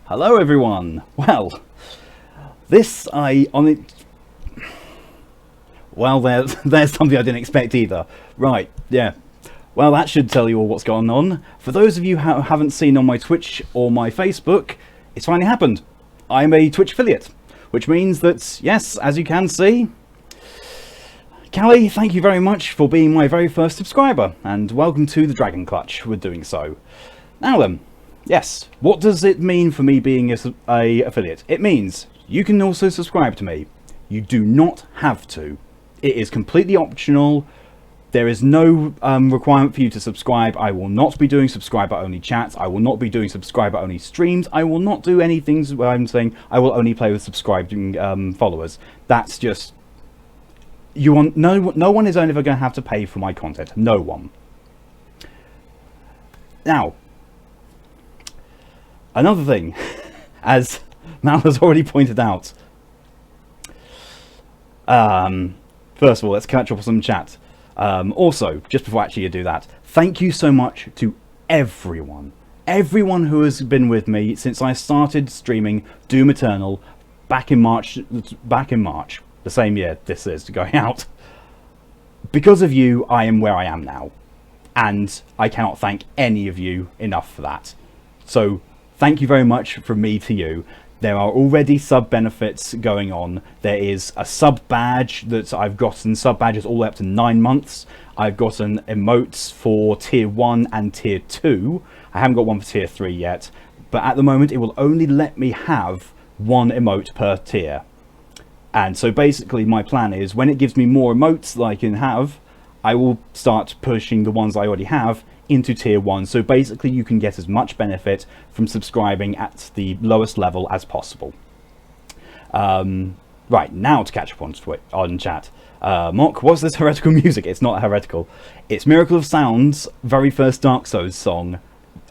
Hello everyone. Well, this well, there's something I didn't expect either. Right, yeah. Well, that should tell you all what's going on. For those of you who haven't seen on my Twitch or my Facebook, it's finally happened. I'm a Twitch affiliate, which means that, yes, as you can see, Callie, thank you very much for being my very first subscriber, and welcome to the Dragon Clutch with doing so. Now then, yes, what does it mean for me being a affiliate? It means you can also subscribe to me. You do not have to. It is completely optional. There is no requirement for you to subscribe. I will not be doing subscriber-only chats. I will not be doing subscriber-only streams. I will not do any things where I'm saying I will only play with subscribing followers. That's just... no one is ever going to have to pay for my content. No one. Now, another thing, as Mal has already pointed out. First of all, let's catch up on some chat. Also, just before actually you do that, thank you so much to everyone who has been with me since I started streaming Doom Eternal back in March, the same year this is going out. Because of you, I am where I am now, and I cannot thank any of you enough for that. So, thank you very much from me to you. There are already sub benefits going on. There is a sub badge that I've gotten, sub badges all the way up to 9 months. I've gotten emotes for tier 1 and tier 2. I haven't got one for tier 3 yet, but at the moment it will only let me have one emote per tier. And so basically my plan is when it gives me more emotes that I can have, I will start pushing the ones I already have into tier 1, so basically you can get as much benefit from subscribing at the lowest level as possible. Right, now to catch up on chat. Mock, what's this heretical music? It's not heretical. It's Miracle of Sound's very first Dark Souls song,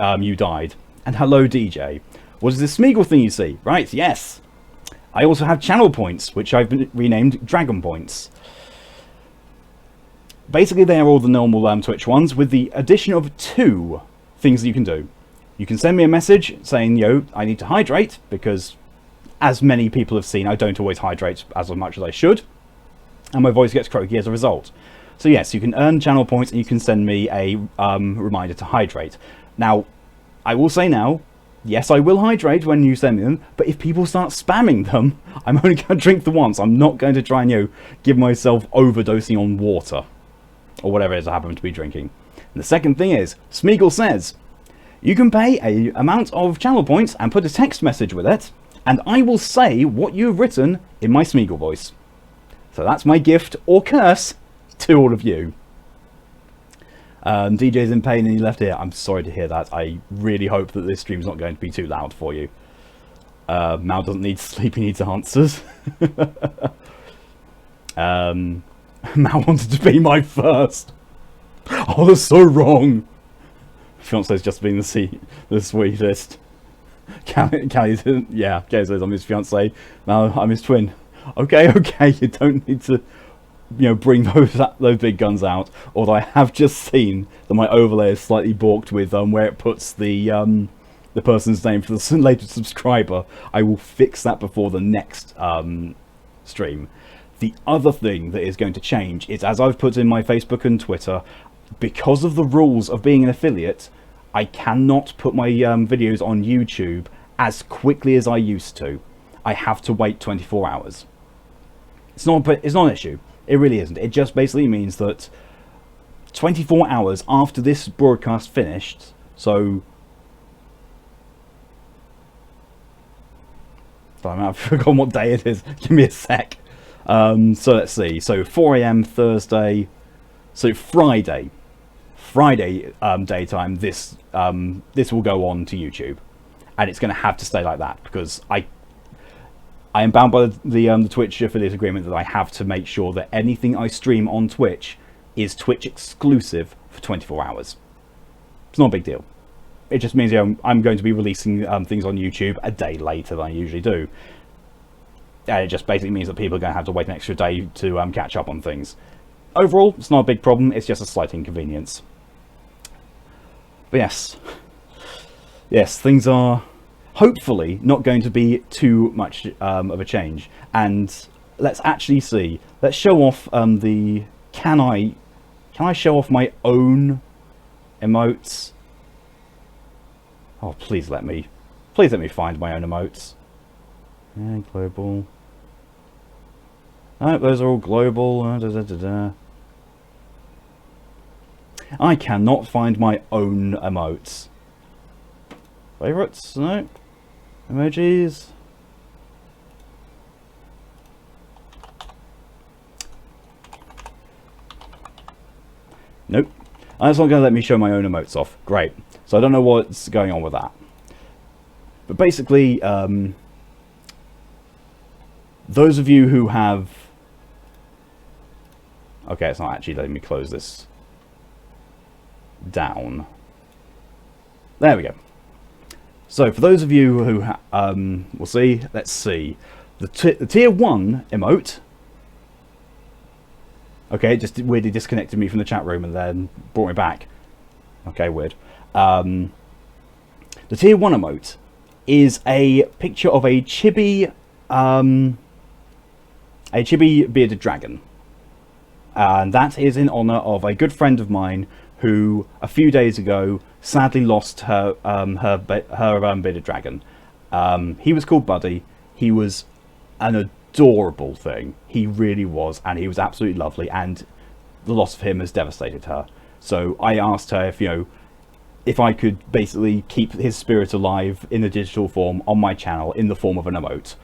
You Died. And hello DJ. What is this Smeagol thing you see? Right, yes. I also have channel points, which I've been renamed Dragon Points. Basically, they are all the normal Twitch ones, with the addition of 2 things that you can do. You can send me a message saying, yo, I need to hydrate, because as many people have seen, I don't always hydrate as much as I should, and my voice gets croaky as a result. So yes, you can earn channel points, and you can send me a reminder to hydrate. Now, I will say now, yes, I will hydrate when you send me them, but if people start spamming them, I'm only going to drink the once. I'm not going to try and, give myself overdosing on water, or whatever it is I happen to be drinking. And the second thing is, Smeagol says, you can pay a amount of channel points and put a text message with it, and I will say what you've written in my Smeagol voice. So that's my gift, or curse, to all of you. DJ's in pain and he left here. I'm sorry to hear that. I really hope that this stream's not going to be too loud for you. Mal doesn't need sleep, he needs answers. Mal wanted to be my first. Oh, that's so wrong. Fiance's just been the sweetest. Callie says I'm his fiance. Mal, I'm his twin. Okay, you don't need to, bring those big guns out. Although I have just seen that my overlay is slightly balked with where it puts the person's name for the latest subscriber. I will fix that before the next stream. The other thing that is going to change is, as I've put in my Facebook and Twitter, because of the rules of being an affiliate, I cannot put my videos on YouTube as quickly as I used to. I have to wait 24 hours. It's not an issue. It really isn't. It just basically means that 24 hours after this broadcast finished, so... I've forgotten what day it is. Give me a sec. So let's see. So 4 AM Thursday. So Friday daytime. This will go on to YouTube, and it's going to have to stay like that because I am bound by the Twitch affiliate agreement that I have to make sure that anything I stream on Twitch is Twitch exclusive for 24 hours. It's not a big deal. It just means I'm going to be releasing things on YouTube a day later than I usually do. And it just basically means that people are going to have to wait an extra day to catch up on things. Overall, it's not a big problem, it's just a slight inconvenience. But yes, things are hopefully not going to be too much of a change. And let's actually see. Let's show off the... Can I show off my own emotes? Oh, please let me find my own emotes. Yeah, global. Oh, those are all global. I cannot find my own emotes. Favorites? No. Emojis? Nope. That's not going to let me show my own emotes off. Great. So I don't know what's going on with that. But basically, those of you who have... Okay, it's not actually letting me close this down. There we go. So for those of you who we'll see, let's see. The tier 1 emote. Okay, it just weirdly disconnected me from the chat room and then brought me back. Okay, weird. The tier 1 emote is a picture of a chibi bearded dragon. And that is in honor of a good friend of mine who a few days ago sadly lost her bearded dragon. He was called Buddy. He was an adorable thing. He really was, and he was absolutely lovely, and the loss of him has devastated her. So I asked her if I could basically keep his spirit alive in a digital form on my channel in the form of an emote,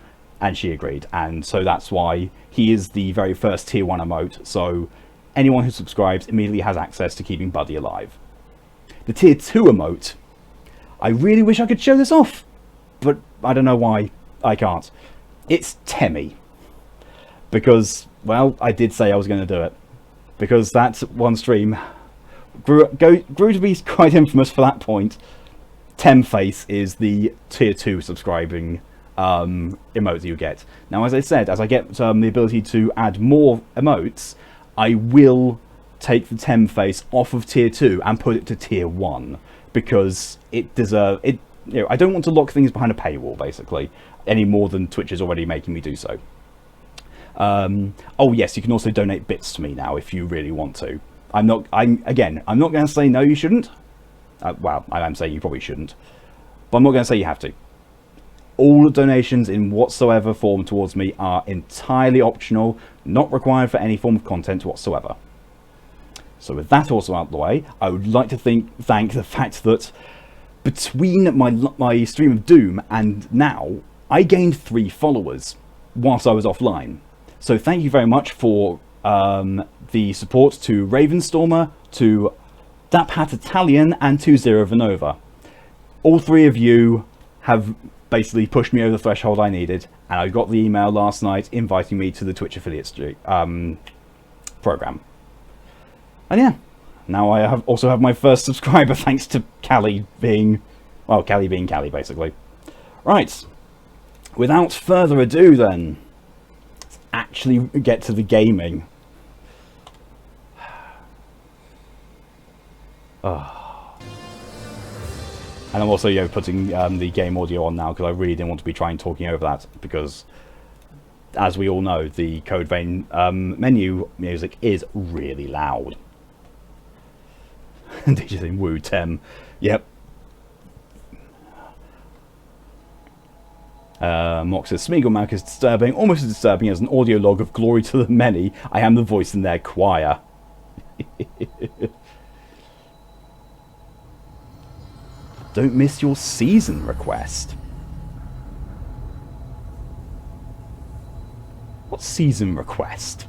and she agreed. And so that's why he is the very first tier 1 emote, so anyone who subscribes immediately has access to keeping Buddy alive. The tier 2 emote, I really wish I could show this off, but I don't know why I can't. It's Temmie. Because, well, I did say I was going to do it. Because that one stream grew to be quite infamous for that point. Temface is the tier 2 subscribing emote that you get. Now, as I said, as I get the ability to add more emotes, I will take the Temface off of tier 2 and put it to tier 1, because it deserves it. You know, I don't want to lock things behind a paywall, basically, any more than Twitch is already making me do so. Oh yes, you can also donate bits to me now if you really want to. I'm not going to say no, you shouldn't. Well, I am saying you probably shouldn't, but I'm not going to say you have to. All donations in whatsoever form towards me are entirely optional, not required for any form of content whatsoever. So with that also out of the way, I would like to thank the fact that between my stream of Doom and now, I gained 3 followers whilst I was offline. So thank you very much for the support to Ravenstormer, to Daphat Italian, and to Zero Vanova. All 3 of you have basically pushed me over the threshold I needed, and I got the email last night inviting me to the Twitch affiliate program. And yeah, now I also have my first subscriber thanks to Callie being Callie, basically. Right, without further ado then, let's actually get to the gaming. And I'm also putting the game audio on now because I really didn't want to be talking over that, because as we all know, the Code Vein menu music is really loud. DJ saying woo Tem. Yep. Mock says Smeagolmack is disturbing, almost as disturbing as an audio log of Glory to the Many. I am the voice in their choir. Don't miss your season request. What season request?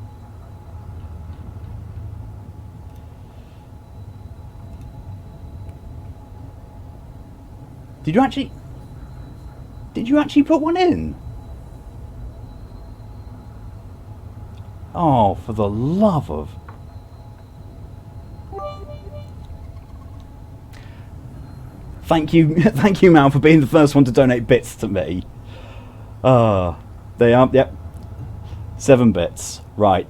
Did you actually put one in? Oh, for the love of... Thank you, Mal, for being the first one to donate bits to me. They are, yep. 7 bits. Right.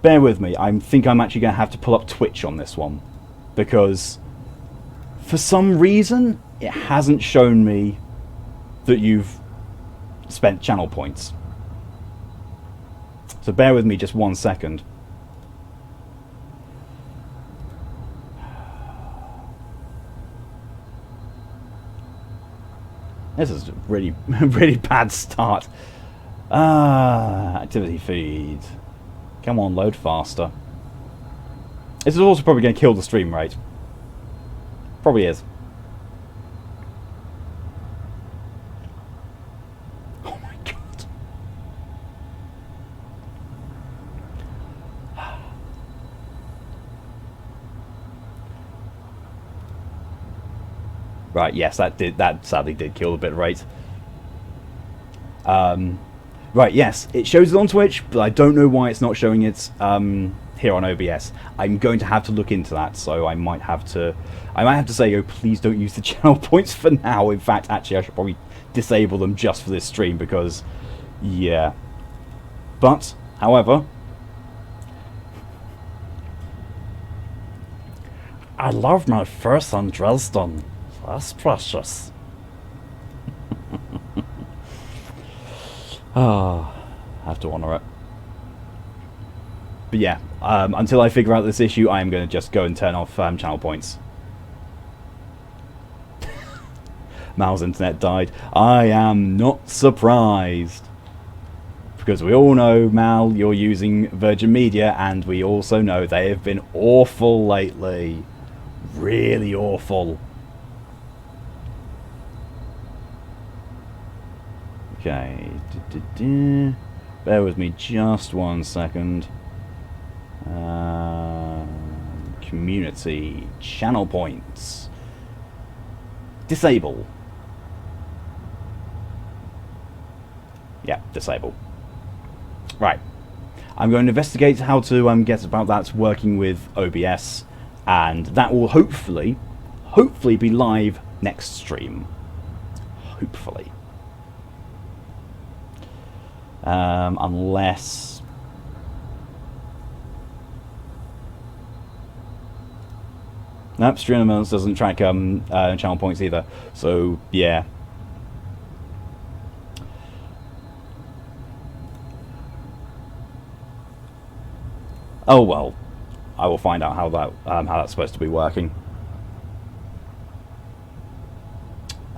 Bear with me. I think I'm actually going to have to pull up Twitch on this one, because for some reason it hasn't shown me that you've spent channel points. So bear with me just 1 second. This is a really, really bad start. Activity feed. Come on, load faster. This is also probably going to kill the stream rate. Probably is. Oh my god. Right, yes, that sadly did kill the bit rate. Right, yes, it shows it on Twitch, but I don't know why it's not showing it here on OBS. I'm going to have to look into that, so I might have to say, oh, please don't use the channel points for now. In fact, actually, I should probably disable them just for this stream, because, yeah. But, however, I love my first on Dresden. That's precious. I have to honour it. But yeah, until I figure out this issue, I am going to just go and turn off channel points. Mal's internet died. I am not surprised. Because we all know, Mal, you're using Virgin Media, and we also know they have been awful lately. Really awful. Okay, bear with me just 1 second. Community channel points. Disable. Yeah, disable. Right. I'm going to investigate how to get about that working with OBS, and that will hopefully be live next stream. Hopefully. Unless... Nope, stream elements doesn't track channel points either. So, yeah. Oh well. I will find out how that's supposed to be working.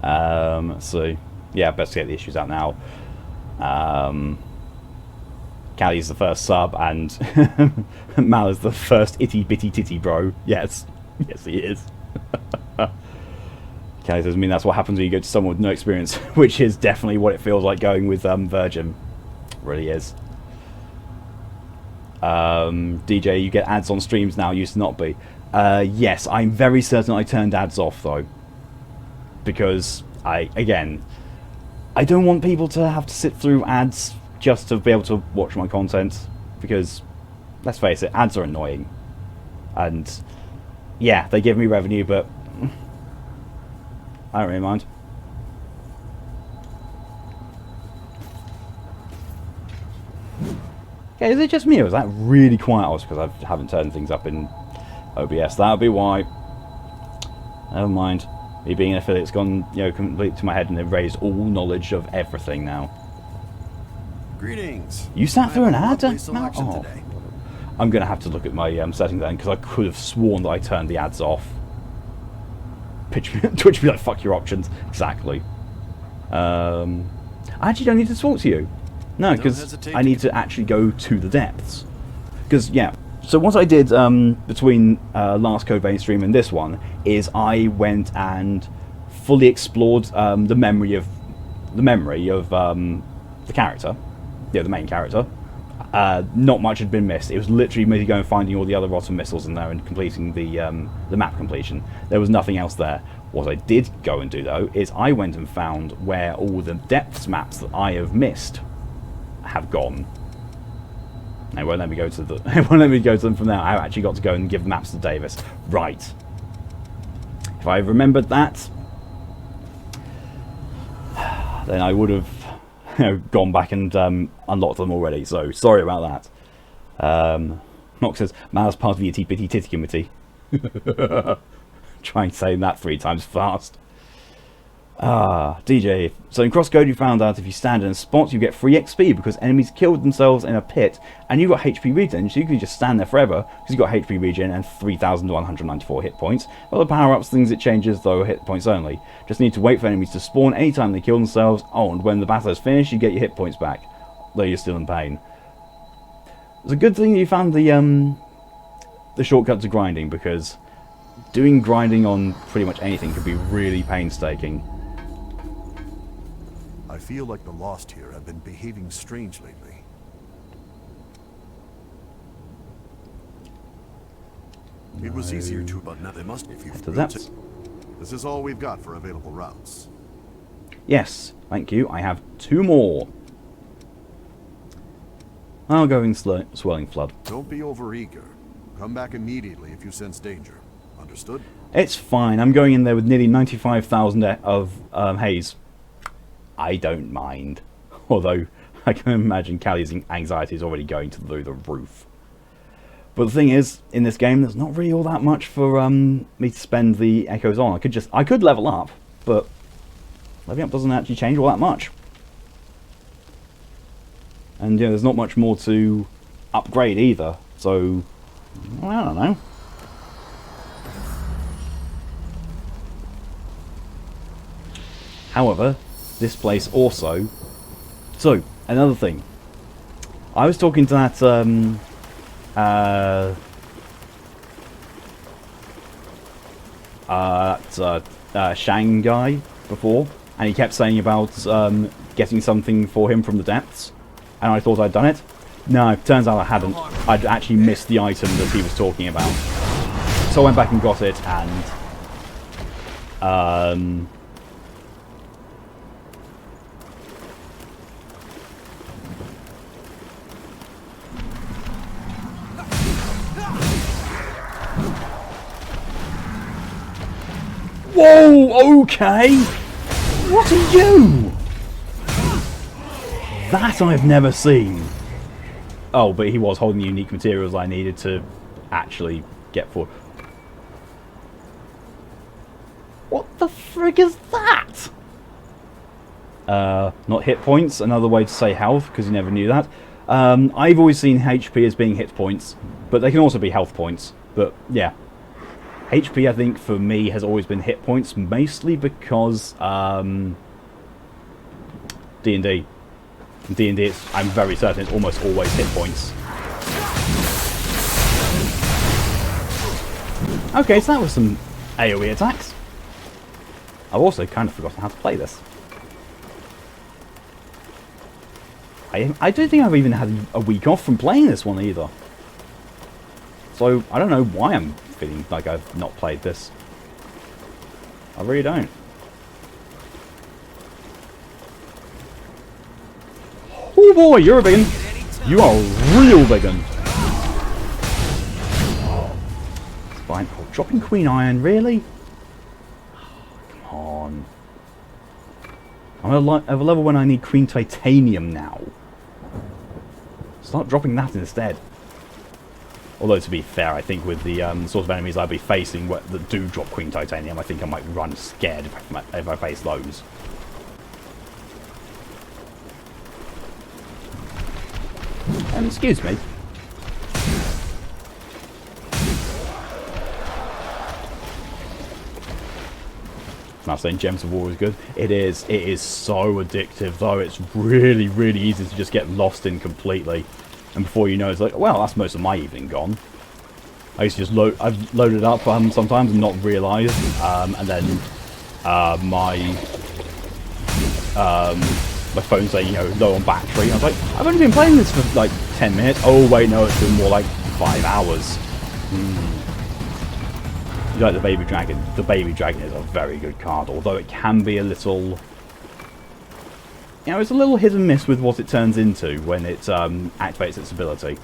Let's see. Yeah, best to get the issues out now. Callie's the first sub, and Mal is the first itty bitty titty bro. Yes, yes he is. Callie says, I mean, that's what happens when you go to someone with no experience, which is definitely what it feels like going with Virgin. Really is. DJ, you get ads on streams now. Used to not be. Yes, I'm very certain I turned ads off though, because I don't want people to have to sit through ads just to be able to watch my content, because, let's face it, ads are annoying. And, yeah, they give me revenue, but I don't really mind. Okay, is it just me, or is that really quiet? Also, because I haven't turned things up in OBS. That'll be why. Never mind. Me being an affiliate's gone, completely to my head and erased all knowledge of everything now. Greetings. You sat through an ad? Oh. I'm going to have to look at my settings then, because I could have sworn that I turned the ads off. Twitch be like, fuck your options. Exactly. I actually don't need to talk to you. No, because I need to actually go to the depths. Because, yeah. So what I did between last Code Vein stream and this one is I went and fully explored the memory of the character, the main character. Not much had been missed. It was literally me going and finding all the other rotten missiles in there and completing the map completion. There was nothing else there. What I did go and do though is I went and found where all the depths maps that I have missed have gone. It won't let me go to them from there. I actually got to go and give the maps to Davis. Right. If I remembered that, then I would have gone back and unlocked them already. So sorry about that. Nox says, Mal's part of the itty bitty titty committee. Try and say that 3 times fast. DJ. So in Crosscode you found out if you stand in a spot you get free XP because enemies killed themselves in a pit and you got HP regen, so you can just stand there forever because you got HP regen and 3,194 hit points. Well, the power-ups things it changes though hit points only. Just need to wait for enemies to spawn anytime they kill themselves. Oh, and when the battle is finished you get your hit points back, though you're still in pain. It's a good thing you found the shortcut to grinding, because doing grinding on pretty much anything could be really painstaking. I feel like the Lost here have been behaving strange lately. It was easier to, but now they must be few. This is all we've got for available routes. Yes, thank you. I have 2 more. I'll go in Swirling Flood. Don't be overeager. Come back immediately if you sense danger. Understood? It's fine. I'm going in there with nearly 95,000 of haze. I don't mind. Although, I can imagine Callie's anxiety is already going through the roof. But the thing is, in this game, there's not really all that much for me to spend the echoes on. I could level up, but leveling up doesn't actually change all that much. And yeah, there's not much more to upgrade either. So, I don't know. However, this place also... So, another thing. I was talking to that Shang guy before, and he kept saying about getting something for him from the depths, and I thought I'd done it. No, it turns out I hadn't. I'd actually missed the item that he was talking about. So I went back and got it, and whoa, okay! What are you? That I've never seen. Oh, but he was holding the unique materials I needed to actually get for. What the frig is that? Not hit points, another way to say health, because you never knew that. I've always seen HP as being hit points, but they can also be health points. But, yeah. HP, I think, for me, has always been hit points, mostly because D&D. In D&D, I'm very certain it's almost always hit points. Okay, so that was some AoE attacks. I've also kind of forgotten how to play this. I don't think I've even had a week off from playing this one either. So, I don't know why I'm feeling like I've not played this. I really don't. Oh boy, you're a big one. You are a real big one. Fine. Oh, dropping Queen Iron, really? Oh, come on. I'm at a level when I need Queen Titanium now. Start dropping that instead. Although, to be fair, I think with the sort of enemies I'll be facing that do drop Queen Titanium, I think I might run scared if I face those. Excuse me. I'm not saying Gems of War is good. It is. It is so addictive, though. It's really, really easy to just get lost in completely. And before you know, it's like, well, that's most of my evening gone. I used to just I've loaded up sometimes and not realised, and then my phone saying, you know, low on battery. I was like, I've only been playing this for like 10 minutes. Oh wait, no, it's been more like 5 hours. You like the Baby Dragon? The Baby Dragon is a very good card, although it can be a little... You know, it's a little hit and miss with what it turns into when it activates its ability.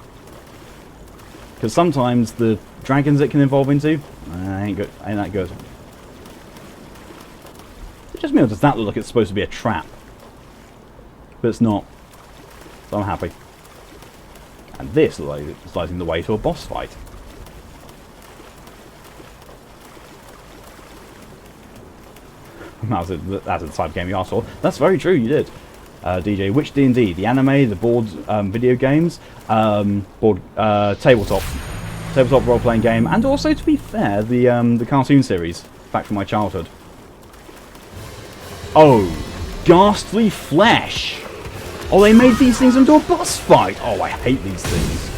Because sometimes the dragons it can evolve into ain't that good. It just means does that look like it's supposed to be a trap? But it's not. So I'm happy. And this looks like it's lighting the way to a boss fight. That's the type of game you asked for. That's very true, you did. DJ, which D&D? The anime, the board video games, tabletop role-playing game, and also, to be fair, the cartoon series back from my childhood. Oh, Ghastly Flesh! Oh, they made these things into a boss fight! Oh, I hate these things.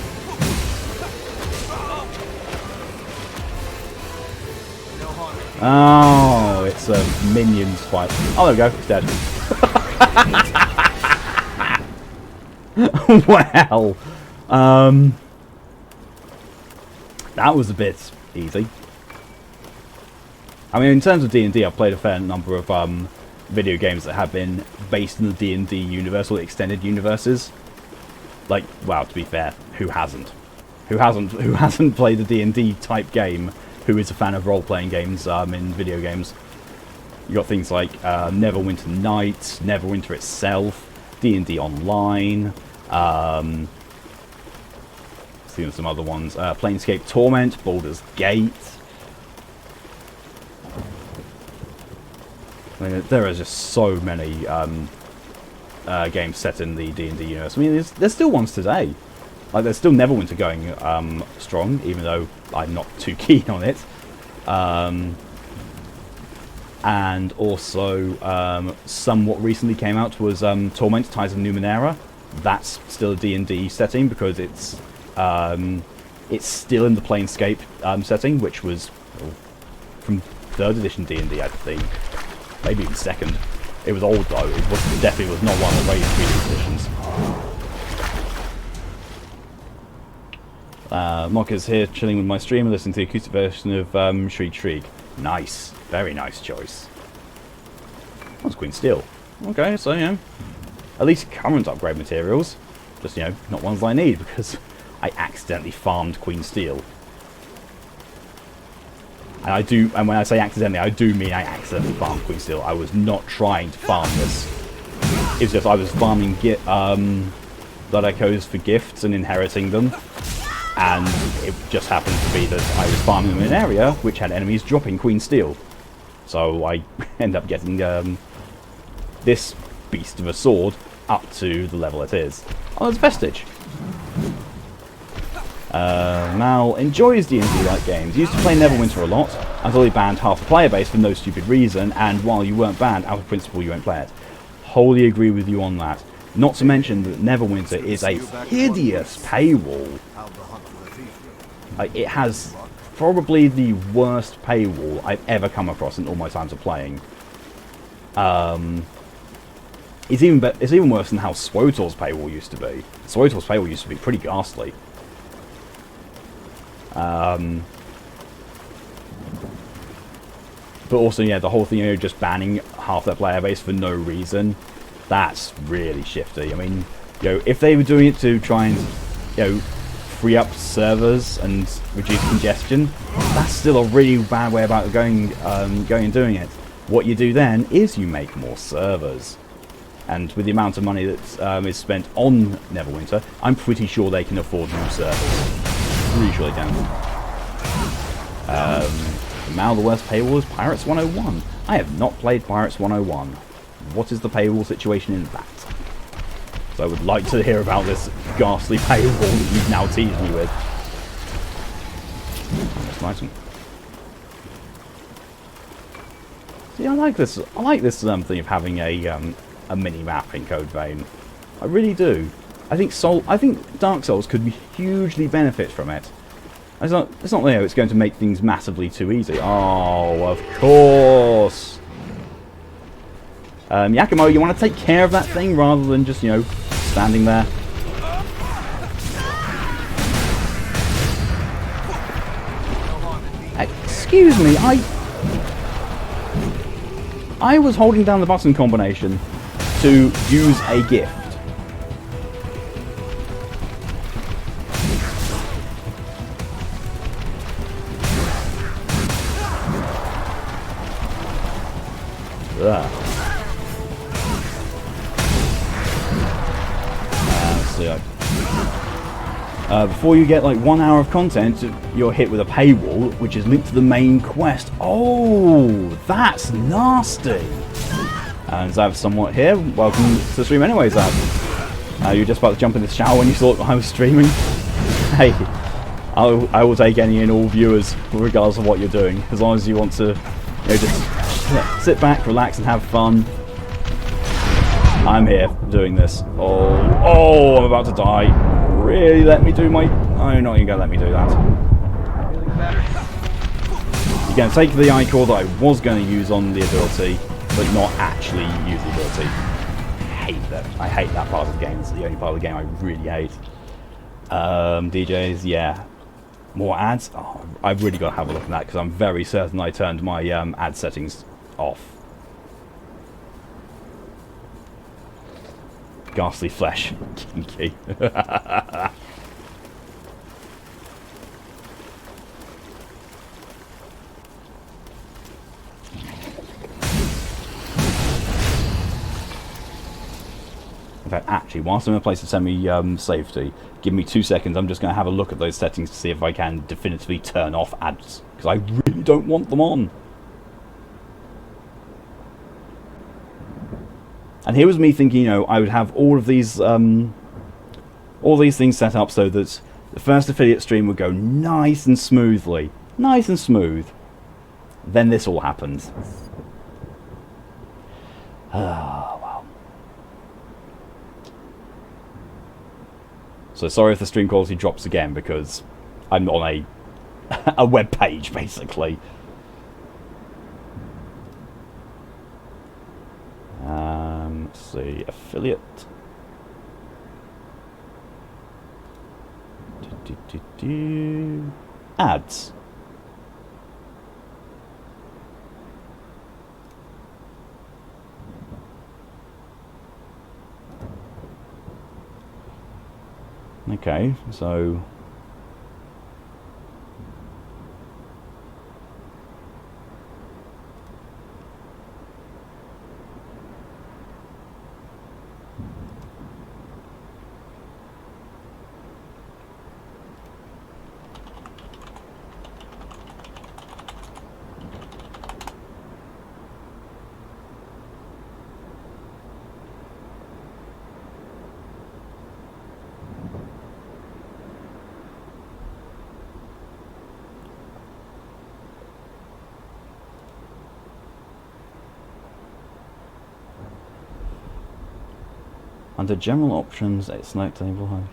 Oh, it's a minions fight. Oh, there we go, it's dead. Well, that was a bit easy. I mean, in terms of D&D, I've played a fair number of video games that have been based in the D&D universe or extended universes. Like, well, to be fair, who hasn't? Who hasn't played a D&D type game? Who is a fan of role-playing games in video games? You got things like Neverwinter Nights, Neverwinter itself, D&D Online. Seeing some other ones. Planescape Torment, Baldur's Gate. I mean, there are just so many games set in the D&D universe. I mean, there's still ones today. Like, there's still Neverwinter going strong, even though I'm not too keen on it. And also, somewhat recently came out was Torment, Tides of Numenera. That's still a D&D setting because it's still in the Planescape setting, which was from 3rd edition D&D, I think. Maybe even 2nd. It was old though. It definitely was not one of the later 3D editions. Mock is here chilling with my stream and listening to the acoustic version of Shriek Shriek. Nice. Very nice choice. That's Queen Steel. Okay, so, at least current upgrade materials. Just, not ones I need because I accidentally farmed Queen Steel. And when I say accidentally, I do mean I accidentally farmed Queen Steel. I was not trying to farm this. It's just I was farming Blood Echoes for gifts and inheriting them. And it just happened to be that I was farming them in an area which had enemies dropping Queen Steel. So I end up getting this beast of a sword up to the level it is. Oh, it's Vestige. Mal enjoys D&D-like games. Used to play Neverwinter a lot, until he banned half the player base for no stupid reason, and while you weren't banned, out of principle you won't play it. Wholly agree with you on that. Not to mention that Neverwinter is a hideous paywall. It has probably the worst paywall I've ever come across in all my times of playing. It's even worse than how SWTOR's paywall used to be. SWTOR's paywall used to be pretty ghastly. But also, the whole thing, just banning half their player base for no reason, that's really shifty. I mean, if they were doing it to try and, free up servers and reduce congestion, that's still a really bad way about going and doing it. What you do then is you make more servers. And with the amount of money that is spent on Neverwinter, I'm pretty sure they can afford new servers. Pretty sure they can. Now the worst paywall is Pirates 101. I have not played Pirates 101. What is the paywall situation in that? So I would like to hear about this ghastly paywall that you've now teased me with. Oh, that's nice one. See, I like this. I like this thing of having a mini map in Code Vein. I really do. I think Dark Souls could hugely benefit from it. It's not it's going to make things massively too easy. Oh, of course. Yakumo, you want to take care of that thing rather than just, standing there. Excuse me, I was holding down the button combination to use a gift. Let's see. Before you get like 1 hour of content, you're hit with a paywall, which is linked to the main quest. Oh, that's nasty. And Zav somewhat here. Welcome to the stream anyway, Zav. You're just about to jump in the shower when you thought I was streaming. Hey, I will take any and all viewers, regardless of what you're doing, as long as you want to, just sit back, relax, and have fun. I'm here doing this. Oh, I'm about to die. Really, let me do my... Oh, you're not even going to let me do that. You're going to take the iCore that I was going to use on the ability, but not actually use the ability. I hate that. I hate that part of the game. It's the only part of the game I really hate. DJs, yeah. More ads? Oh, I've really got to have a look at that, because I'm very certain I turned my ad settings off. Ghastly flesh. Kinky. In fact, actually, whilst I'm in a place of semi-safety, give me 2 seconds. I'm just going to have a look at those settings to see if I can definitively turn off ads, because I really don't want them on. And here was me thinking, I would have all these things set up so that the first affiliate stream would go nice and smoothly. Nice and smooth. Then this all happens. Ah, wow. So sorry if the stream quality drops again, because I'm on a web page, basically. Let's see, affiliate. Ads. Okay, so under general options, select table home.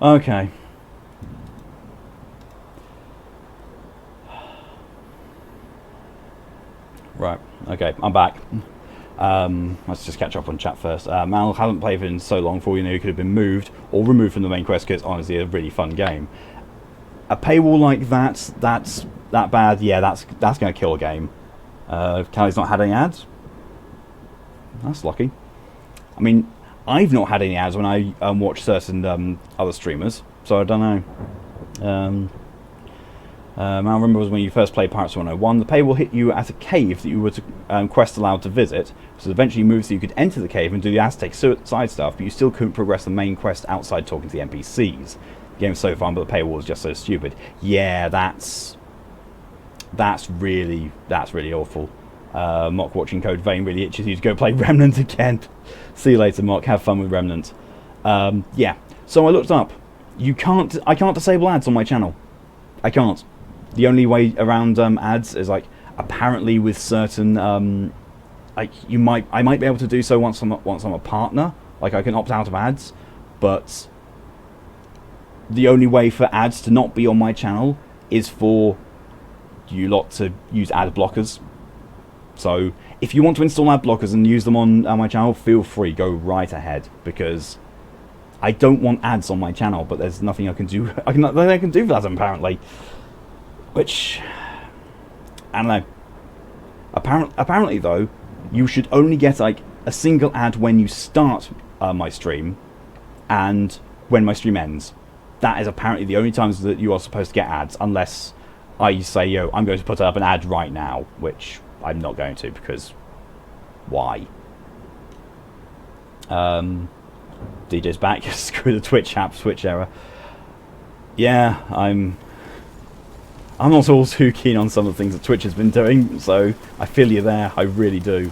Okay. Right. Okay, I'm back. Let's just catch up on chat first. Mal hasn't played in so long, for all you know, he could have been moved or removed from the main quest, because it's honestly a really fun game. A paywall like that's that bad, yeah, that's going to kill a game. Callie's not had any ads. That's lucky. I mean, I've not had any ads when I watch certain other streamers, so I don't know. I remember was when you first played Pirates 101, the paywall hit you at a cave that you were to quest allowed to visit, so eventually moved so you could enter the cave and do the Aztec side stuff, but you still couldn't progress the main quest outside talking to the NPCs. The game was so fun, but the paywall was just so stupid. Yeah, that's really awful. Mock watching Code Vein really itches you to go play Remnant again. See you later, Mock. Have fun with Remnant. Yeah. So I looked up. I can't disable ads on my channel. I can't. The only way around ads is apparently with certain I might be able to do so once I'm a partner. I can opt out of ads, but the only way for ads to not be on my channel is for you lot to use ad blockers. So if you want to install ad blockers and use them on my channel, feel free, go right ahead, because I don't want ads on my channel, but there's nothing I can do. I can do for that, apparently. Which, I don't know. Apparently though, you should only get like a single ad when you start my stream, and when my stream ends. That is apparently the only times that you are supposed to get ads, unless I say, yo, I'm going to put up an ad right now, which I'm not going to, because why? DJ's back. Screw the Twitch app, Twitch error. Yeah, I'm not all too keen on some of the things that Twitch has been doing, so I feel you there, I really do.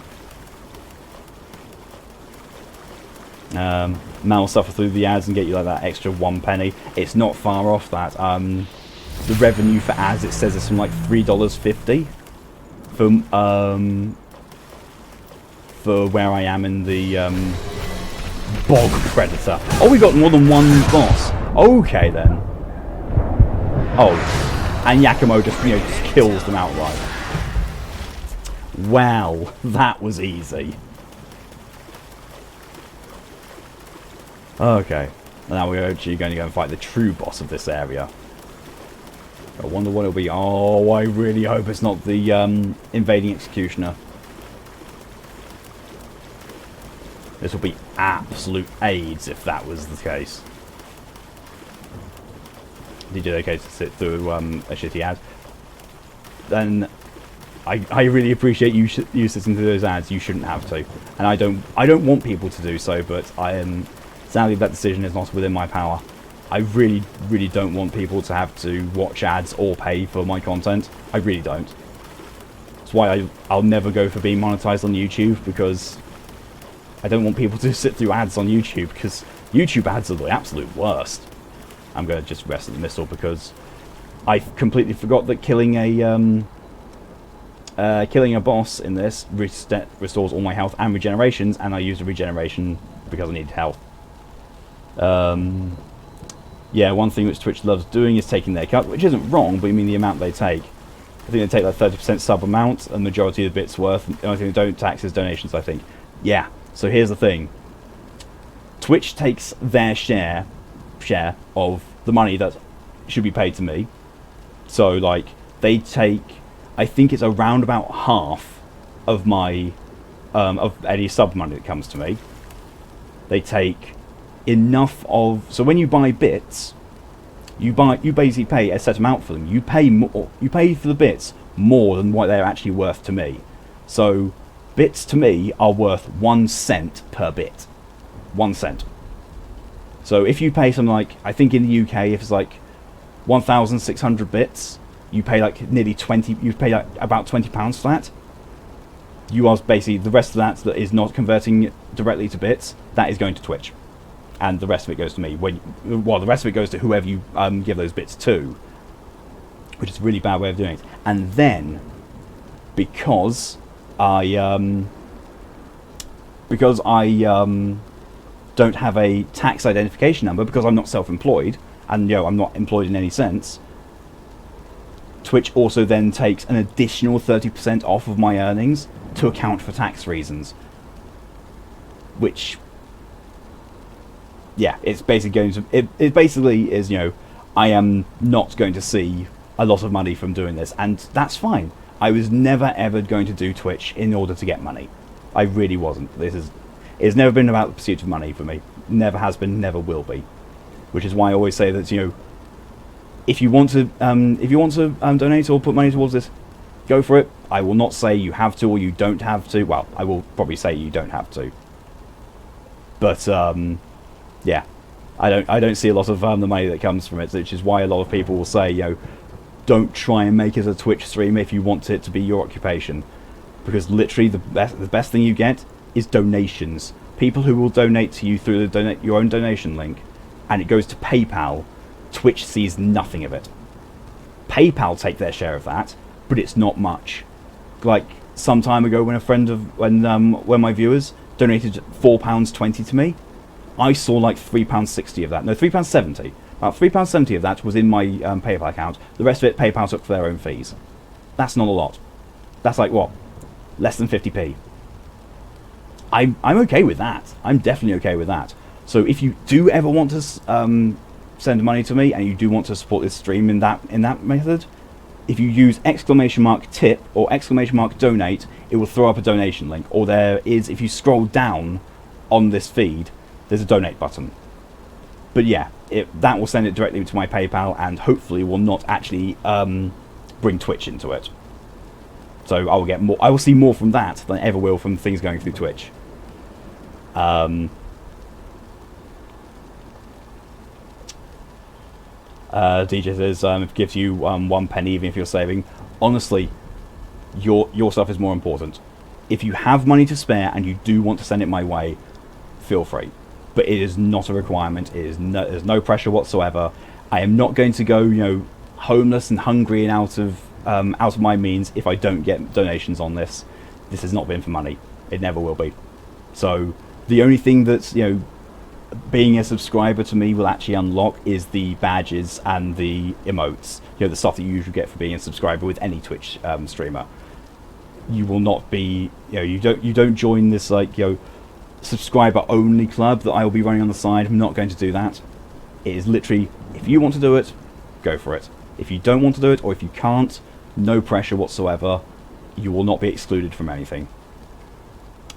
Man will suffer through the ads and get you like that extra 1 penny. It's not far off that. The revenue for ads, it says it's from like $3.50 for where I am in the Bog Predator. Oh, we got more than one boss. Okay then. Oh, and Yakumo just, you know, just kills them outright. Wow, that was easy. Okay, now we're actually going to go and fight the true boss of this area. I wonder what it'll be. Oh, I really hope it's not the Invading Executioner. This will be absolute AIDS if that was the case. Did you okay to sit through a shitty ad? Then I really appreciate you sitting through those ads. You shouldn't have to, and I don't want people to do so. But I am sadly that decision is not within my power. I really don't want people to have to watch ads or pay for my content. I really don't. That's why I'll never go for being monetized on YouTube, because I don't want people to sit through ads on YouTube, because YouTube ads are the absolute worst. I'm going to just rest at the missile because I completely forgot that killing a boss in this restores all my health and regenerations, and I used a regeneration because I needed health. Yeah, one thing which Twitch loves doing is taking their cut, which isn't wrong, but I mean the amount they take. I think they take like 30% sub amount, and the majority of the bits worth. The only thing they don't tax is donations, I think. Yeah, so here's the thing. Twitch takes their share of the money that should be paid to me. So, like, they take, I think it's around about half of my, of any sub money that comes to me. They take enough of, so when you buy bits, you basically pay a set amount for them. You pay for the bits more than what they're actually worth to me. So bits to me are worth 1 cent per bit. 1 cent. So if you pay something like, I think in the UK, if it's like 1,600 bits, you pay like nearly 20, you pay like about £20 for that. You are basically, the rest of that is not converting directly to bits, that is going to Twitch. And the rest of it goes to me. Well, the rest of it goes to whoever you give those bits to, which is a really bad way of doing it. And then, because I don't have a tax identification number, because I'm not self-employed, and I'm not employed in any sense, Twitch also then takes an additional 30% off of my earnings to account for tax reasons. Which, yeah, it's basically going to, it basically is, I am not going to see a lot of money from doing this, and that's fine. I was never ever going to do Twitch in order to get money. I really wasn't. It's never been about the pursuit of money for me. Never has been, never will be. Which is why I always say that, if you want to donate or put money towards this, go for it. I will not say you have to or you don't have to. Well, I will probably say you don't have to. But yeah, I don't see a lot of the money that comes from it, which is why a lot of people will say, don't try and make it a Twitch stream if you want it to be your occupation, because literally the best thing you get is donations. People who will donate to you through your own donation link, and it goes to PayPal. Twitch sees nothing of it. PayPal take their share of that, but it's not much. Like some time ago, when when my viewers donated £4.20 to me, I saw like £3.60 of that. No, £3.70. About £3.70 of that was in my PayPal account. The rest of it, PayPal took for their own fees. That's not a lot. That's like, what? Less than 50p. I'm okay with that. I'm definitely okay with that. So if you do ever want to send money to me, and you do want to support this stream in that method, if you use !tip or !donate, it will throw up a donation link. Or there is, if you scroll down on this feed, there's a donate button. But yeah, that will send it directly to my PayPal, and hopefully will not actually bring Twitch into it. So I will get more. I will see more from that than I ever will from things going through Twitch. DJ says it gives you 1 penny even if you're saving. Honestly, your stuff is more important. If you have money to spare and you do want to send it my way, feel free. But it is not a requirement. There's no pressure whatsoever. I am not going to go, homeless and hungry and out of my means if I don't get donations on this. This has not been for money. It never will be. So the only thing that's being a subscriber to me will actually unlock is the badges and the emotes. The stuff that you usually get for being a subscriber with any Twitch streamer. You will not be. You don't join this subscriber only club that I will be running on the side. I'm not going to do that. It is literally, if you want to do it, go for it. If you don't want to do it, or if you can't, no pressure whatsoever. You will not be excluded from anything.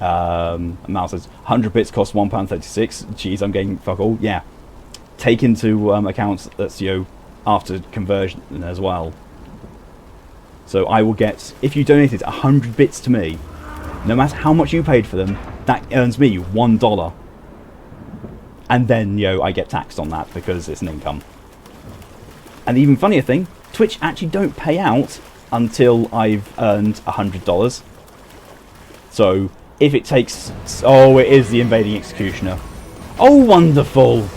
Mal says 100 bits cost £1.36. Jeez, I'm getting fuck all. Yeah, take into account that's after conversion as well. So I will get, if you donated 100 bits to me, no matter how much you paid for them, that earns me $1. And then, I get taxed on that because it's an income. And the even funnier thing, Twitch actually don't pay out until I've earned $100. So, if it takes... Oh, it is the Invading Executioner. Oh, wonderful!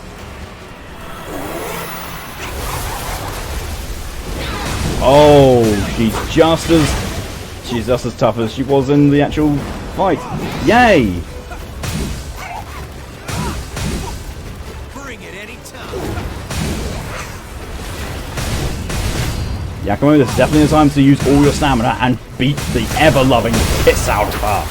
Oh, she's just as tough as she was in the actual fight. Yay! Bring it anytime. Yakumo, this is definitely the time to use all your stamina and beat the ever-loving piss out of her.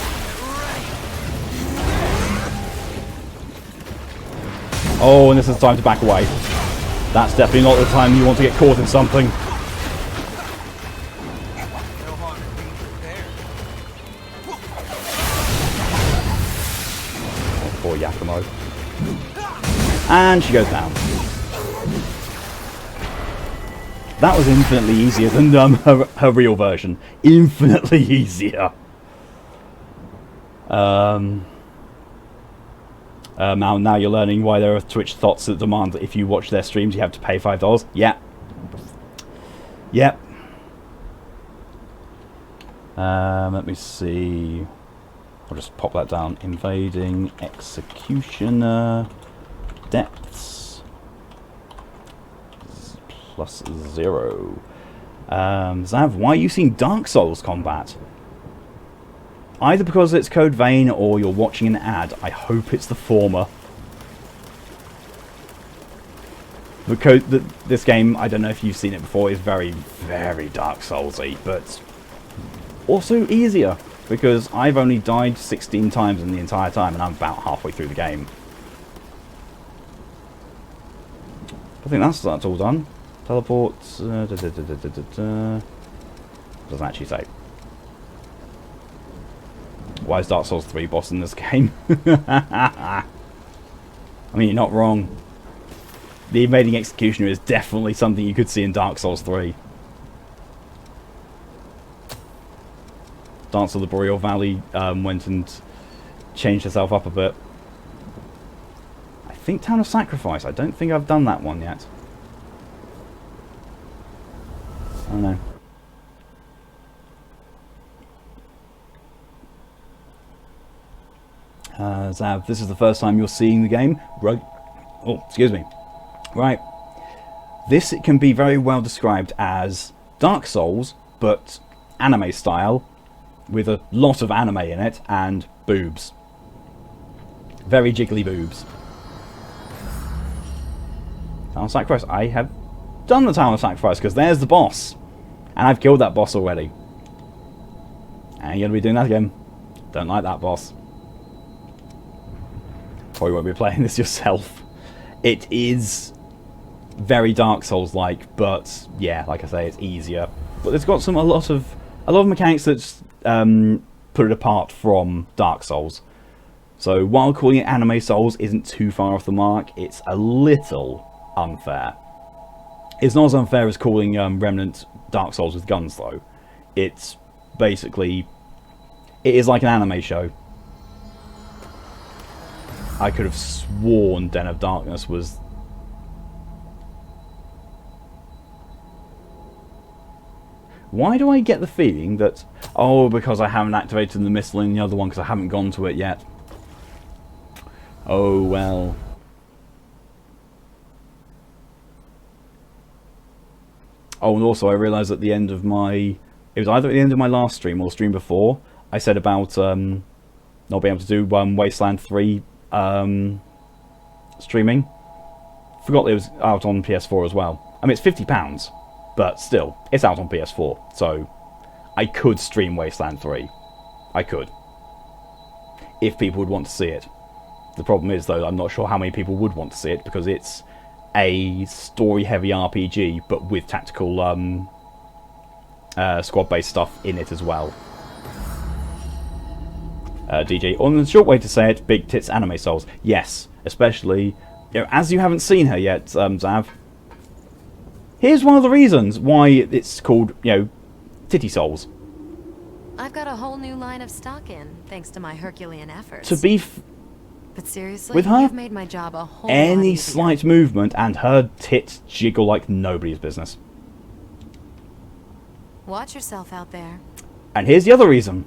Oh, and this is the time to back away. That's definitely not the time you want to get caught in something. Poor Yakumo. And she goes down. That was infinitely easier than her real version. Infinitely easier. Now you're learning why there are Twitch thoughts that demand that if you watch their streams you have to pay $5. Yeah. Yep. Let me see. I'll just pop that down. Invading Executioner Depths +0. Zav, why are you seeing Dark Souls combat? Either because it's Code Vein or you're watching an ad. I hope it's the former. This game, I don't know if you've seen it before, is very, very Dark Souls-y, but also easier. Because I've only died 16 times in the entire time, and I'm about halfway through the game. I think that's all done. Teleport. Doesn't actually say. Why is Dark Souls 3 boss in this game? I mean, you're not wrong. The Invading Executioner is definitely something you could see in Dark Souls 3. Dance of the Boreal Valley went and changed herself up a bit. I think Town of Sacrifice. I don't think I've done that one yet. I don't know. Zav, this is the first time you're seeing the game. Right. Oh, excuse me. Right. This can be very well described as Dark Souls, but anime style, with a lot of anime in it, and boobs. Very jiggly boobs. Town of Sacrifice. I have done the Town of Sacrifice, because there's the boss. And I've killed that boss already. And you're going to be doing that again. Don't like that boss. Probably won't be playing this yourself. It is very Dark Souls-like, but yeah, like I say, it's easier. But it's got a lot of mechanics that put it apart from Dark Souls. So while calling it Anime Souls isn't too far off the mark, it's a little unfair. It's not as unfair as calling Remnant Dark Souls with guns, though. It's basically... It is like an anime show. I could have sworn Den of Darkness was... Why do I get the feeling that... Oh, because I haven't activated the missile in the other one because I haven't gone to it yet. Oh, well. Oh, and also I realised at the end of my... It was either at the end of my last stream or stream before, I said about not being able to do Wasteland 3 streaming. Forgot it was out on PS4 as well. I mean, it's £50, but still, it's out on PS4, so I could stream Wasteland 3. I could. If people would want to see it. The problem is, though, I'm not sure how many people would want to see it, because it's a story-heavy RPG, but with tactical squad-based stuff in it as well. DJ, on the short way to say it, Big Tits Anime Souls. Yes, especially, as you haven't seen her yet, Zav. Here's one of the reasons why it's called, Titty Souls. I've got a whole new line of stock in, thanks to my Herculean efforts. To be but seriously, with her, you've made my job a whole lot any easier. slight movement and her tits jiggle like nobody's business. Watch yourself out there. And here's the other reason.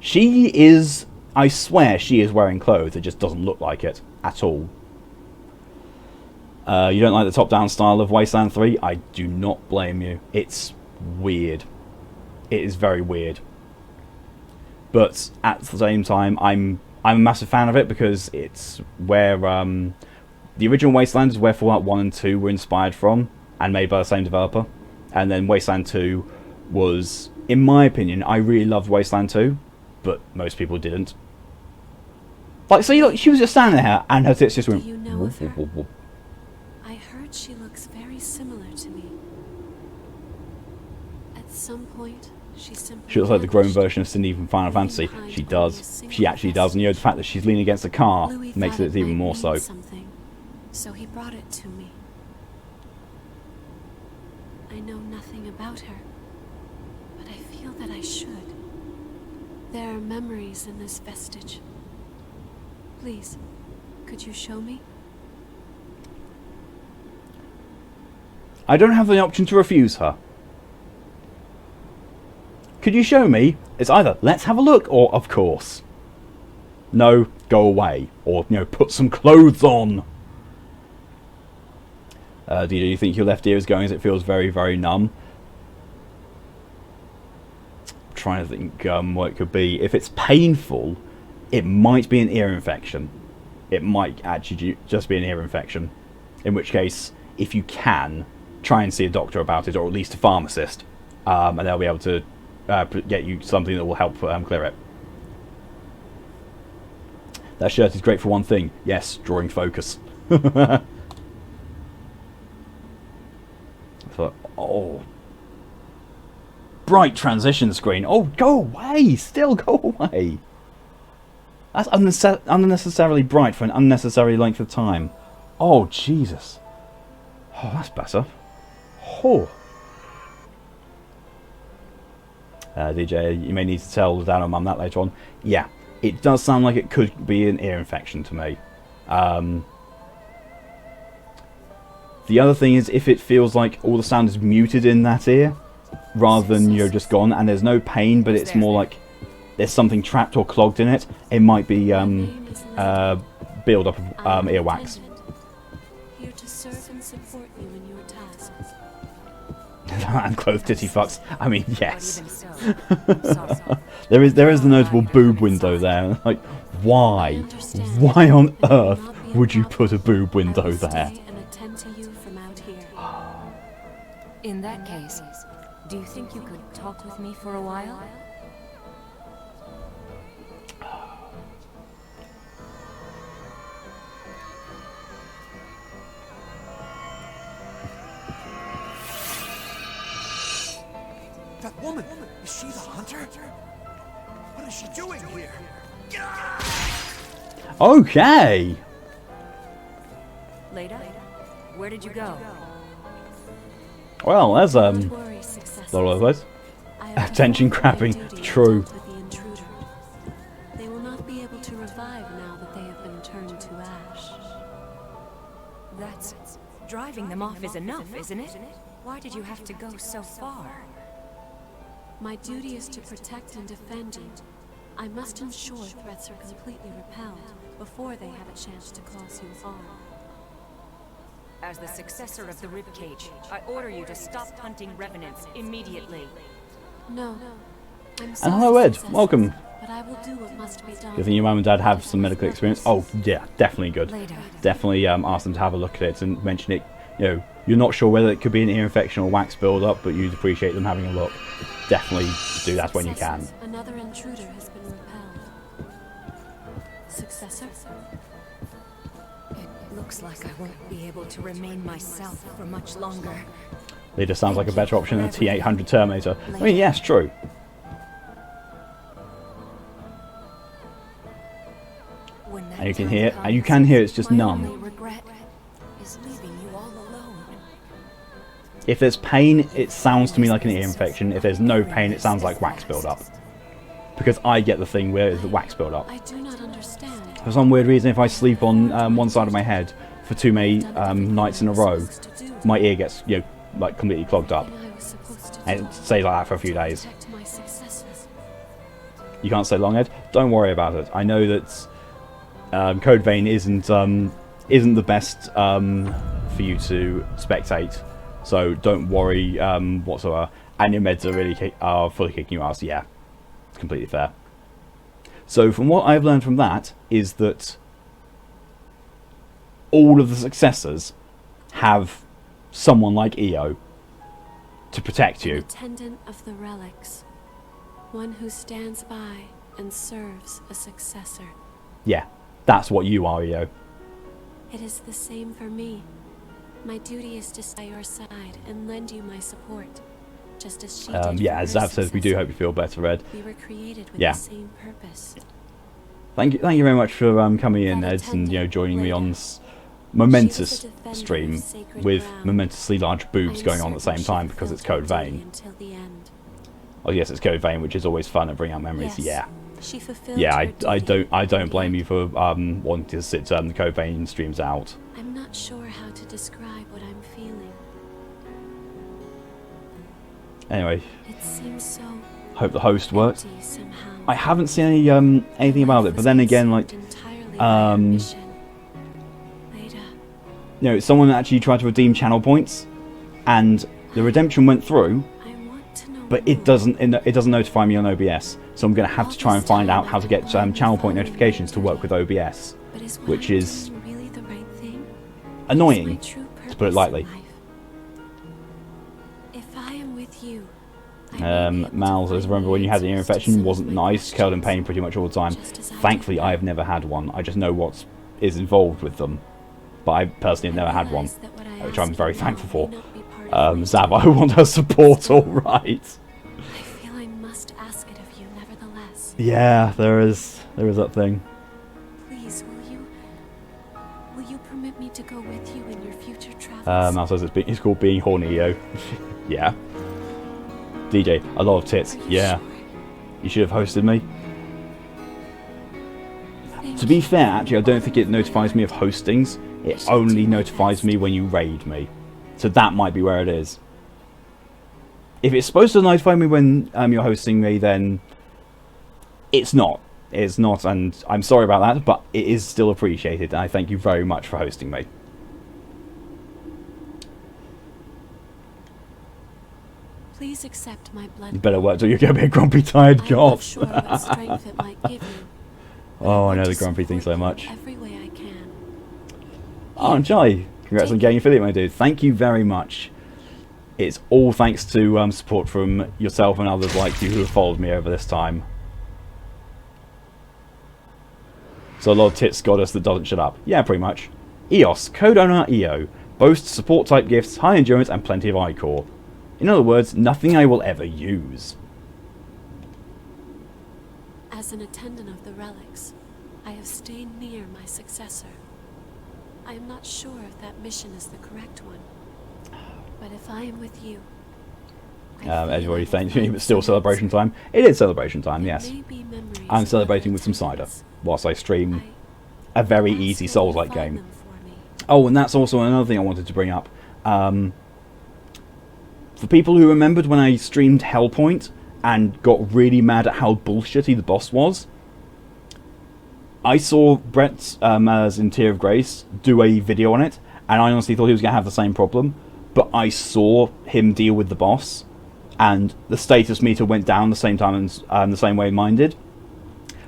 She is, I swear she is wearing clothes, it just doesn't look like it at all. You don't like the top-down style of Wasteland 3? I do not blame you. It's weird. It is very weird. But at the same time, I'm a massive fan of it because it's where the original Wasteland is where Fallout 1 and 2 were inspired from and made by the same developer. And then Wasteland 2 was, in my opinion, I really loved Wasteland 2, but most people didn't. Like, see, look, she was just standing there and her tits just went... Do you know of her? I heard she looks very similar to me. At some point, she simply... She looks like the grown vanished. version of Cindy from Final Fantasy. She does. She actually does. And the fact that she's leaning against a car Louis makes thought it even might more mean so. something, so he brought it to me. I know nothing about her, but I feel that I should. There are memories in this vestige. Please, could you show me? I don't have the option to refuse her. Could you show me? It's either let's have a look or of course. No, go away. Or, put some clothes on. Do you think your left ear is going as it feels very, very numb? I'm trying to think what it could be. If it's painful, it might be an ear infection. It might actually just be an ear infection. In which case, if you can, try and see a doctor about it, or at least a pharmacist. And they'll be able to get you something that will help clear it. That shirt is great for one thing. Yes, drawing focus. So, oh. Bright transition screen. Oh, go away! Still go away! That's unnecessarily bright for an unnecessary length of time. Oh, Jesus. Oh, that's better. Oh. DJ, you may need to tell Dad or Mum that later on. Yeah, it does sound like it could be an ear infection to me. The other thing is, if it feels like all the sound is muted in that ear, rather than you're just gone, and there's no pain, but it's more like there's something trapped or clogged in it, it might be build up of earwax. Here to serve and support you in your tasks. And clothed titty fucks. I mean, yes. But even so, sorry. There is the notable boob window there. Like, Why? understand Why on that it will earth not be a would you problem. put a boob I window will there? stay and attend to you from out here. In that case, do you think you could talk with me for a while? That woman! Is she the hunter? What is she doing here? Okay. Leda, where did you go? Well, there's Don't worry, Successor. lot of those. I have Attention performed my grabbing. duty True. and dealt with the intruder. They will not be able to revive now that they have been turned to ash. That's... driving them off is enough, isn't it? Why did you have to go so far? My duty is to protect and defend you. I must ensure threats are completely repelled before they have a chance to cause you harm. As the successor of the ribcage, I order you to stop hunting revenants immediately. No. I'm And sorry, hello, Ed. Successor, Welcome. But I will do what must be done. Do you think your mum and dad have some medical experience? Oh, yeah, definitely good. Leda. Definitely ask them to have a look at it and mention it. You know, you're not sure whether it could be an ear infection or wax build-up, but you'd appreciate them having a look. Definitely do that when you can. Successors, another intruder has been repelled. Successor? It looks like I won't be able to remain myself for much longer. Leader sounds like a better option than a T-800 Terminator. I mean, yes, true. When that And you can time hear, comes, and you can hear it's just my numb. only regret is leaving you all alone. If there's pain, it sounds to me like an ear infection. If there's no pain, it sounds like wax build-up. Because I get the thing where it's the wax build-up. I do not understand. For some weird reason, if I sleep on one side of my head for too many nights in a row, my ear gets, you know, like completely clogged up. I was supposed to do And it stays like that for a few days. protect my successors. You can't stay long, Ed? Don't worry about it. I know that Code Vein isn't the best for you to spectate, so don't worry whatsoever. And your meds are really are fully kicking your ass. Yeah, it's completely fair. So from what I've learned from that is that all of the successors have someone like EO to protect An you. attendant of the relics. One who stands by and serves a successor. Yeah, that's what you are, EO. It is the same for me. My duty is to stay by your side and lend you my support. Just as she did Yeah, for as her Zav says, we do successor. hope you feel better, Ed. We were created with Yeah. the same purpose. Thank you very much for coming in, That Ed, and attendant, joining me on Leda. this momentous She was a defender stream of sacred with ground. momentously large I boobs am going on at the certain same she time because it's fulfilled Code her duty Vein. until the end. Oh yes, it's Code Vein, which is always fun and bring out memories. Yes, Yeah, she fulfilled yeah. her I duty don't in blame the you for wanting to sit the Code Vein streams out. I'm not sure how to describe what I'm feeling. Anyway, It seems so hope the host worked. empty somehow. I haven't seen any anything about it, but then again, like you know, someone actually tried to redeem channel points, and the redemption went through, but it doesn't notify me on OBS. So I'm going to have to try and find out how to get channel point notifications to work with OBS, which is really the right thing? annoying, to put it lightly. If I am with you, I will be able to Mal says, find remember when you had the ear answers to infection? some of Wasn't my nice, curled in pain pretty much all the time. Just as I Thankfully, did I have never had one. I just know what is involved with them, but I personally have never had one, realize that what I which I'm ask very you thankful now for. may not be part of my Zav, duty. I want her support, alright. I feel I must ask it of you nevertheless. Yeah, there is that thing. Please, will you permit me to go with you in your future travels? Mal says it's called being horny, yo. Yeah. DJ, a lot of tits. Are you Yeah. sure? You should have hosted me. Thank To be you. fair, actually, I don't think it notifies me of hostings. It only notifies me when you raid me. So that might be where it is. If it's supposed to notify me when you're hosting me, then it's not. It's not, and I'm sorry about that, but it is still appreciated, and I thank you very much for hosting me. Please accept my blood. You better work till you get a bit grumpy, tired I'm goth. not sure what strength it might give you. Oh, I want know to the grumpy thing so support you much. every way I can. Oh, Charlie, congrats on getting affiliate, my dude. Thank you very much. It's all thanks to support from yourself and others like you who have followed me over this time. So a lot of tits goddess that doesn't shut up. Yeah, pretty much. EOS, code owner EO. Boasts support type gifts, high endurance and plenty of I-core. In other words, nothing I will ever use. As an attendant of the relics, I have stayed near my successor. I am not sure if that mission is the correct one. But if I am with you... As you already thanked me, but still celebration time. It is celebration time, yes. I'm celebrating with some cider, whilst I stream a very easy Souls-like game. Oh, and that's also another thing I wanted to bring up. For people who remembered when I streamed Hellpoint and got really mad at how bullshitty the boss was, I saw Brett as in Tear of Grace do a video on it, and I honestly thought he was going to have the same problem, but I saw him deal with the boss, and the status meter went down the same time and the same way mine did,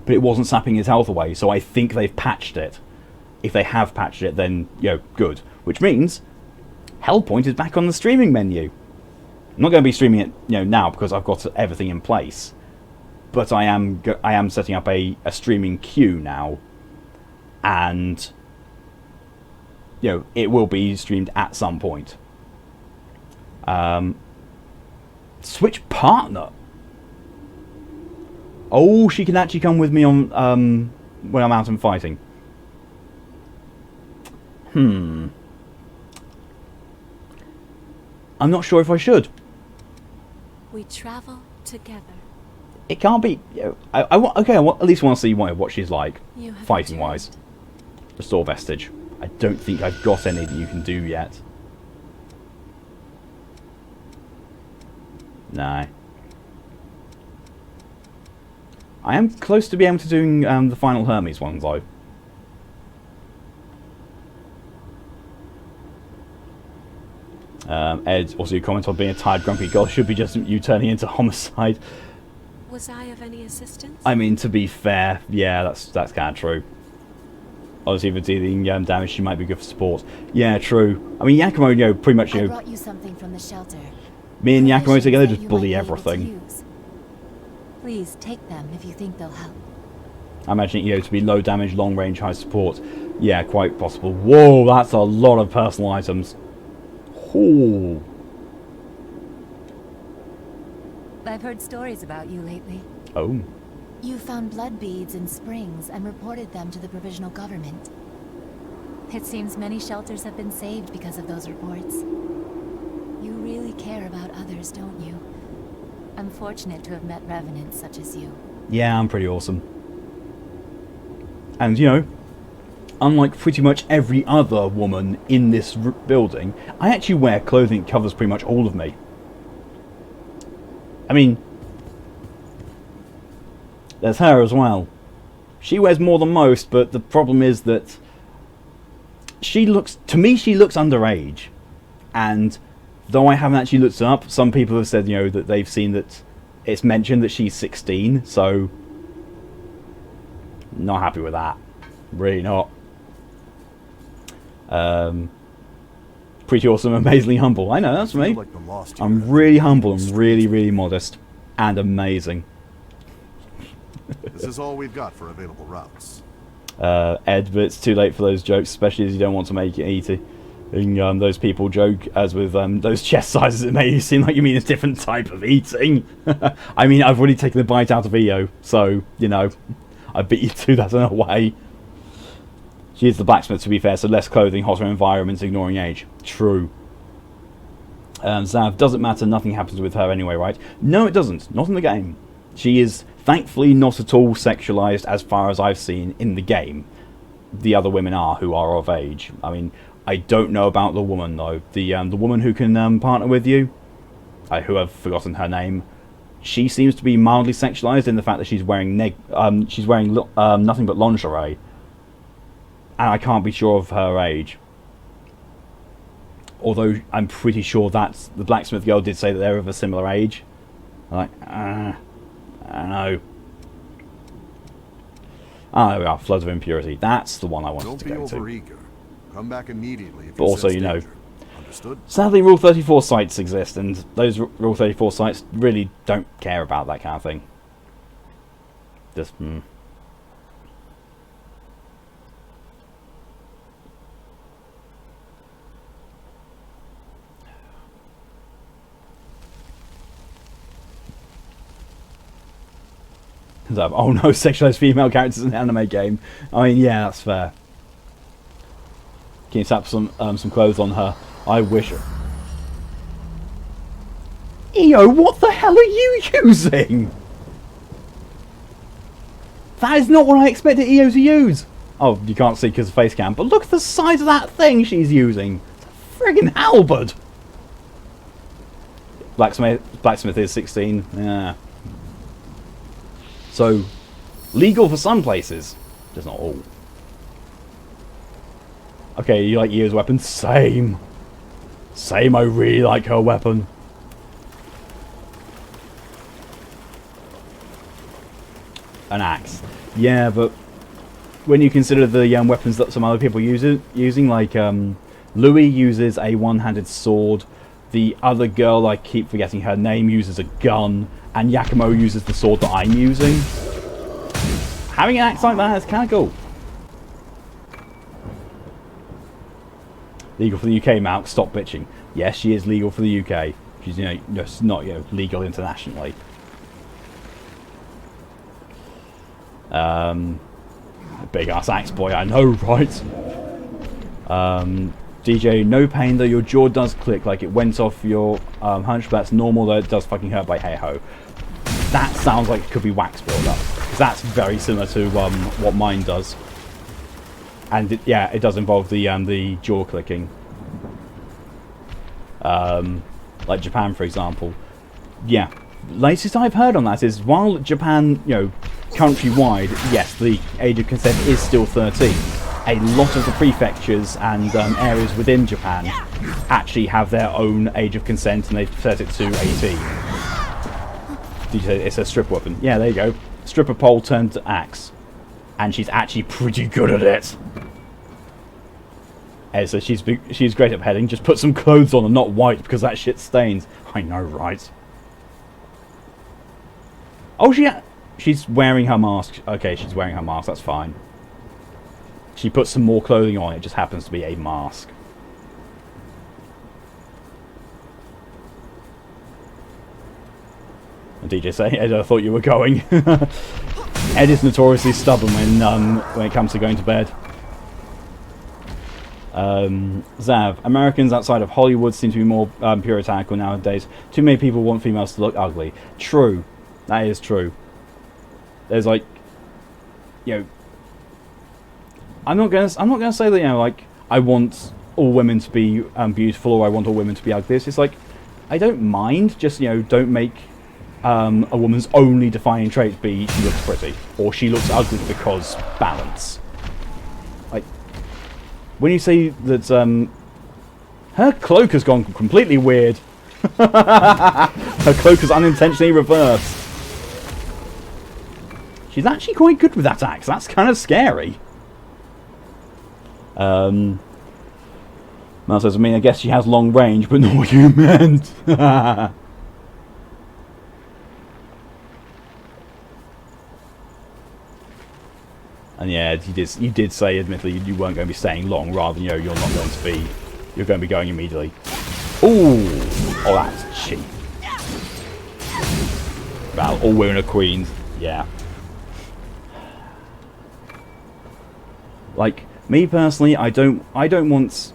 but it wasn't sapping his health away, so I think they've patched it. If they have patched it, then, good. Which means Hellpoint is back on the streaming menu. I'm not going to be streaming it, now because I've got everything in place. But I am setting up a streaming queue now, and it will be streamed at some point. Switch partner. Oh, she can actually come with me on when I'm out and fighting. I'm not sure if I should. We travel together. It can't be. I at least want to see what she's like, fighting wise. Restore vestige. I don't think I've got any that you can do yet. No. I am close to being able to doing the final Hermes ones though. Ed, also you comment on being a tired, grumpy girl should be just you turning into homicide. Was I of any assistance? I mean, to be fair, yeah, that's kind of true. Obviously, if it's dealing damage, she might be good for support. Yeah, true. I mean, Yakumo, pretty much, I brought you something from the shelter. Me and Yakumo Provisions together that just you bully might be able to everything. use. Please take them if you think they'll help. I imagine it, to be low damage, long range, high support. Yeah, quite possible. Whoa, that's a lot of personal items. Ooh. I've heard stories about you lately. Oh. You found blood beads in springs and reported them to the provisional government. It seems many shelters have been saved because of those reports. You really care about others, don't you? I'm fortunate to have met revenants such as you. Yeah, I'm pretty awesome. And, unlike pretty much every other woman in this building, I actually wear clothing that covers pretty much all of me. I mean, there's her as well. She wears more than most, but the problem is that she looks underage. And though I haven't actually looked it up, some people have said, that they've seen that it's mentioned that she's 16, so not happy with that. Really not. Pretty awesome, amazingly humble. I know, that's me. I'm really humble and really, really modest. And amazing. This is all we've got for available routes. Ed, but it's too late for those jokes, especially as you don't want to make it easy. And those people joke, as with those chest sizes, it may you seem like you mean a different type of eating. I mean, I've already taken the bite out of EO, so, I beat you to that in a way. She is the blacksmith, to be fair, so less clothing, hotter environments, ignoring age. True. Zav, doesn't matter, nothing happens with her anyway, right? No, it doesn't. Not in the game. She is, thankfully, not at all sexualized as far as I've seen in the game. The other women are, who are of age. I mean, I don't know about the woman, though. The woman who can partner with you, who I've forgotten her name, she seems to be mildly sexualized in the fact that she's wearing nothing but lingerie. And I can't be sure of her age. Although I'm pretty sure that the blacksmith girl did say that they're of a similar age. I don't know. Ah, there we are. Floods of impurity. That's the one I wanted to Don't go be to. overeager. Come back immediately if But you also, sense you know, danger. Understood? sadly, Rule 34 sites exist, and those Rule 34 sites really don't care about that kind of thing. Just, Oh no, sexualized female characters in an anime game. I mean, yeah, that's fair. Can you tap some clothes on her? I wish. EO, what the hell are you using? That is not what I expected EO to use. Oh, you can't see because of face cam, but look at the size of that thing she's using. It's a friggin' halberd. Blacksmith is 16. Yeah. So, legal for some places, just not all. Okay, you like Yeo's weapon? Same. Same, I really like her weapon. An axe. Yeah, but when you consider the weapons that some other people using, like Louis uses a one-handed sword, the other girl, I keep forgetting her name, uses a gun, and Yakumo uses the sword that I'm using. Having an axe like that is kind of cool. Legal for the UK, Malk. Stop bitching. Yes, she is legal for the UK. She's, you know, just not, you know, legal internationally. Big ass axe boy, I know, right? DJ, no pain though. Your jaw does click like it went off your hunch, but that's normal though. It does fucking hurt, by hey ho. That sounds like it could be wax buildup, because that's very similar to what mine does. And yeah, it does involve the jaw clicking. Like Japan, for example. Yeah, latest I've heard on that is while Japan, you know, countrywide, yes, the age of consent is still 13. A lot of the prefectures and areas within Japan actually have their own age of consent, and they've set it to 18. Did you say it's a strip weapon? Yeah, there you go. Stripper pole turned to axe, and she's actually pretty good at it. And so she's great at beheading. Just put some clothes on and not white because that shit stains. I know, right? Oh, she's wearing her mask. Okay, she's wearing her mask. That's fine. She puts some more clothing on. It just happens to be a mask. And DJ say, Ed, I thought you were going. Ed is notoriously stubborn when it comes to going to bed. Zav, Americans outside of Hollywood seem to be more puritanical nowadays. Too many people want females to look ugly. True, that is true. There's like, you know, I'm not gonna say that, you know, like I want all women to be beautiful or I want all women to be ugly. It's just like I don't mind. Just, you know, don't make a woman's only defining trait be she looks pretty or she looks ugly because balance. Like when you say that her cloak has gone completely weird. Her cloak is unintentionally reversed. She's actually quite good with that axe. That's kind of scary. Mel says, I mean, I guess she has long range, but not what you meant. And yeah, you did say, admittedly, you weren't going to be staying long, rather than, you know, you're going to be going immediately. Ooh! Oh, that's cheap. Well, all women are queens. Yeah. Like, me personally, I don't want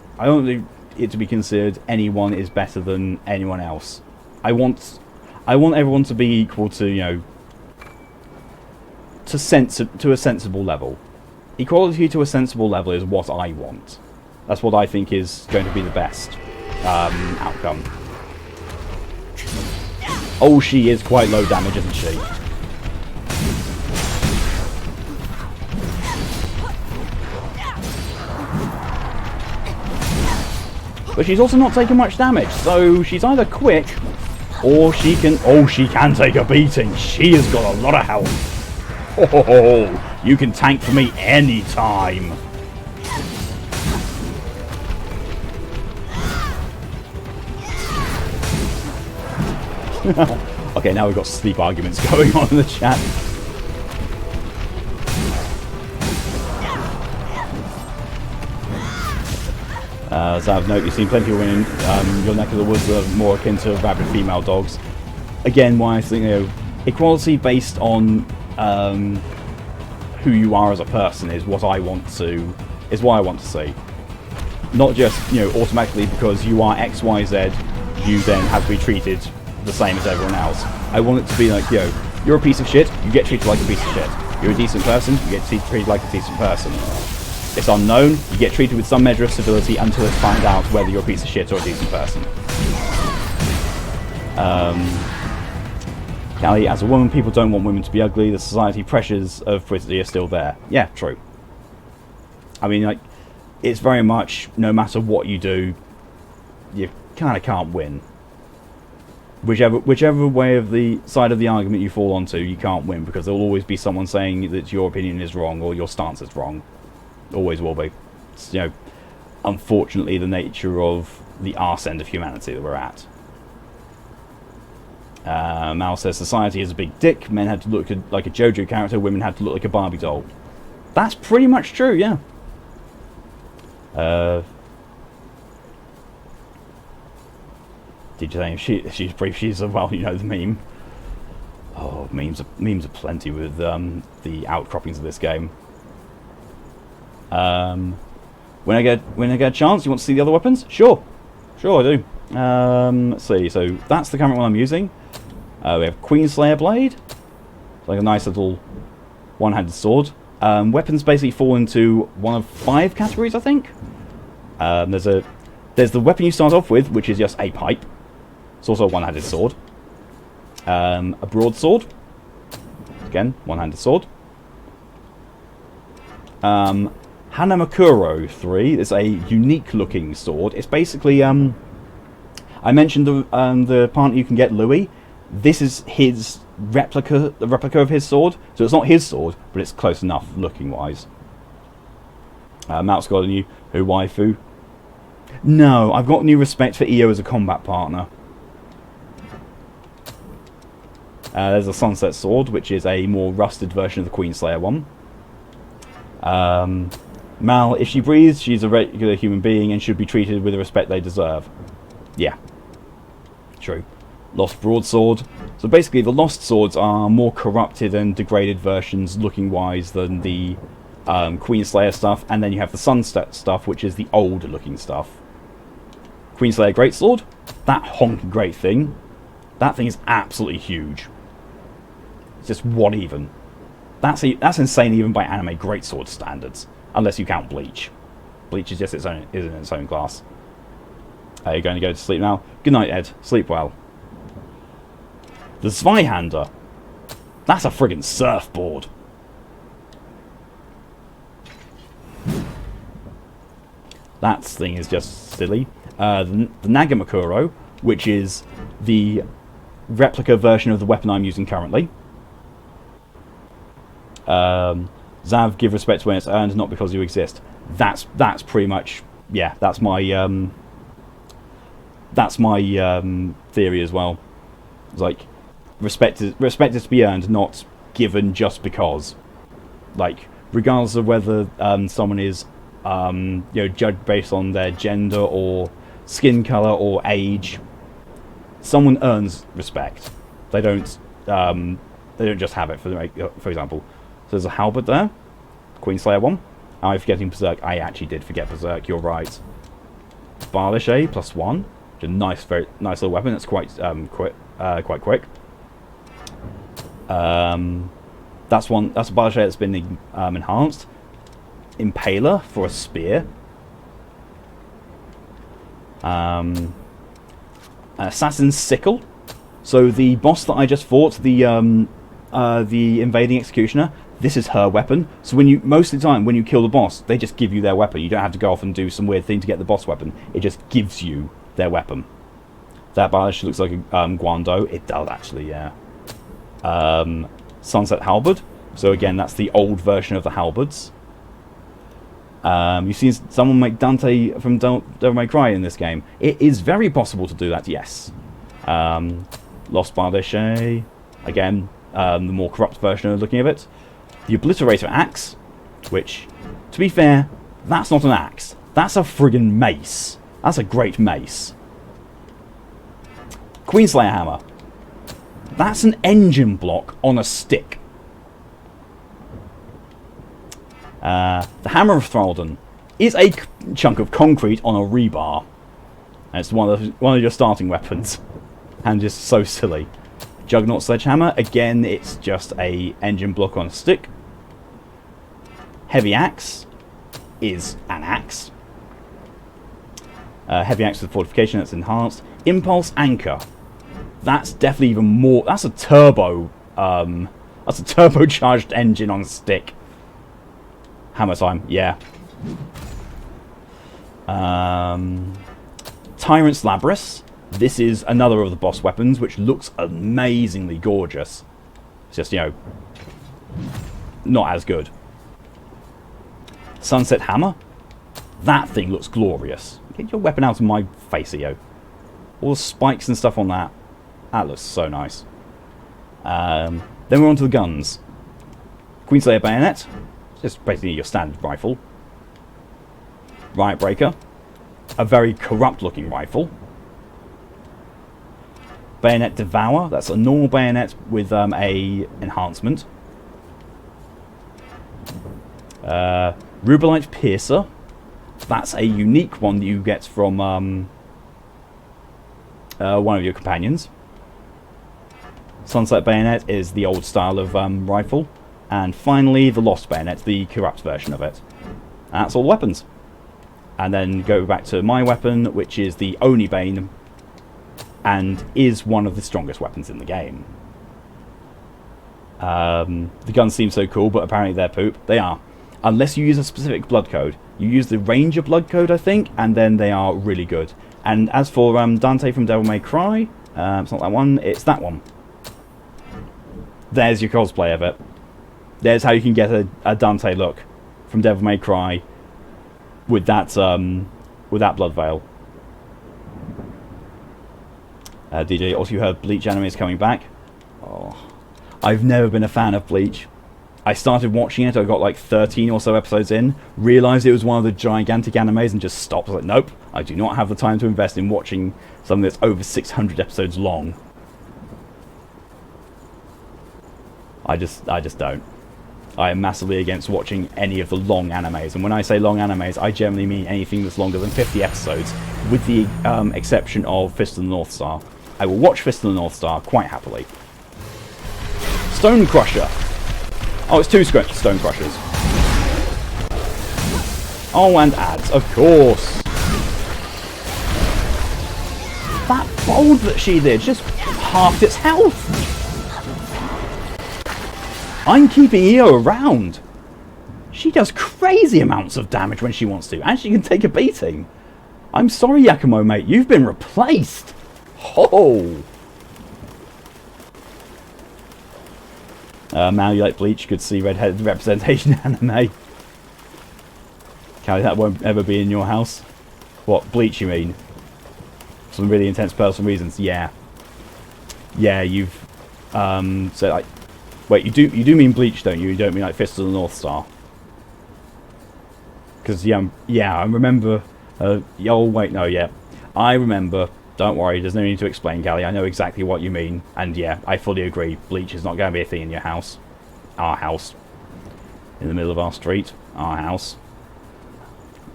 it to be considered anyone is better than anyone else. I want everyone to be equal to, you know, to a sensible level. Equality to a sensible level is what I want. That's what I think is going to be the best outcome. Oh, she is quite low damage, isn't she? But she's also not taking much damage, so she's either quick or she can... Oh, she can take a beating. She has got a lot of health. You can tank for me anytime. Okay, now we've got sleep arguments going on in the chat. Zav, note, you've seen plenty of women your neck of the woods that are more akin to rabid female dogs. Again, why I think, equality based on who you are as a person is what I want to see. Not just, automatically because you are X, Y, Z, you then have to be treated the same as everyone else. I want it to be like, you're a piece of shit, you get treated like a piece of shit. You're a decent person, you get treated like a decent person. It's unknown, you get treated with some measure of civility until it's found out whether you're a piece of shit or a decent person. Callie, as a woman, people don't want women to be ugly. The society pressures of pretty are still there. Yeah, true. I mean, it's very much, no matter what you do, you kind of can't win. Whichever way of the side of the argument you fall onto, you can't win, because there will always be someone saying that your opinion is wrong or your stance is wrong. Always will be. It's, unfortunately, the nature of the arse end of humanity that we're at. Mal says society is a big dick. Men had to look like a JoJo character. Women had to look like a Barbie doll. That's pretty much true, yeah. Did you say she's brief? She's well, the meme. Oh, memes are plenty with the outcroppings of this game. When I get a chance, you want to see the other weapons? Sure I do. Let's see. So that's the current one I'm using. We have Queenslayer blade. It's like a nice little one-handed sword. Weapons basically fall into one of 5 categories, I think. There's the weapon you start off with, which is just a pipe. It's also a one-handed sword. A broadsword. Again, one-handed sword. Hanamakuro 3 is a unique-looking sword. It's basically, I mentioned the partner you can get, Louis. This is his replica of his sword. So it's not his sword, but it's close enough looking-wise. Mouse got a new waifu. No, I've got new respect for EO as a combat partner. There's a Sunset Sword, which is a more rusted version of the Queenslayer one. Mal, if she breathes, she's a regular human being and should be treated with the respect they deserve. Yeah. True. Lost Broadsword. So basically, the Lost Swords are more corrupted and degraded versions, looking-wise, than the Queenslayer stuff. And then you have the Sunset stuff, which is the older-looking stuff. Queenslayer Greatsword. That honking great thing. That thing is absolutely huge. It's just what even. That's insane even by anime greatsword standards, unless you count Bleach. Bleach is just in its own class. Are you going to go to sleep now? Good night, Ed. Sleep well. The Zweihander. That's a friggin' surfboard. That thing is just silly. The Nagamakuro, which is the replica version of the weapon I'm using currently. Zav, give respect when it's earned, not because you exist. That's pretty much, yeah, that's my theory as well. It's like respect is to be earned, not given just because. Like, regardless of whether someone is judged based on their gender or skin color or age, someone earns respect. They don't just have it. For example, so there's a halberd there, Queenslayer one. Am I forgetting Berserk? I actually did forget Berserk. You're right. Barlishay +1, which is a nice, very nice little weapon. That's quite quick. That's one. That's a Barlishay that's been enhanced. Impaler for a spear. Assassin's Sickle. So the boss that I just fought, the Invading Executioner, this is her weapon. So most of the time when you kill the boss, they just give you their weapon. You don't have to go off and do some weird thing to get the boss weapon. It just gives you their weapon. That Barlish looks like a Guando. It does actually, yeah. Sunset Halberd. So again, that's the old version of the halberds. You've seen someone make Dante from Devil May Cry in this game. It is very possible to do that, yes. Lost Bardeshe, again, the more corrupt version of looking at it. The Obliterator Axe, which, to be fair, that's not an axe. That's a friggin' mace. That's a great mace. Queenslayer Hammer. That's an engine block on a stick. The Hammer of Thraldon is a chunk of concrete on a rebar. And it's one of your starting weapons. And just so silly. Juggernaut Sledgehammer, again, it's just a engine block on a stick. Heavy Axe is an axe. Heavy Axe with fortification, that's enhanced. Impulse Anchor. That's definitely even more. That's a turbo. That's a turbocharged engine on a stick. Hammer time, yeah. Tyrant's Labrys. This is another of the boss weapons, which looks amazingly gorgeous. It's just, you know, not as good. Sunset Hammer. That thing looks glorious. Get your weapon out of my face, EO. All the spikes and stuff on that. That looks so nice. Then we're on to the guns. Queenslayer Bayonet. Just basically your standard rifle. Riot Breaker. A very corrupt looking rifle. Bayonet Devour. That's a normal bayonet with a enhancement. Rubelite Piercer. That's a unique one that you get from one of your companions. Sunset Bayonet is the old style of rifle. And finally, the Lost Bayonet, the corrupt version of it. And that's all the weapons. And then go back to my weapon, which is the Oni Bane, and is one of the strongest weapons in the game. The guns seem so cool, but apparently they're poop. They are. Unless you use a specific blood code. You use the Ranger blood code, I think, and then they are really good. And as for Dante from Devil May Cry, it's not that one, it's that one. There's your cosplay of it. There's how you can get a Dante look from Devil May Cry with that blood veil. DJ, also you heard Bleach anime is coming back. Oh, I've never been a fan of Bleach. I started watching it, I got like 13 or so episodes in, realised it was one of the gigantic animes and just stopped. I was like, nope, I do not have the time to invest in watching something that's over 600 episodes long. I just don't. I am massively against watching any of the long animes, and when I say long animes, I generally mean anything that's longer than 50 episodes, with the exception of Fist of the North Star. I will watch Fist of the North Star quite happily. Stone Crusher. Oh, it's two Stone Crushers. Oh, and ads, of course. That bold that she did just halved its health. I'm keeping Io around. She does crazy amounts of damage when she wants to, and she can take a beating. I'm sorry, Yakumo, mate. You've been replaced. Ho! Mal, you like Bleach? Good to see redheaded representation anime. Callie, that won't ever be in your house. What, Bleach you mean? Some really intense personal reasons. Yeah. Yeah, you've said like. Wait, you do mean Bleach, don't you? You don't mean like Fist of the North Star? Because yeah, I remember. Oh wait, no, yeah, I remember. Don't worry, there's no need to explain, Gally. I know exactly what you mean, and yeah, I fully agree. Bleach is not going to be a thing in your house. Our house, in the middle of our street. Our house.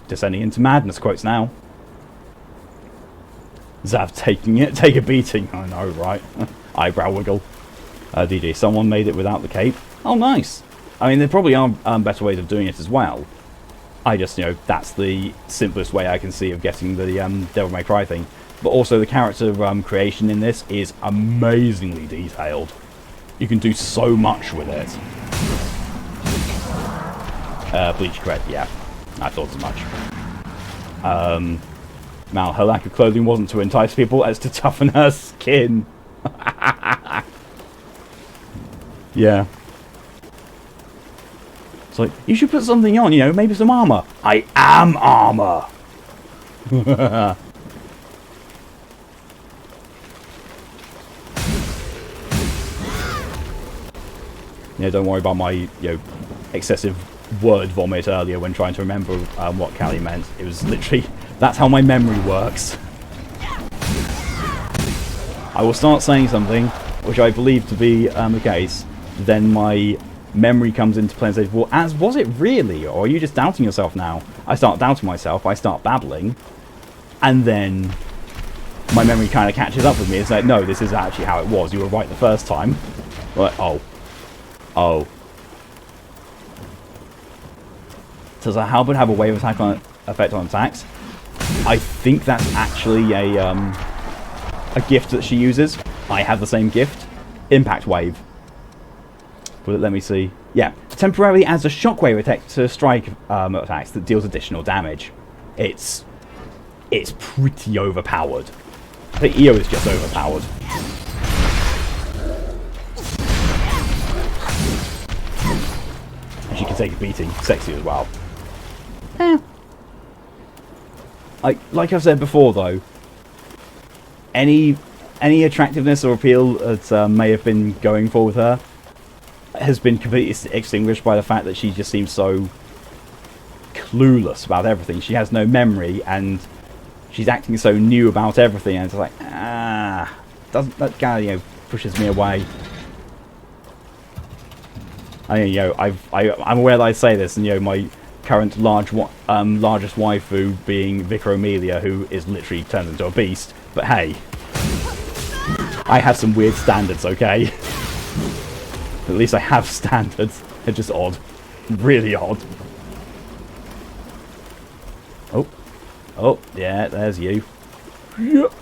Descending into madness quotes now. Zav taking it, take a beating. I know, right? Eyebrow wiggle. DD, someone made it without the cape. Oh, nice. I mean, there probably are better ways of doing it as well. I just, you know, that's the simplest way I can see of getting the Devil May Cry thing. But also the character creation in this is amazingly detailed. You can do so much with it. Bleach correct, yeah. I thought as much. Mal, her lack of clothing wasn't to entice people as to toughen her skin. Yeah. It's like, you should put something on, you know, maybe some armor. I am armor. Yeah, don't worry about my, you know, excessive word vomit earlier when trying to remember what Callie meant. It was literally, that's how my memory works. I will start saying something, which I believe to be the case, then my memory comes into play and says, well, as was it really? Or are you just doubting yourself now? I start doubting myself, I start babbling, and then my memory kind of catches up with me. It's like, no, this is actually how it was. You were right the first time. Like, oh. Does a halberd have a wave attack effect on attacks? I think that's actually a gift that she uses. I have the same gift. Impact wave. But let me see. Yeah, temporarily adds a shockwave attack to strike attacks that deals additional damage. It's pretty overpowered. I think EO is just overpowered. And she can take a beating. Sexy as well. Like I've said before, though, any attractiveness or appeal that may have been going for with her has been completely extinguished by the fact that she just seems so clueless about everything. She has no memory, and she's acting so new about everything, and it's like, doesn't that guy, you know, pushes me away. I mean, you know, I'm aware that I say this, and you know, my current largest waifu being Vicar Amelia, who is literally turned into a beast. But hey, I have some weird standards, okay? At least I have standards. They're just odd. Really odd. Oh, yeah, there's you. Yep.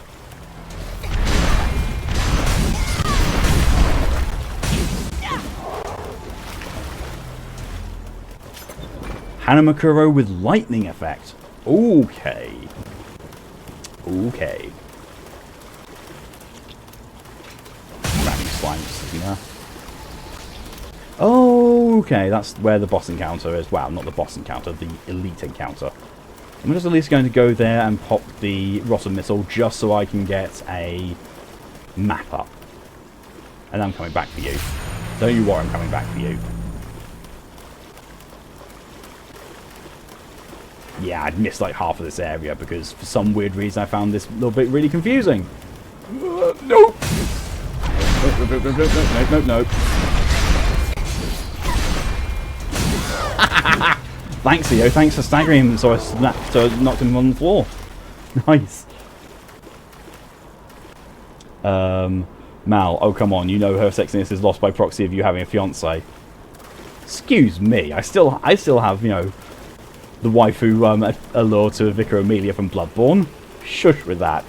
Hanamakuro with lightning effect. Okay. Okay. Grabbing slimes, yeah. Okay, that's where the boss encounter is. Well, not the boss encounter, the elite encounter. I'm just at least going to go there and pop the rotten missile just so I can get a map up. And I'm coming back for you. Don't you worry, I'm coming back for you. Yeah, I'd missed like half of this area because for some weird reason I found this little bit really confusing. Nope. Nope. Thanks, Theo. Thanks for staggering him so I knocked him on the floor. Nice. Mal, oh come on, you know her sexiness is lost by proxy of you having a fiance. Excuse me, I still have, you know, the waifu allure to Vicar Amelia from Bloodborne. Shush with that.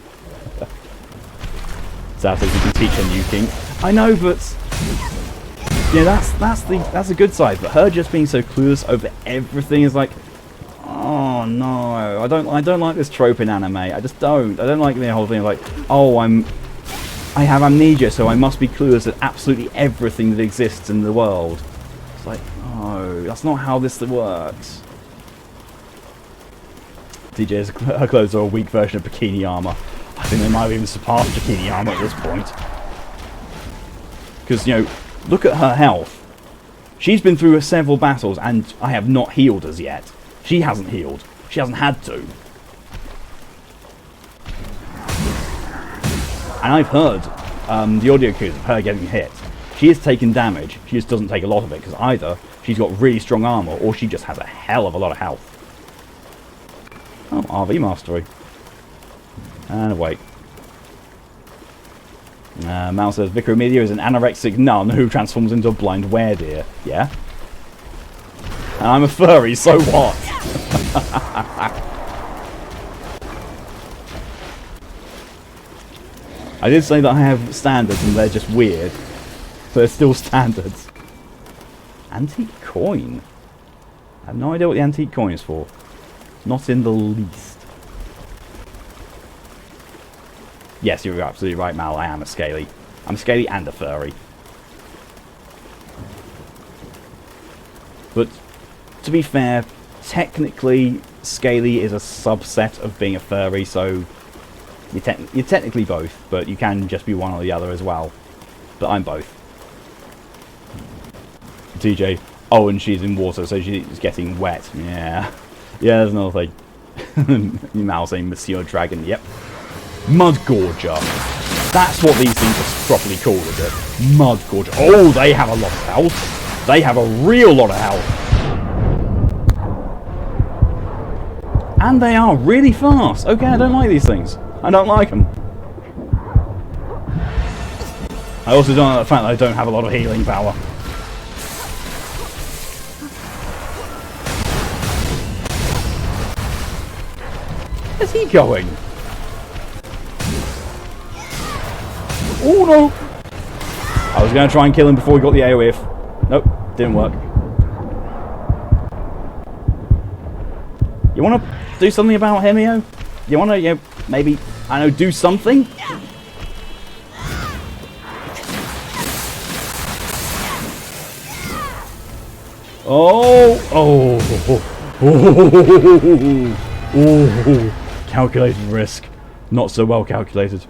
So you can teach a new kink. I know, but yeah, that's a good side. But her just being so clueless over everything is like, oh no, I don't like this trope in anime. I just don't. I don't like the whole thing of like, oh, I have amnesia, so I must be clueless at absolutely everything that exists in the world. It's like, no, that's not how this works. DJ's her clothes are a weak version of bikini armor. I think they might have even surpassed bikini armor at this point. Because, you know, look at her health. She's been through several battles and I have not healed as yet. She hasn't healed. She hasn't had to. And I've heard the audio cues of her getting hit. She has taken damage. She just doesn't take a lot of it because either she's got really strong armor or she just has a hell of a lot of health. Oh, RV mastery. And wait. Mal says, Vicar Amelia is an anorexic nun who transforms into a blind weredeer. Yeah? And I'm a furry, so what? I did say that I have standards and they're just weird. So they're still standards. Antique coin? I have no idea what the antique coin is for. Not in the least. Yes, you're absolutely right, Mal. I am a scaly. I'm scaly and a furry. But to be fair, technically, scaly is a subset of being a furry, so you're technically both, but you can just be one or the other as well. But I'm both. TJ, oh, and she's in water, so she's getting wet. Yeah. Yeah, there's another thing. Now saying Monsieur Dragon, yep. Mud Gorger. That's what these things are properly called, is it? Mud Gorger. Oh, they have a lot of health. They have a real lot of health. And they are really fast. Okay, I don't like these things. I don't like them. I also don't like the fact that I don't have a lot of healing power. Where's he going? Oh no! I was going to try and kill him before he got the AoE. Nope, didn't work. You want to do something about him, Io? You want to, you know, maybe, I don't know, do something? Oh! Oh! Oh! Calculated risk. Not so well calculated.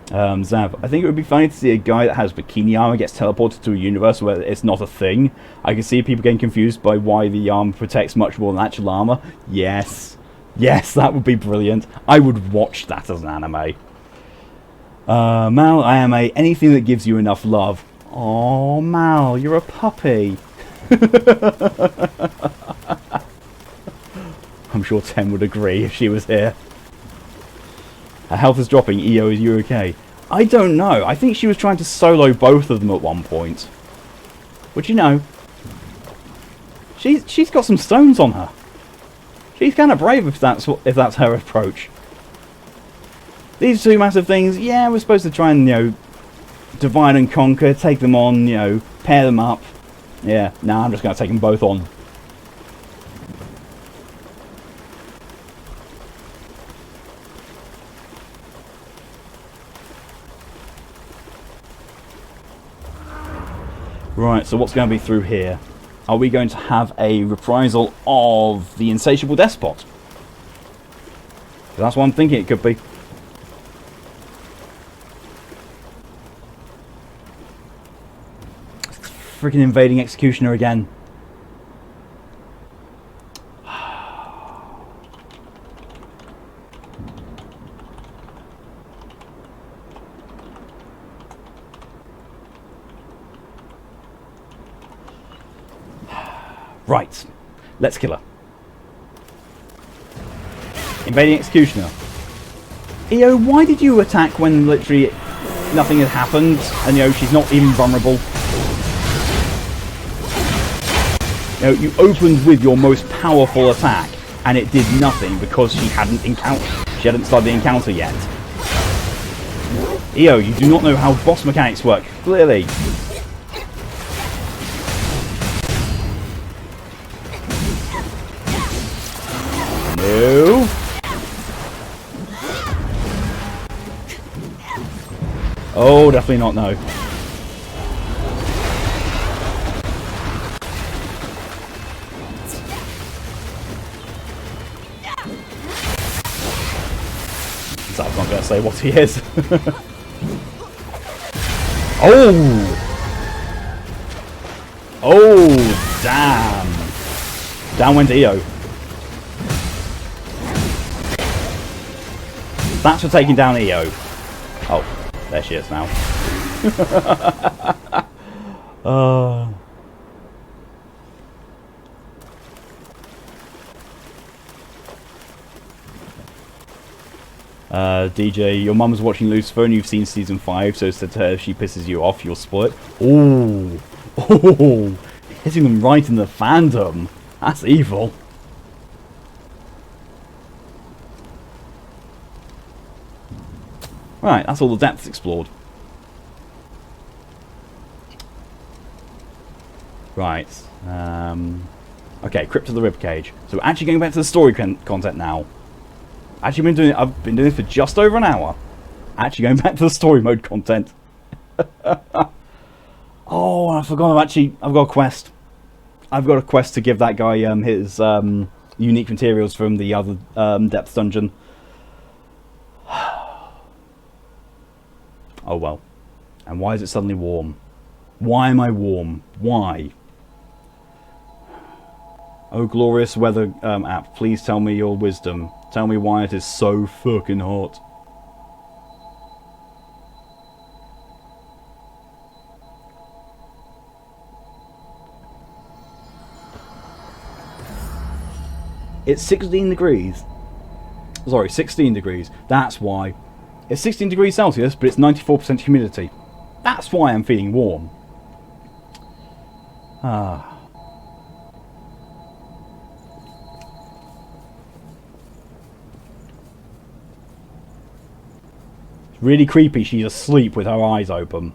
Zav, I think it would be funny to see a guy that has bikini armor gets teleported to a universe where it's not a thing. I can see people getting confused by why the armor protects much more than actual armor. Yes. Yes, that would be brilliant. I would watch that as an anime. Mal, I am anything that gives you enough love. Oh, Mal, you're a puppy. I'm sure Tem would agree if she was here. Her health is dropping. Io, is you okay? I don't know. I think she was trying to solo both of them at one point. But you know, she's got some stones on her. She's kind of brave if that's her approach. These two massive things, yeah, we're supposed to try and, you know, divide and conquer, take them on, you know, pair them up. Yeah, no, I'm just going to take them both on. Right, so what's going to be through here? Are we going to have a reprisal of the Insatiable Despot? That's what I'm thinking it could be. Freaking Invading Executioner again. Right, let's kill her. Invading Executioner. Io, why did you attack when literally nothing had happened and, you know, she's not even vulnerable? You know, you opened with your most powerful attack and it did nothing because she hadn't started the encounter yet. Io, you do not know how boss mechanics work, clearly. No. Oh, definitely not no. So I'm not going to say what he is. Oh! Oh, damn. Down went Io. That's for taking down Io. Oh, there she is now. DJ, your mum's watching Lucifer and you've seen season 5, so said to her if she pisses you off, you'll spoil it. Ooh. Oh, hitting them right in the fandom. That's evil. Right, that's all the depths explored. Right. Okay, Crypt of the Ribcage. So we're actually going back to the story content now. I've been doing this for just over an hour. Actually going back to the story mode content. Oh, I forgot I've got a quest. I've got a quest to give that guy his unique materials from the other depth dungeon. Oh well. And why is it suddenly warm? Why am I warm? Why? Oh glorious weather app, please tell me your wisdom. Tell me why it is so fucking hot. It's 16 degrees. Sorry, 16 degrees. That's why. It's 16 degrees Celsius, but it's 94% humidity. That's why I'm feeling warm. Ah. It's really creepy. She's asleep with her eyes open.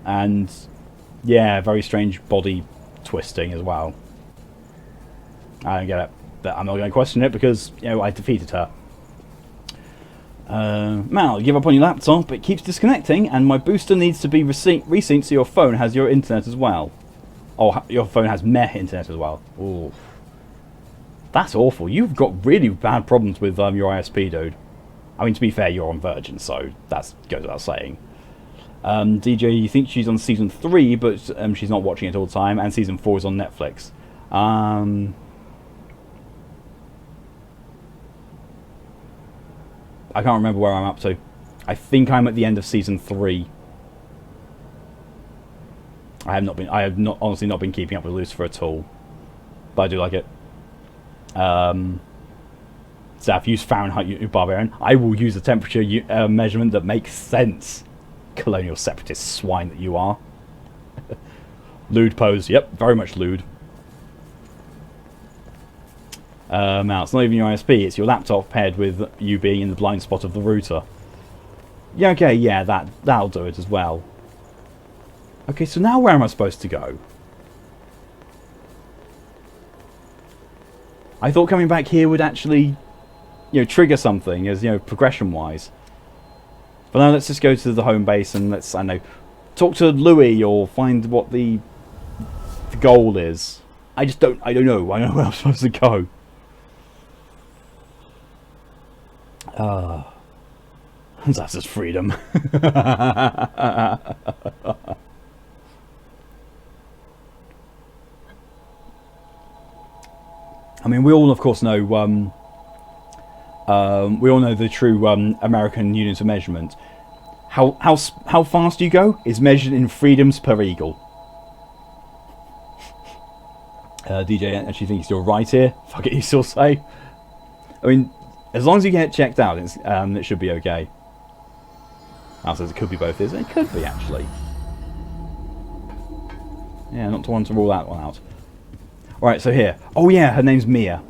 And, yeah, very strange body twisting as well. I don't get it, but I'm not going to question it because, you know, I defeated her. Mal, you give up on your laptop, it keeps disconnecting, and my booster needs to be resynced so your phone has your internet as well. Oh, your phone has meh internet as well. Ooh. That's awful. You've got really bad problems with your ISP, dude. I mean, to be fair, you're on Virgin, so that goes without saying. DJ, you think she's on season 3, but she's not watching it all the time, and season 4 is on Netflix. I can't remember where I'm up to. I think I'm at the end of season 3. I have honestly not been keeping up with Lucifer at all, but I do like it. Zaf, use Fahrenheit, you barbarian. I will use a temperature measurement that makes sense. Colonial separatist swine that you are. Lewd pose. Yep, very much lewd. Now, it's not even your ISP, it's your laptop paired with you being in the blind spot of the router. Yeah, okay, yeah, that'll do it as well. Okay, so now where am I supposed to go? I thought coming back here would actually, you know, trigger something as, you know, progression-wise. But now let's just go to the home base and let's, I don't know, talk to Louis or find what the goal is. I don't know. I don't know where I'm supposed to go. That's just freedom. I mean, we all, of course, know. We all know the true American unit of measurement. How fast you go is measured in freedoms per eagle. DJ actually thinks you're right here. Fuck it, you still say. I mean, as long as you get it checked out, it should be okay. Al says it could be both, is it? It could be, actually. Yeah, not to want to rule that one out. Alright, so here. Oh yeah, her name's Mia.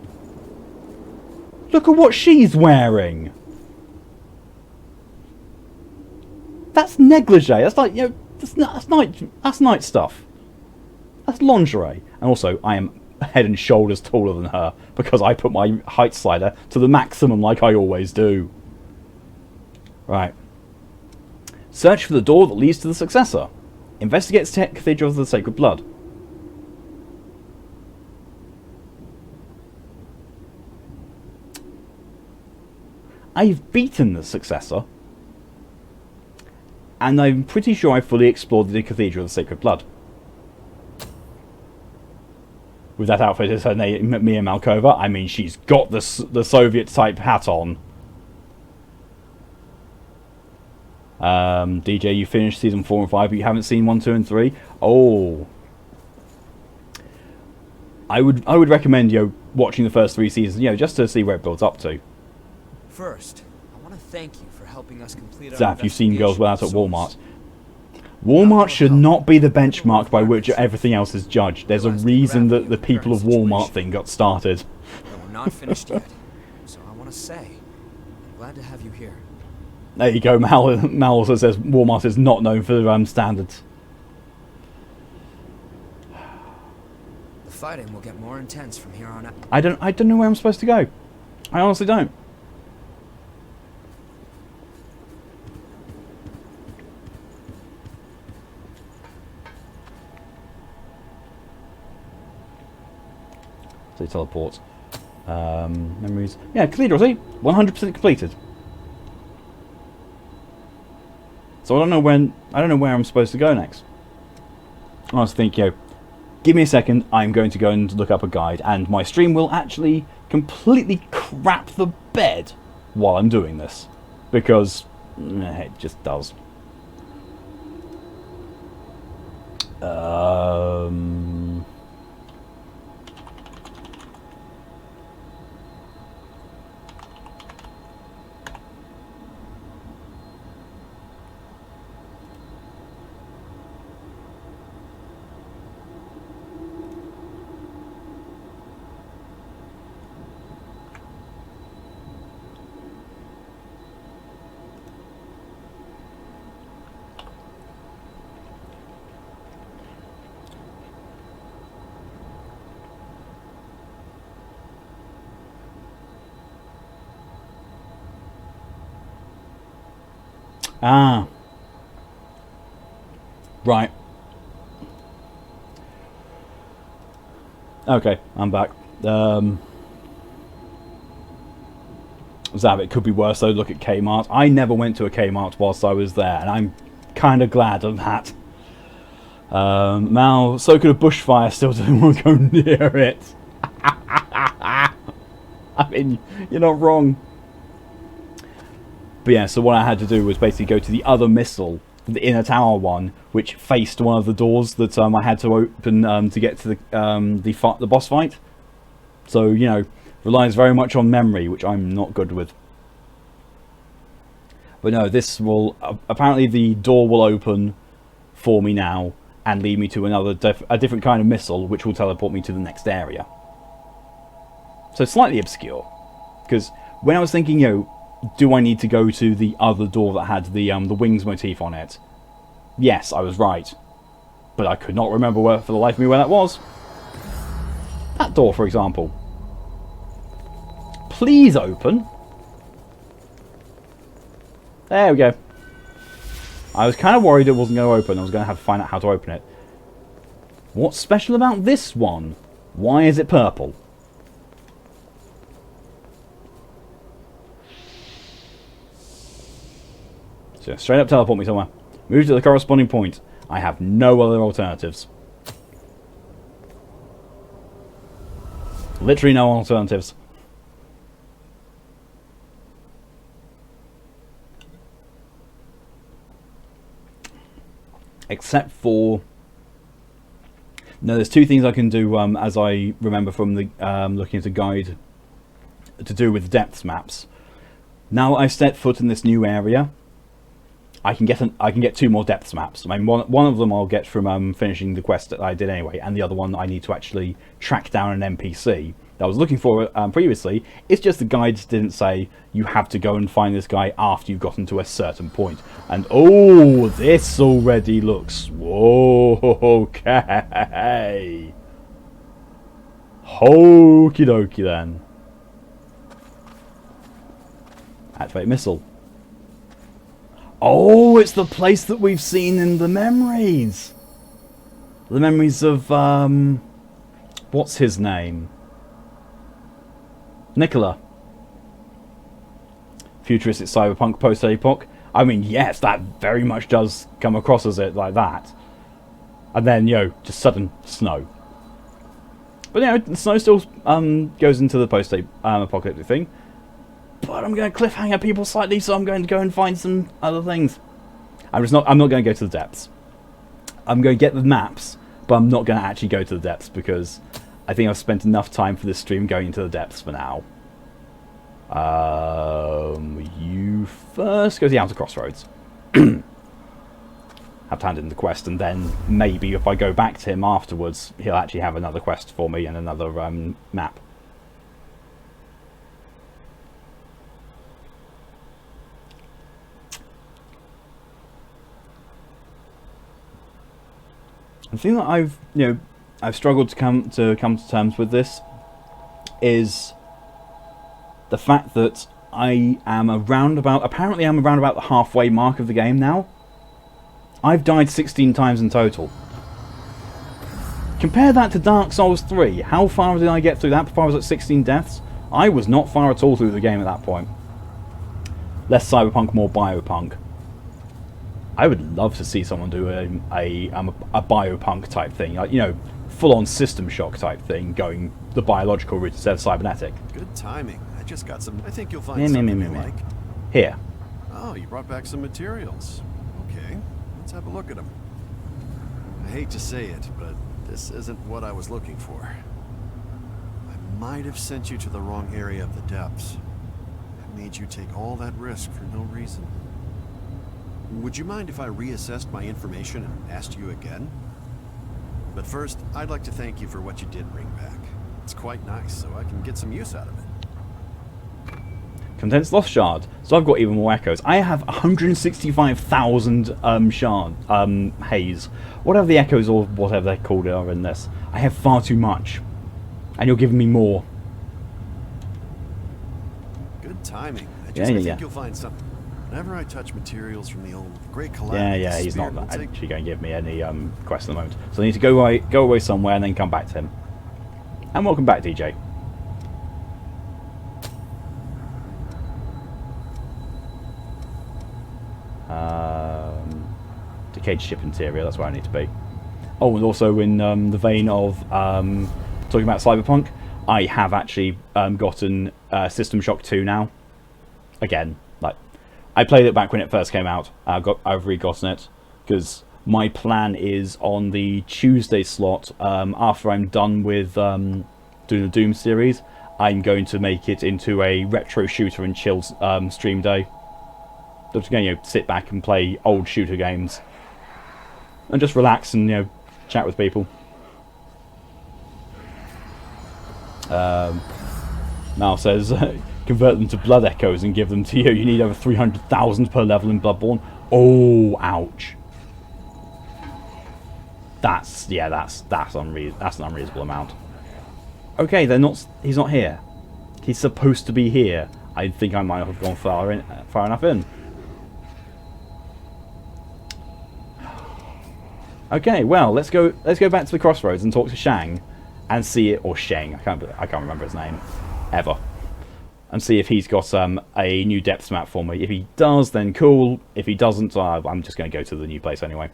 Look at what she's wearing! That's negligee. That's like, you know, that's night stuff. That's lingerie. And also, I am head and shoulders taller than her because I put my height slider to the maximum like I always do. Right. Search for the door that leads to the Successor. Investigate the Cathedral of the Sacred Blood. I've beaten the Successor, and I'm pretty sure I've fully explored the Cathedral of the Sacred Blood. With that outfit as her name, Mia Malkova, I mean, she's got the Soviet-type hat on. DJ, you finished season 4 and 5, but you haven't seen 1, 2, and 3? Oh. I would recommend, you know, watching the first 3 seasons, you know, just to see where it builds up to. First, I want to thank you for helping us complete our Zaf, you've seen Girls Without at Walmart. source. Walmart should not be the benchmark by which everything else is judged. There's a reason that the people of Walmart thing got started. And we're not finished yet, so I want to say, I'm glad to have you here. There you go, Mal also says Walmart is not known for standards. The fighting will get more intense from here on out. I don't know where I'm supposed to go. I honestly don't. So teleport. Memories. Yeah, cathedral, see? 100% completed. So I don't know where I'm supposed to go next. I was thinking, give me a second, I'm going to go and look up a guide, and my stream will actually completely crap the bed while I'm doing this. Because it just does. Ah. Right. Okay, I'm back. Zav, it could be worse though. Look at Kmart. I never went to a Kmart whilst I was there, and I'm kind of glad of that. Mal, so could a bushfire, still didn't want to go near it. I mean, you're not wrong. But yeah, so what I had to do was basically go to the other missile, the inner tower one, which faced one of the doors that I had to open to get to the boss fight. So, you know, relies very much on memory, which I'm not good with. But no, this will... apparently the door will open for me now and lead me to a different kind of missile, which will teleport me to the next area. So slightly obscure. Because when I was thinking, you know, do I need to go to the other door that had the wings motif on it? Yes, I was right. But I could not remember for the life of me where that was. That door, for example. Please open. There we go. I was kind of worried it wasn't going to open. I was going to have to find out how to open it. What's special about this one? Why is it purple? So straight up teleport me somewhere. Move to the corresponding point. I have no other alternatives. Literally no alternatives. Except for... No, there's two things I can do as I remember from the looking at a guide to do with depths maps. Now I step foot in this new area, I can get two more depths maps. I mean, one of them I'll get from finishing the quest that I did anyway, and the other one I need to actually track down an NPC that I was looking for previously. It's just the guides didn't say you have to go and find this guy after you've gotten to a certain point. And oh, this already looks... Whoa, okay. Okie dokie then. Activate missile. Oh, it's the place that we've seen in the memories. The memories of, what's his name? Nicola. Futuristic cyberpunk post-apoc. I mean, yes, that very much does come across as it like that. And then, you know, just sudden snow. But, you know, the snow still goes into the post-apocalyptic thing. But I'm going to cliffhanger people slightly, so I'm going to go and find some other things. I'm not going to go to the depths. I'm going to get the maps, but I'm not going to actually go to the depths because I think I've spent enough time for this stream going into the depths for now. You first go to the outer crossroads. Have to hand in the quest, and then maybe if I go back to him afterwards, he'll actually have another quest for me and another map. The thing that I've struggled to come to terms with this is the fact that apparently I'm around about the halfway mark of the game now. I've died 16 times in total. Compare that to Dark Souls 3. How far did I get through that before I was at 16 deaths? I was not far at all through the game at that point. Less cyberpunk, more biopunk. I would love to see someone do a biopunk type thing, like, you know, full-on System Shock type thing, going the biological route instead of cybernetic. Good timing. I just got some. I think you'll find something you like. Here. Oh, you brought back some materials. Okay, let's have a look at them. I hate to say it, but this isn't what I was looking for. I might have sent you to the wrong area of the depths. I made you take all that risk for no reason. Would you mind if I reassessed my information and asked you again? But first, I'd like to thank you for what you did bring back. It's quite nice, so I can get some use out of it. Condensed lost shard. So I've got even more echoes. I have 165,000 shard haze. Whatever the echoes or whatever they're called are in this. I have far too much. And you're giving me more. Good timing. I think you'll find something. Whenever I touch materials from the old Great Calamity, yeah, he's not actually going to give me any quests at the moment. So I need to go away somewhere and then come back to him. And welcome back, DJ. Decayed ship interior, that's where I need to be. Oh, and also in the vein of talking about Cyberpunk, I have actually gotten System Shock 2 now. Again, like, I played it back when it first came out. I've re-gotten it because my plan is on the Tuesday slot, after I'm done with doing the Doom series, I'm going to make it into a retro shooter and chill stream day. Just going to sit back and play old shooter games and just relax and, you know, chat with people. Mal says, convert them to blood echoes and give them to you. You need over 300,000 per level in Bloodborne. Oh, ouch. That's an unreasonable amount. Okay, he's not here. He's supposed to be here. I think I might have gone far enough in. Okay, well, let's go back to the crossroads and talk to Shang and see it, or Sheng, I can't remember his name ever, and see if he's got a new depths map for me. If he does, then cool. If he doesn't, I'm just going to go to the new place anyway.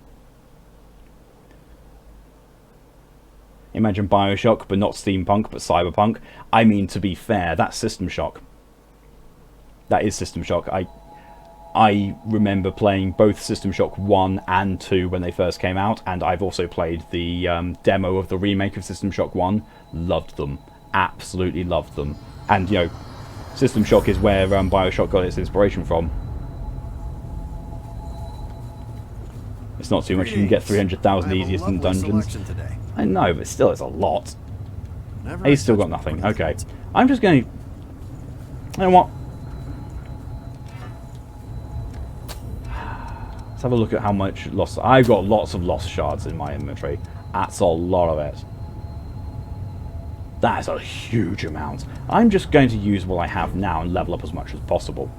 Imagine Bioshock, but not steampunk, but cyberpunk. I mean, to be fair, that's System Shock. That is System Shock. I remember playing both System Shock 1 and 2 when they first came out, and I've also played the demo of the remake of System Shock 1. Loved them. Absolutely loved them. And, you know, System Shock is where Bioshock got its inspiration from. It's not too much. You can get 300,000 easiest in dungeons. I know, but still, it's a lot. He's still got nothing. Okay. I'm just going to... You know what? Let's have a look at how much lost... I've got lots of lost shards in my inventory. That's a lot of it. That's a huge amount. I'm just going to use what I have now and level up as much as possible.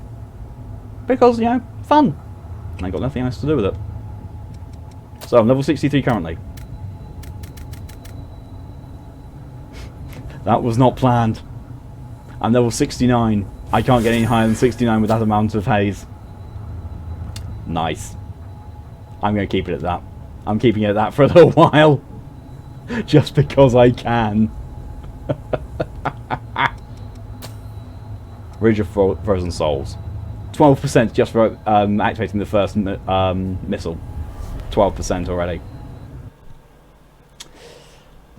Because, you know, fun. And I've got nothing else to do with it. So, I'm level 63 currently. That was not planned. I'm level 69. I can't get any higher than 69 with that amount of haze. Nice. I'm going to keep it at that. I'm keeping it at that for a little while. Just because I can. Ridge of Frozen Souls. 12% just for activating the first missile. 12% already.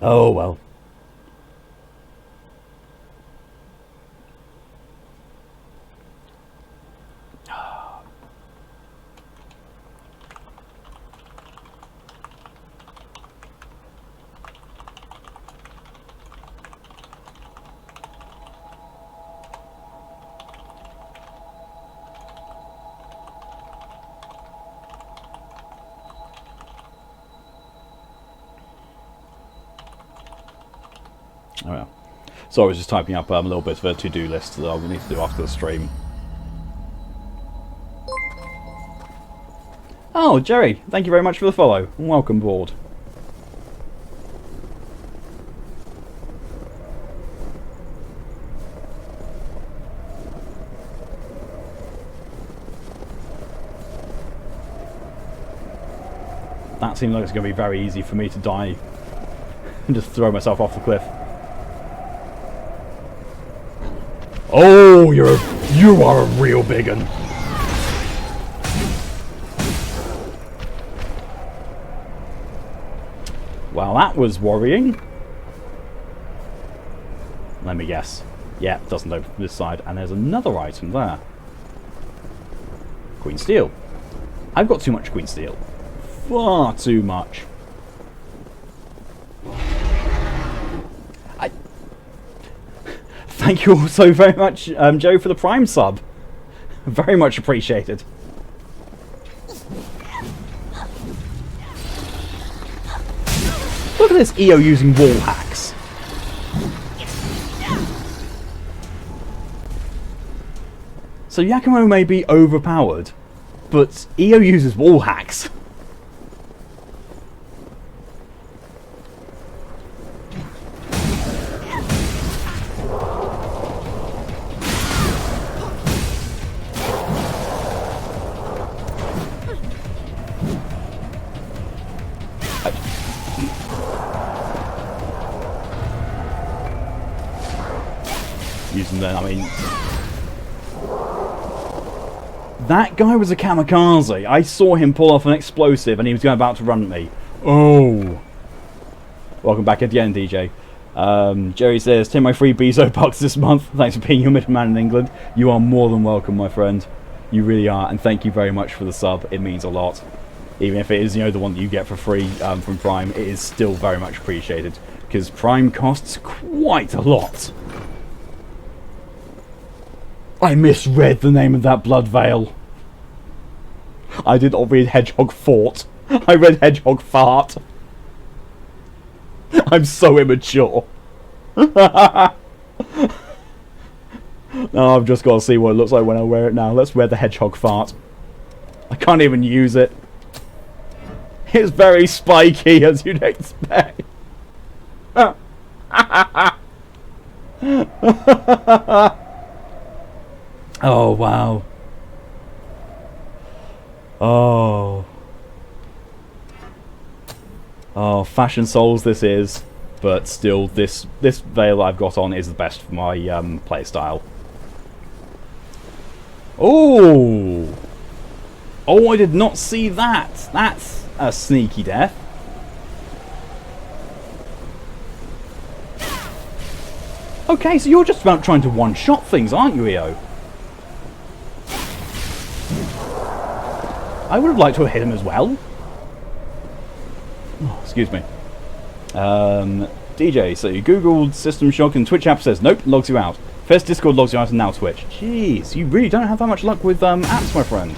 Oh well. Oh yeah. So I was just typing up a little bit of a to-do list that I will need to do after the stream. Oh, Jerry, thank you very much for the follow, and welcome aboard. That seems like it's going to be very easy for me to die and just throw myself off the cliff. Oh, you are a real big un. Well, that was worrying. Let me guess. Yeah, it doesn't open from this side. And there's another item there. Queen Steel. I've got too much Queen Steel. Far too much. Thank you all so very much, Joe, for the Prime sub. Very much appreciated. Look at this EO using wall hacks. So Yakumo may be overpowered, but EO uses wall hacks. Using them, I mean... That guy was a kamikaze. I saw him pull off an explosive and he was about to run at me. Oh. Welcome back again, DJ. Jerry says, 10 my free Bezo bucks this month. Thanks for being your middleman in England. You are more than welcome, my friend. You really are. And thank you very much for the sub. It means a lot. Even if it is, you know, the one that you get for free from Prime, it is still very much appreciated. Because Prime costs quite a lot. I misread the name of that blood veil. I did not read Hedgehog Fort. I read Hedgehog Fart. I'm so immature. Now I've just got to see what it looks like when I wear it now. Let's wear the Hedgehog Fart. I can't even use it. It's very spiky, as you'd expect. Oh, wow. Oh. Oh, Fashion Souls this is. But still, this veil I've got on is the best for my playstyle. Oh! Oh, I did not see that. That's a sneaky death. Okay, so you're just about trying to one-shot things, aren't you, EO? I would have liked to have hit him as well. Oh, excuse me. DJ, so you googled System Shock and Twitch app says nope, logs you out. First Discord logs you out and now Twitch. Jeez, you really don't have that much luck with apps, my friend.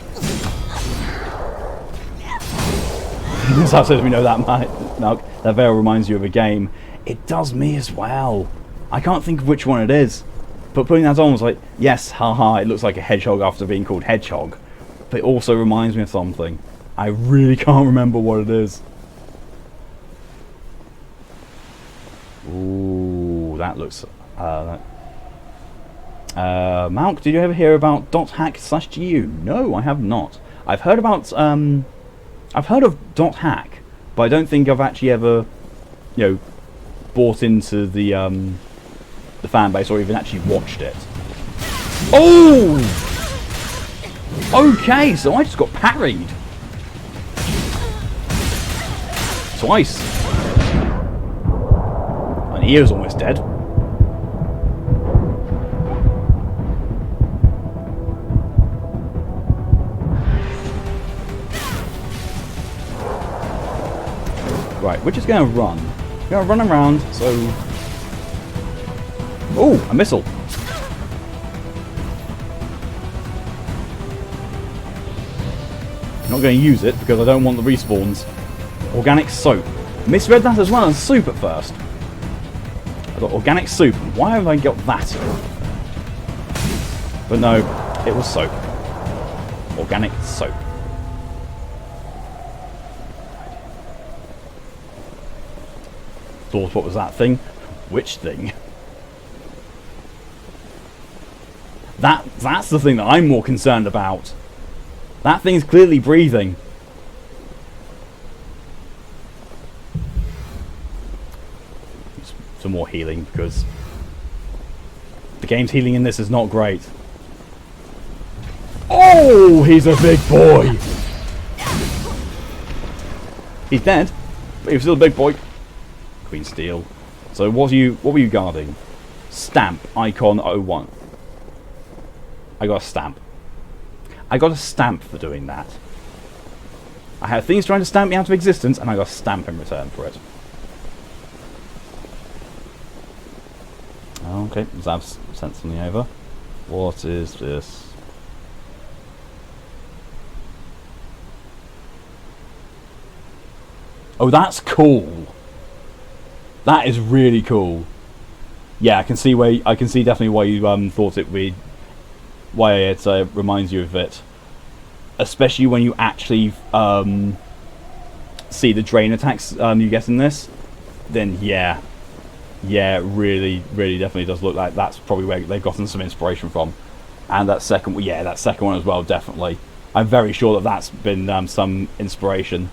This app says we know that, Mark. That veil reminds you of a game. It does me as well. I can't think of which one it is. But putting that on was like, yes, haha, it looks like a hedgehog after being called Hedgehog. But it also reminds me of something. I really can't remember what it is. Ooh, that looks... Malk, did you ever hear about .hack/GU? No, I have not. I've heard about... I've heard of .hack, but I don't think I've actually ever, you know, bought into the fan base or even actually watched it. Oh! Okay, so I just got parried. Twice. And he was almost dead. Right, we're just going to run. We're going to run around, so... Oh, a missile. I'm not going to use it because I don't want the respawns. Organic soap. Misread that as well as soup at first. I got organic soup. Why have I got that? But no, it was soap. Organic soap. Thought, what was that thing? Which thing? That's the thing that I'm more concerned about. That thing's clearly breathing. to more healing, because the game's healing in this is not great. Oh, he's a big boy! He's dead, but he's still a big boy. Queen Steel. So what were you guarding? Stamp, Icon 01. I got a stamp. I got a stamp for doing that. I had things trying to stamp me out of existence, and I got a stamp in return for it. Okay, Zav's sent something over. What is this? Oh, that's cool. That is really cool. Yeah, I can see definitely why you thought it would. Why it reminds you of it, especially when you actually see the drain attacks you get in this. Then yeah, it really definitely does look like that's probably where they've gotten some inspiration from. And that second one as well, definitely. I'm very sure that that's been some inspiration.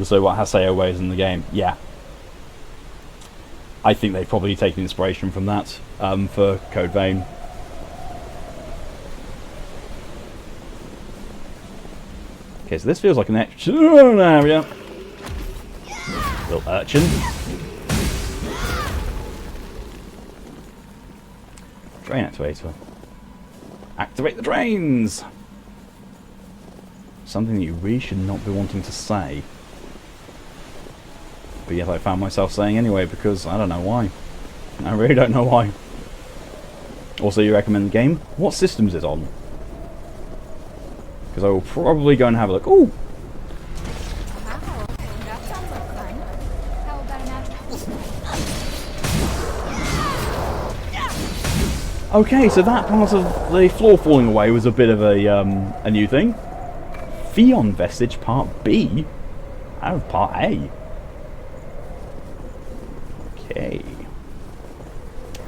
So what Haseo wears in the game, yeah. I think they've probably taken inspiration from that for Code Vein. Okay, so this feels like an action area. Little urchin. Drain activator. Activate the drains! Something that you really should not be wanting to say. But yet I found myself saying anyway, because I don't know why. I really don't know why. Also, you recommend the game? What system is it on? Because I will probably go and have a look. Ooh! Wow, that sounds like fun. How about a natural... Okay, so that part of the floor falling away was a bit of a new thing. Fion Vestige Part B? Out of Part A. Okay.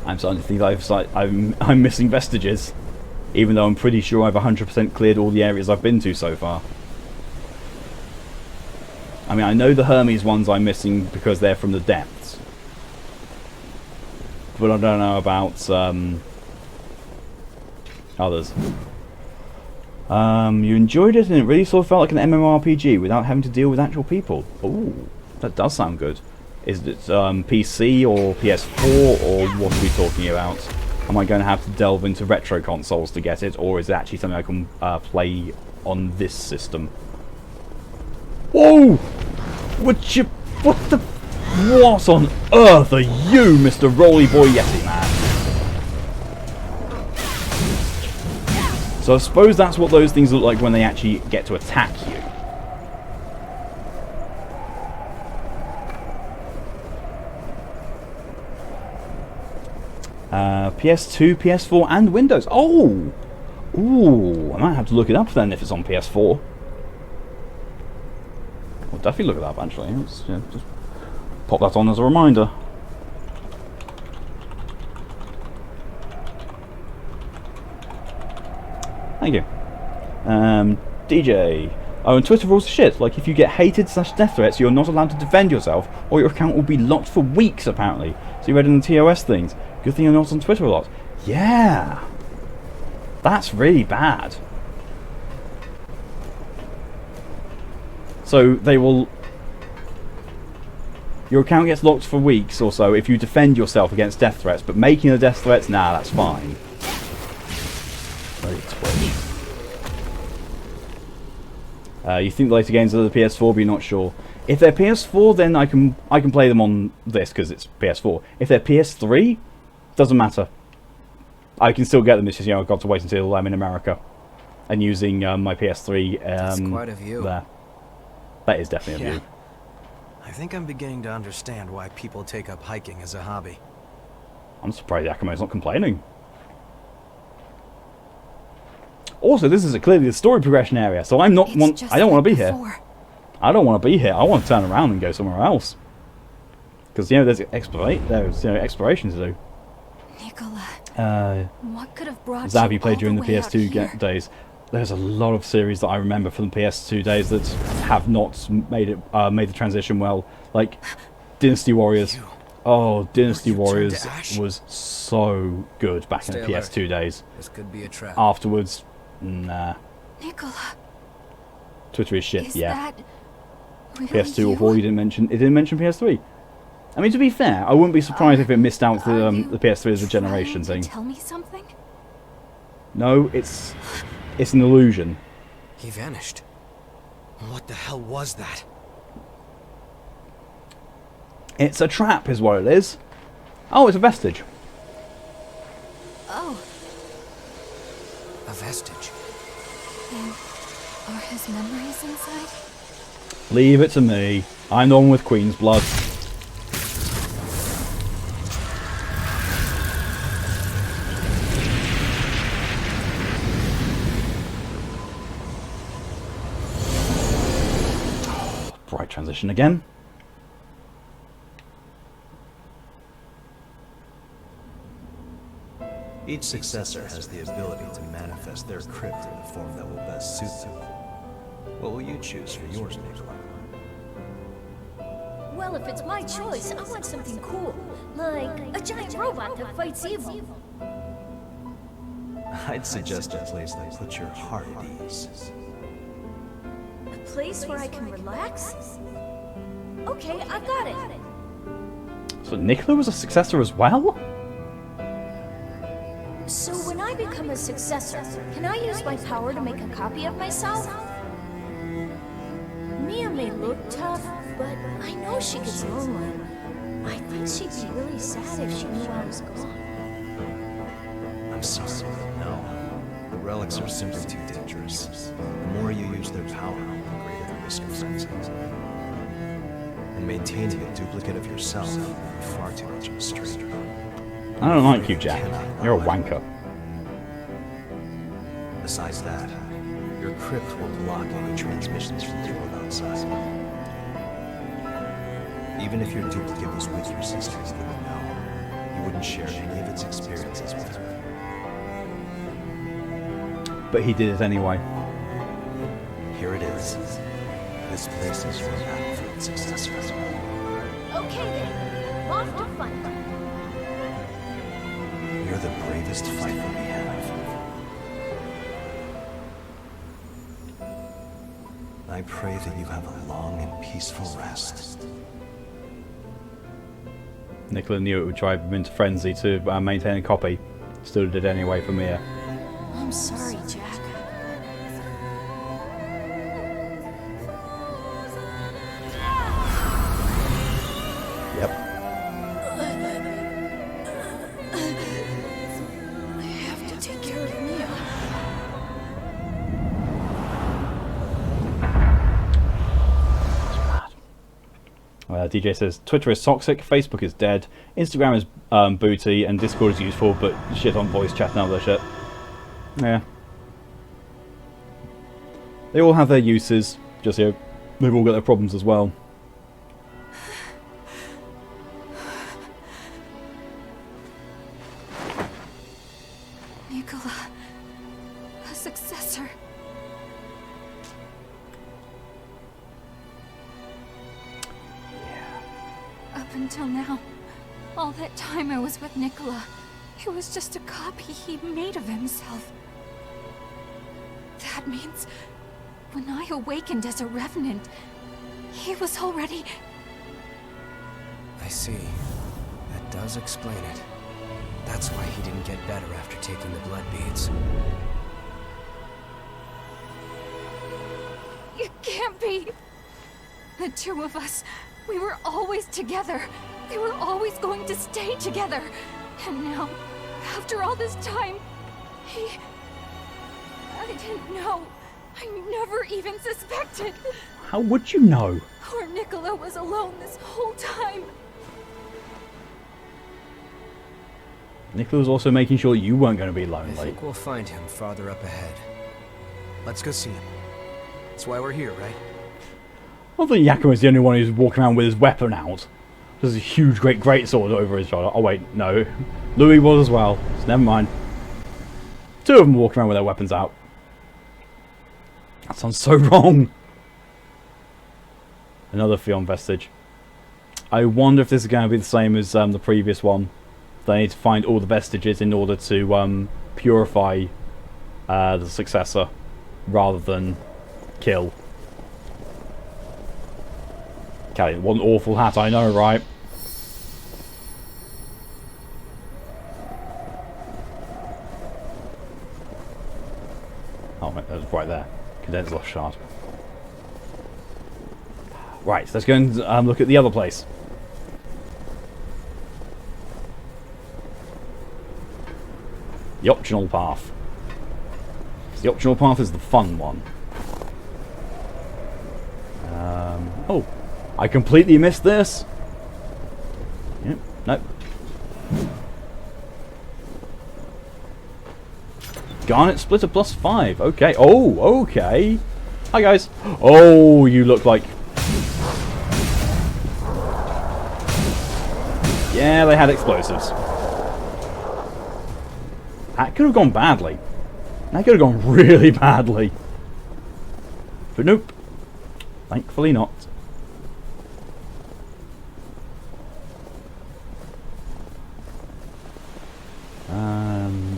I'm starting to think I'm missing vestiges, even though I'm pretty sure I've 100% cleared all the areas I've been to so far. I mean, I know the Hermes ones I'm missing because they're from the depths, but I don't know about others. You enjoyed it, and it really sort of felt like an MMORPG without having to deal with actual people. Ooh, that does sound good. Is it PC or PS4, or what are we talking about? Am I going to have to delve into retro consoles to get it, or is it actually something I can play on this system? Whoa! What on earth are you, Mr. Rolly Boy Yeti Man? So I suppose that's what those things look like when they actually get to attack you. PS2, PS4, and Windows. Oh! Ooh, I might have to look it up then if it's on PS4. I'll definitely look it up, actually. Let's, just pop that on as a reminder. Thank you. DJ. Oh, and Twitter rules are shit. Like, if you get hated/death threats, you're not allowed to defend yourself, or your account will be locked for weeks, apparently. So you read in the TOS things. Good thing you're not on Twitter a lot. Yeah. That's really bad. So they will... Your account gets locked for weeks or so if you defend yourself against death threats, but making the death threats, nah, that's fine. You think the later games are the PS4, but you're not sure. If they're PS4, then I can play them on this because it's PS4. If they're PS3, doesn't matter. I can still get them. It's just, I've got to wait until I'm in America and using my PS3. That's quite a view. There. That is definitely a view. I think I'm beginning to understand why people take up hiking as a hobby. I'm surprised Akamo's not complaining. Also, this is clearly the story progression area, so I don't want to be here. I don't want to be here. I want to turn around and go somewhere else. Because there's exploration to do. Nicola, what could have brought Zav, you you played all during the the way out PS2 here? days. There's a lot of series that I remember from the PS2 days that have not made the transition well. Like Dynasty Warriors. Oh, Dynasty You've turned Warriors to ash? was so good back in Stay the alert. PS2 days. This could be a trap. Afterwards, nah. Nicola, Twitter is shit, is yeah. that really PS2 or you? 4, you didn't mention. It didn't mention PS3. I mean, to be fair, I wouldn't be surprised if it missed out Are you the PS3 as a generation trying thing. to tell me something? No, it's an illusion. He vanished. What the hell was that? It's a trap, is what it is. Oh, it's a vestige. Oh, A vestige. then are his memories inside? Leave it to me. I'm the one with Queen's blood. Bright transition again. Each successor has the ability to manifest their crypt in the form that will best suit them. What will you choose for yours, Nikolai? Well, if it's my choice, I want something cool. Like a giant robot that fights evil. I'd suggest a place that puts your heart at ease. A place where I can relax? Okay, I've got it. So Nicola was a successor as well? So when I become a successor, can I use my power to make a copy of myself? Mia may look tough, but I know she gets lonely. I think she'd be really sad if she knew I was gone. I'm sorry, but no. The relics are simply too dangerous. The more you use their power, the greater the risk of frenzy. And maintaining a duplicate of yourself would be far too much of a strain. I don't like you, Jack. You're a wanker. Besides that, your crypt will block any transmissions from the world outside. Even if your duplicate was with your sister, you wouldn't know. You wouldn't share any of its experiences with her. But he did it anyway. Here it is. This place is your battlefield, successor. Okay then, off to fight. You're the bravest fighter we have. I pray that you have a long and peaceful rest. Nicola knew it would drive him into frenzy to maintain a copy. Still did anyway for Mia. I'm sorry, Jack. Yep. I have to take care of Mia. DJ says Twitter is toxic, Facebook is dead, Instagram is booty, and Discord is useful, but shit on voice chat and other shit. Yeah. They all have their uses, just, you know, they've all got their problems as well. Nicola, a successor. Up until now, all that time I was with Nicola, it was just a copy he made of himself. That means when I awakened as a revenant, he was already... I see. That does explain it. That's why he didn't get better after taking the blood beads. It can't be! The two of us, we were always together. We were always going to stay together. And now, after all this time, I didn't know. I never even suspected. How would you know? Poor Nicola was alone this whole time. Nicola was also making sure you weren't going to be I lonely. think we'll find him farther up ahead. Let's go see him. That's why we're here, right? I think Yakuma's the only one who's walking around with his weapon out. There's a huge great sword over his shoulder. Oh wait, no. Louis was as well. So never mind. Two of them walking around with their weapons out. That sounds so wrong. Another Fion vestige. I wonder if this is going to be the same as the previous one. They need to find all the vestiges in order to purify the Successor, rather than kill. Okay, what an awful hat, I know, right? Oh, that was right there. Condensed lost shard. Right, so let's go and look at the other place. The optional path. The optional path is the fun one. Oh, I completely missed this. Yep, nope. Garnet splitter +5. Okay. Oh, okay. Hi guys. Oh, you look like. Yeah, they had explosives. That could have gone badly. That could have gone really badly. But nope. Thankfully not.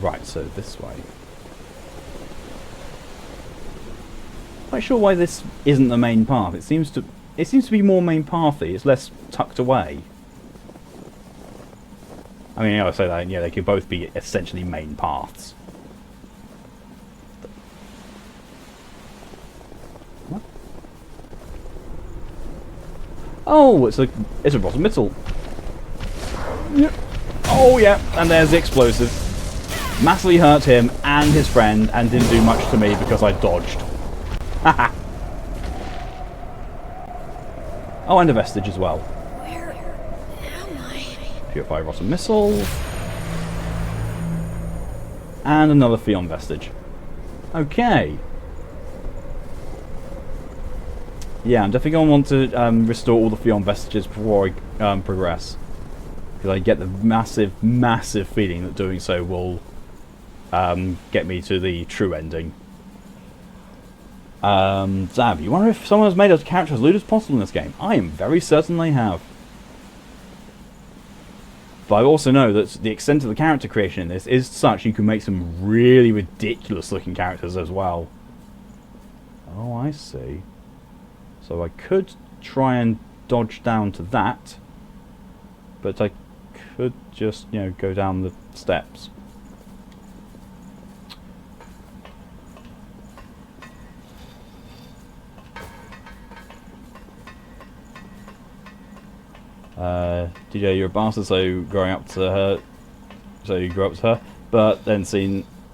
Right, so this way. Not sure why this isn't the main path. It seems to be more main pathy. It's less tucked away. I mean, I say that, yeah, they could both be essentially main paths. What? Oh, it's a bottom middle. Yep. Oh yeah, and there's the explosive. Massively hurt him and his friend, and didn't do much to me because I dodged. Haha. Oh, and a vestige as well. Where am I? Purify rotten missile. And another Theon vestige. Okay. Yeah, I'm definitely going to want to restore all the Theon vestiges before I progress. Because I get the massive, massive feeling that doing so will get me to the true ending. Zab, you wonder if someone has made a character as lewd as possible in this game? I am very certain they have. But I also know that the extent of the character creation in this is such you can make some really ridiculous looking characters as well. Oh, I see. So I could try and dodge down to that. But I could just, you know, go down the steps. DJ, you're a bastard, so growing up to her, so you grew up to her, but then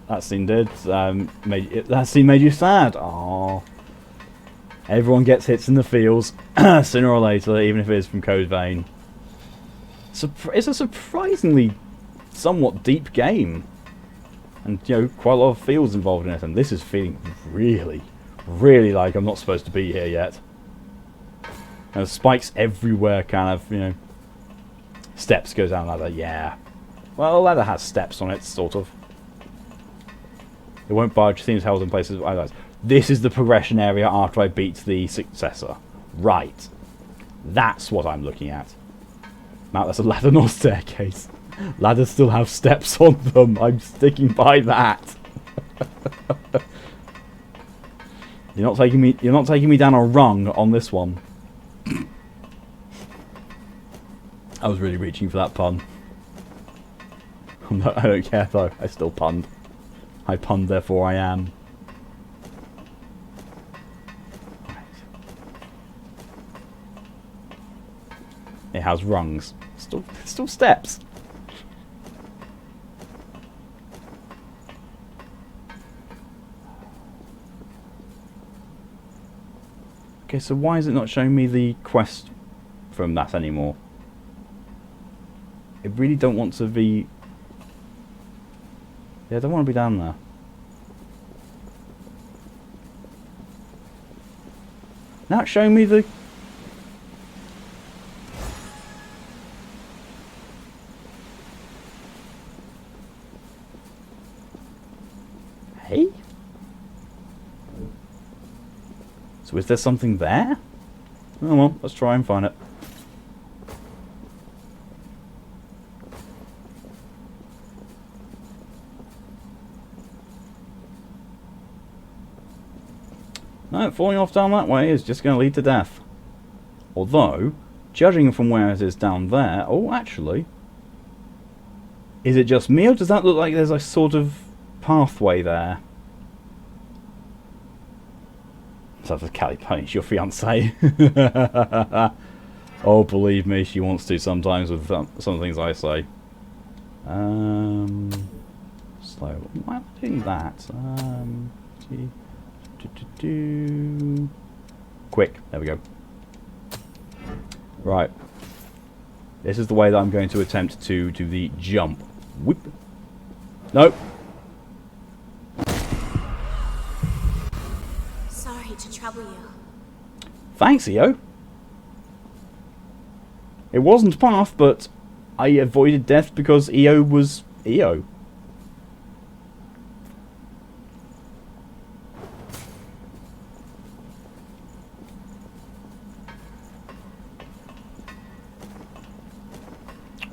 that scene did, that scene made you sad. Aww. Everyone gets hits in the feels, sooner or later, even if it is from Code Vein. It's a surprisingly somewhat deep game, and you know, quite a lot of feels involved in it, and this is feeling really, really like I'm not supposed to be here yet. There's spikes everywhere, kind of, you know. Steps goes down ladder, yeah. Well, ladder has steps on it, sort of. It won't budge, seems held in places. This is the progression area after I beat the Successor. Right. That's what I'm looking at. Now, that's a ladder, not staircase. Ladders still have steps on them. I'm sticking by that. You're not taking me down a rung on this one. I was really reaching for that pun. I don't care though, I still punned. I punned, therefore I am. Right. It has rungs. Still steps. Okay, so why is it not showing me the quest from that anymore? I really don't want to be... Yeah, I don't want to be down there. Now it's showing me the... Hey? So is there something there? Oh well, let's try and find it. No, falling off down that way is just going to lead to death. Although, judging from where it is down there... Oh, actually... Is it just me, or does that look like there's a sort of pathway there? So does Callie punish your fiancée? Oh, believe me, she wants to sometimes with some of the things I say. Slow. Why am I doing that? Quick. There we go. Right. This is the way that I'm going to attempt to do the jump. Whoop. Nope. Sorry to trouble you. Thanks, EO. It wasn't path, but I avoided death because EO was EO.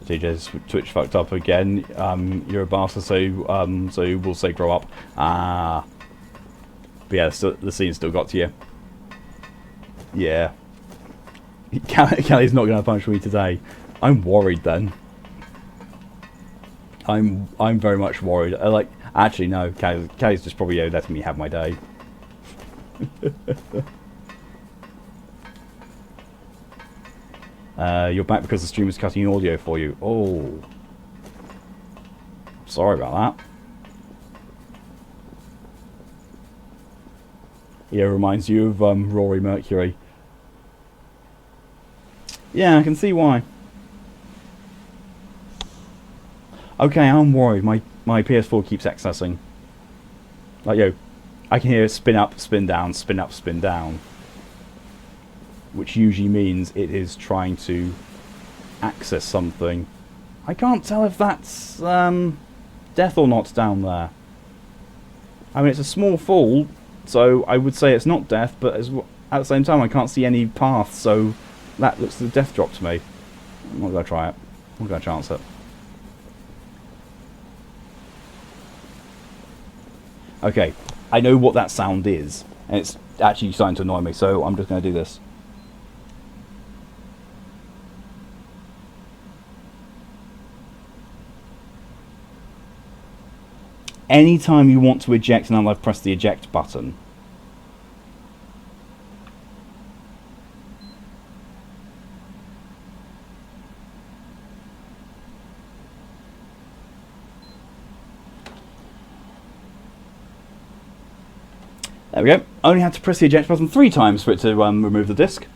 TJ's Twitch fucked up again. You're a bastard, so we'll say grow up. But yeah, the scene still got to you. Yeah. Callie's not going to punch me today. I'm worried then. I'm very much worried. Actually no, Callie's just probably letting me have my day. You're back because the stream is cutting audio for you. Oh. Sorry about that. Yeah, reminds you of Rory Mercury. Yeah, I can see why. Okay, I'm worried. My PS4 keeps accessing. Like, I can hear it spin up, spin down, spin up, spin down. Which usually means it is trying to access something. I can't tell if that's death or not down there. I mean, it's a small fall, so I would say it's not death, but at the same time I can't see any path, so that looks like a death drop to me. I'm not going to try it. I'm not going to chance it. Okay, I know what that sound is, and it's actually starting to annoy me, so I'm just going to do this. Anytime you want to eject, now I've pressed the eject button. There we go. Only had to press the eject button 3 times for it to remove the disc.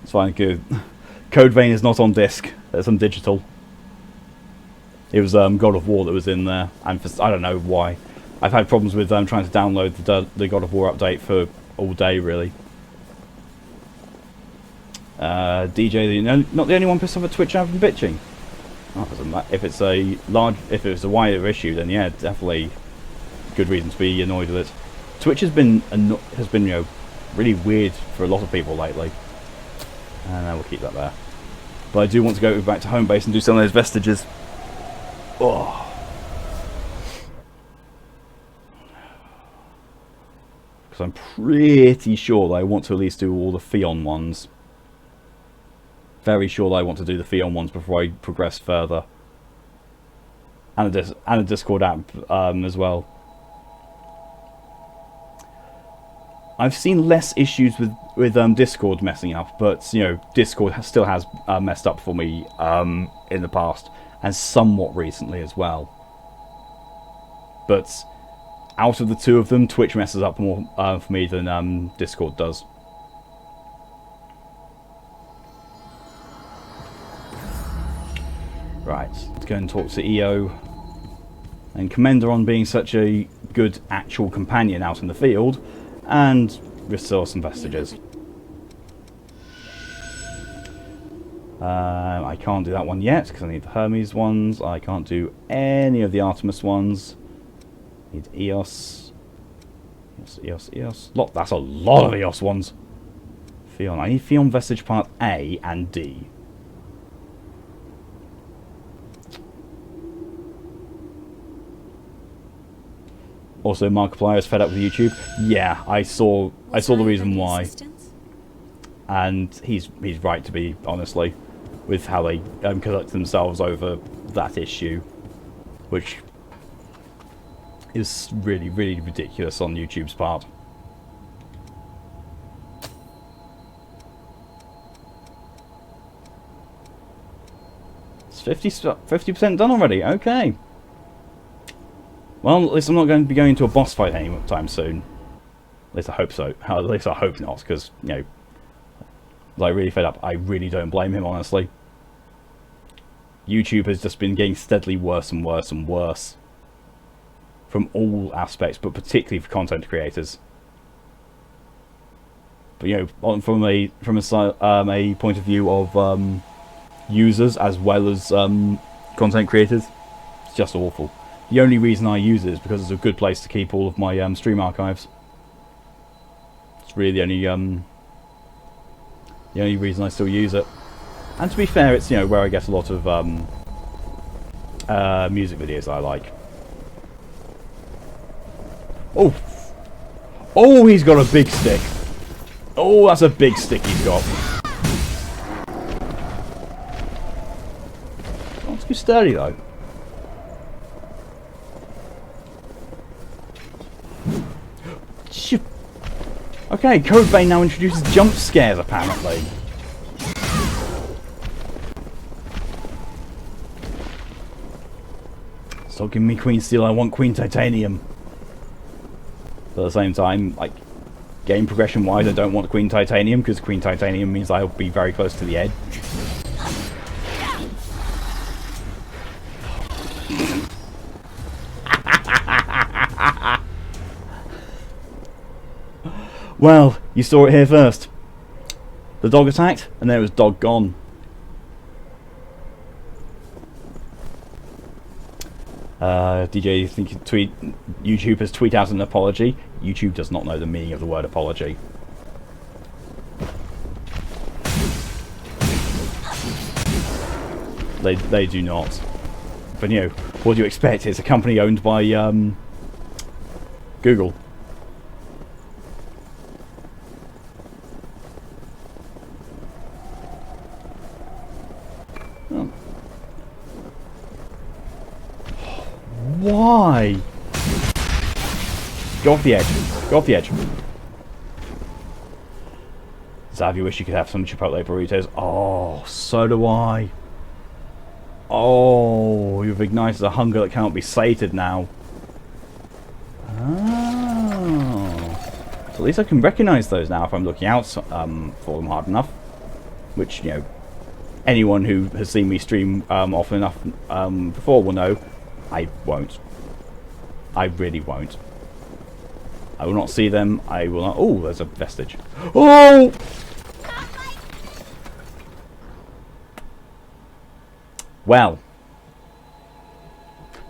It's fine, good. Code Vein is not on disc. It's on digital. It was God of War that was in there, and I don't know why. I've had problems with trying to download the God of War update for all day, really. DJ, not the only one pissed off at Twitch out from bitching. Oh, if it's a wider issue, then yeah, definitely good reason to be annoyed with it. Twitch has been really weird for a lot of people lately. And we'll keep that there. But I do want to go back to home base and do some of those vestiges. Oh. Because I'm pretty sure that I want to at least do all the Theon ones. Very sure that I want to do the Theon ones before I progress further. And a Discord app as well. I've seen less issues with Discord messing up, but Discord still has messed up for me in the past, and somewhat recently as well. But out of the two of them, Twitch messes up more for me than Discord does. Right, let's go and talk to EO and commend her on being such a good actual companion out in the field. And restore some vestiges. I can't do that one yet because I need the Hermes ones. I can't do any of the Artemis ones. Need Eos. Eos. That's a lot of Eos ones. Theon. I need Theon Vestige Part A and D. Also, Markiplier is fed up with YouTube. Yeah, I saw the reason why, and he's right to be, honestly, with how they conduct themselves over that issue, which is really, really ridiculous on YouTube's part. It's 50% done already. Okay. Well, at least I'm not going to be going into a boss fight anytime soon. At least I hope so. At least I hope not, because, you know, like, really fed up. I really don't blame him, honestly. YouTube has just been getting steadily worse and worse and worse. From all aspects, but particularly for content creators. But, you know, from a point of view of users as well as content creators, it's just awful. The only reason I use it is because it's a good place to keep all of my stream archives. It's really the only reason I still use it. And to be fair, it's, you know, where I get a lot of music videos that I like. Oh! Oh, he's got a big stick. Oh, that's a big stick he's got. Oh, it's too sturdy though. Okay, Code Vein now introduces jump scares, apparently. Stop giving me Queen Steel, I want Queen Titanium. But at the same time, like, game progression wise, I don't want Queen Titanium, because Queen Titanium means I'll be very close to the edge. Well, you saw it here first. The dog attacked, and then it was dog gone. DJ, you think YouTube has tweeted out an apology? YouTube does not know the meaning of the word apology. They do not. But, you know, what do you expect? It's a company owned by Google. Oh. Why? Go off the edge. Go off the edge. Zav, you wish you could have some Chipotle burritos. Oh, so do I. Oh, you've ignited a hunger that cannot be sated now. Oh. So at least I can recognise those now if I'm looking out for them hard enough. Which, you know, anyone who has seen me stream often enough before will know I won't. I really won't. I will not see them. I will not. Oh, there's a vestige. Oh! Well.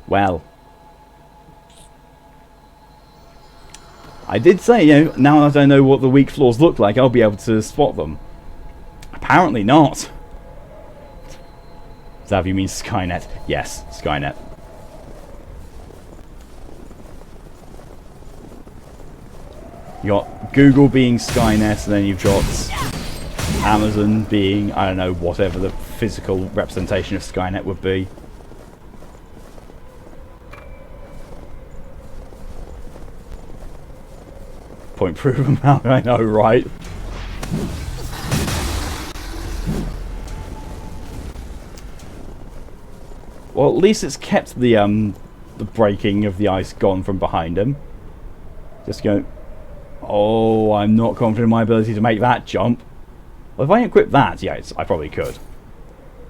Well. I did say, you know, now that I know what the weak floors look like, I'll be able to spot them. Apparently not. Zav, you mean Skynet? Yes, Skynet. You got Google being Skynet, and then you've got Amazon being, I don't know, whatever the physical representation of Skynet would be. Point proven, I know, right? Well, at least it's kept the breaking of the ice gone from behind him. Just go. Oh, I'm not confident in my ability to make that jump. Well, if I equip that, yeah, I probably could,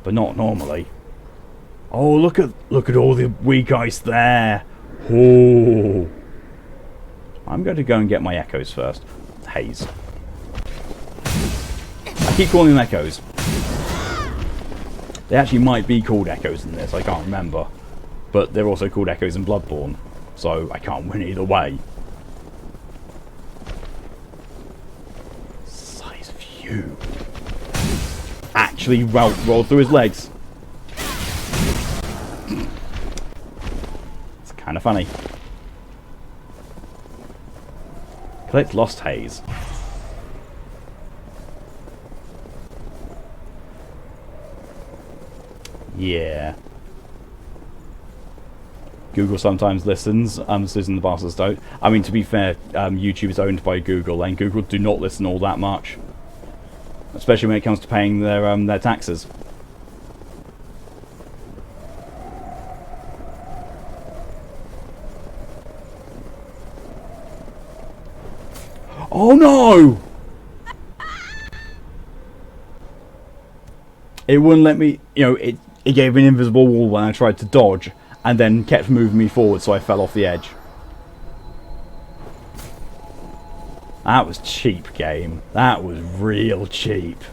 but not normally. Oh, look at all the weak ice there. Oh, I'm going to go and get my echoes first. Haze. I keep calling them echoes. They actually might be called echoes in this. I can't remember, but they're also called echoes in Bloodborne, so I can't win either way. Size view. Actually rolled through his legs. It's kind of funny. Collect lost haze. Yeah. Google sometimes listens, Susan the Bastards don't. I mean, to be fair, YouTube is owned by Google, and Google do not listen all that much. Especially when it comes to paying their taxes. Oh no! It wouldn't let me, you know, it gave me an invisible wall when I tried to dodge, and then kept moving me forward, so I fell off the edge. That was cheap, game. That was real cheap.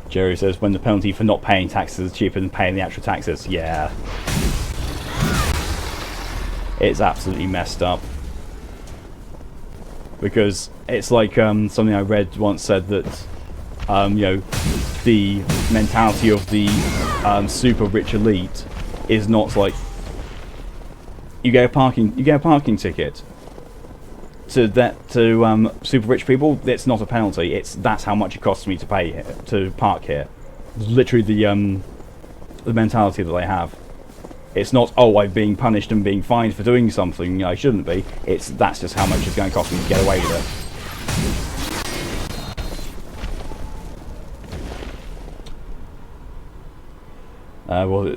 Jerry says, when the penalty for not paying taxes is cheaper than paying the actual taxes. Yeah. It's absolutely messed up. Because it's like something I read once said that, you know, the mentality of the super rich elite is not like you get a parking ticket. To super rich people, it's not a penalty. That's how much it costs me to pay here, to park here. Literally the mentality that they have. It's not, oh, I'm being punished and being fined for doing something I shouldn't be. That's just how much it's going to cost me to get away with it. Well,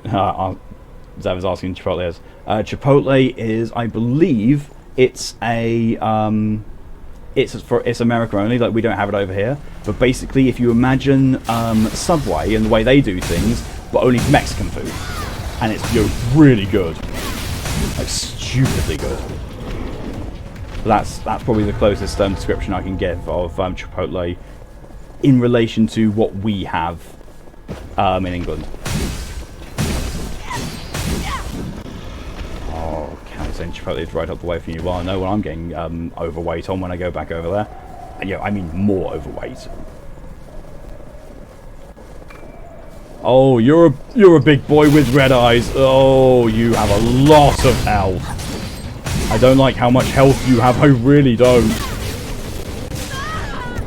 Zav is asking Chipotle is. Chipotle is, I believe, it's it's America only. Like, we don't have it over here. But basically, if you imagine Subway and the way they do things, but only Mexican food, and it's, you know, really good, like stupidly good. That's probably the closest description I can give of Chipotle in relation to what we have in England. And Chipotle is right up the way from you. Well, I know when I'm getting overweight on when I go back over there. Yeah, I mean more overweight. Oh, you're a big boy with red eyes. Oh, you have a lot of health. I don't like how much health you have. I really don't.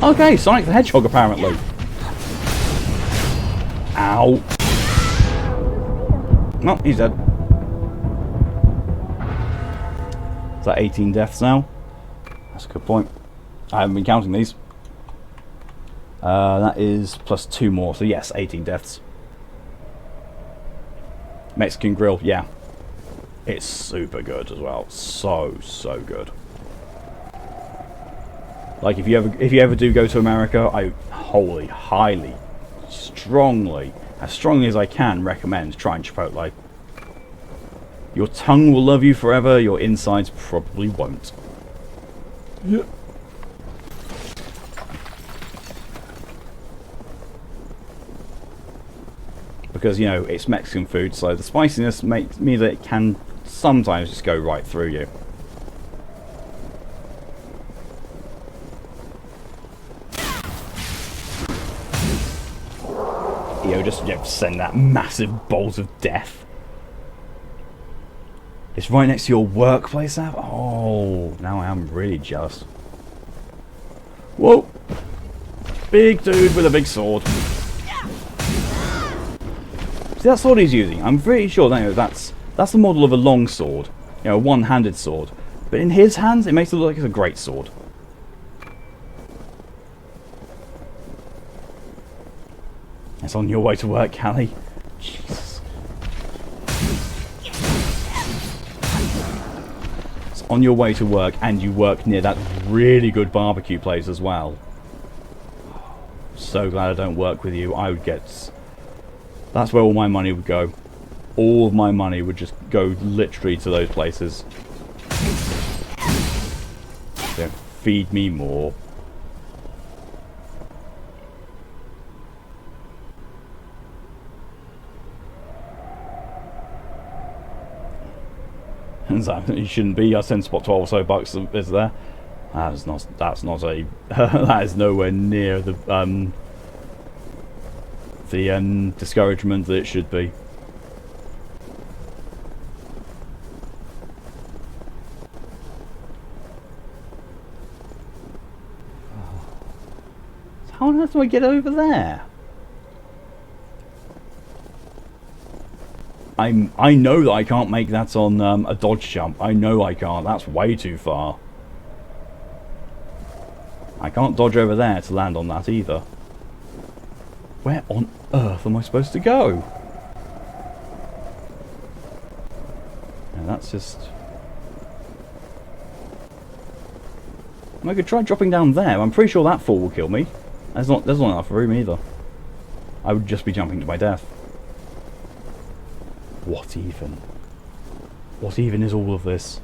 Okay, Sonic the Hedgehog apparently. Ow. No, he's dead. Is that 18 deaths now? That's a good point. I haven't been counting these. That is plus 2 more, so yes, 18 deaths. Mexican Grill, yeah. It's super good as well. So good. Like, if you ever do go to America, I highly, strongly, as strongly as I can, recommend trying Chipotle. Your tongue will love you forever, your insides probably won't. Yeah. Because, you know, it's Mexican food, so the spiciness makes me that it can sometimes just go right through you. You know, just send that massive bolt of death. It's right next to your workplace, Av? Oh, now I am really jealous. Whoa! Big dude with a big sword. See that sword he's using? I'm pretty sure that's the model of a long sword. You know, a one-handed sword. But in his hands, it makes it look like it's a great sword. It's on your way to work, Callie. Jesus. On your way to work, and you work near that really good barbecue place as well. So glad I don't work with you. I would get... That's where all my money would go. All of my money would just go literally to those places. So feed me more. You shouldn't be. I send spot 12 or so bucks is there. That's not a that is nowhere near the discouragement that it should be. How on earth do I get over there? I know that I can't make that on a dodge jump. I know I can't. That's way too far. I can't dodge over there to land on that either. Where on earth am I supposed to go? And that's just... I could try dropping down there. I'm pretty sure that fall will kill me. There's not enough room either. I would just be jumping to my death. What even? What even is all of this?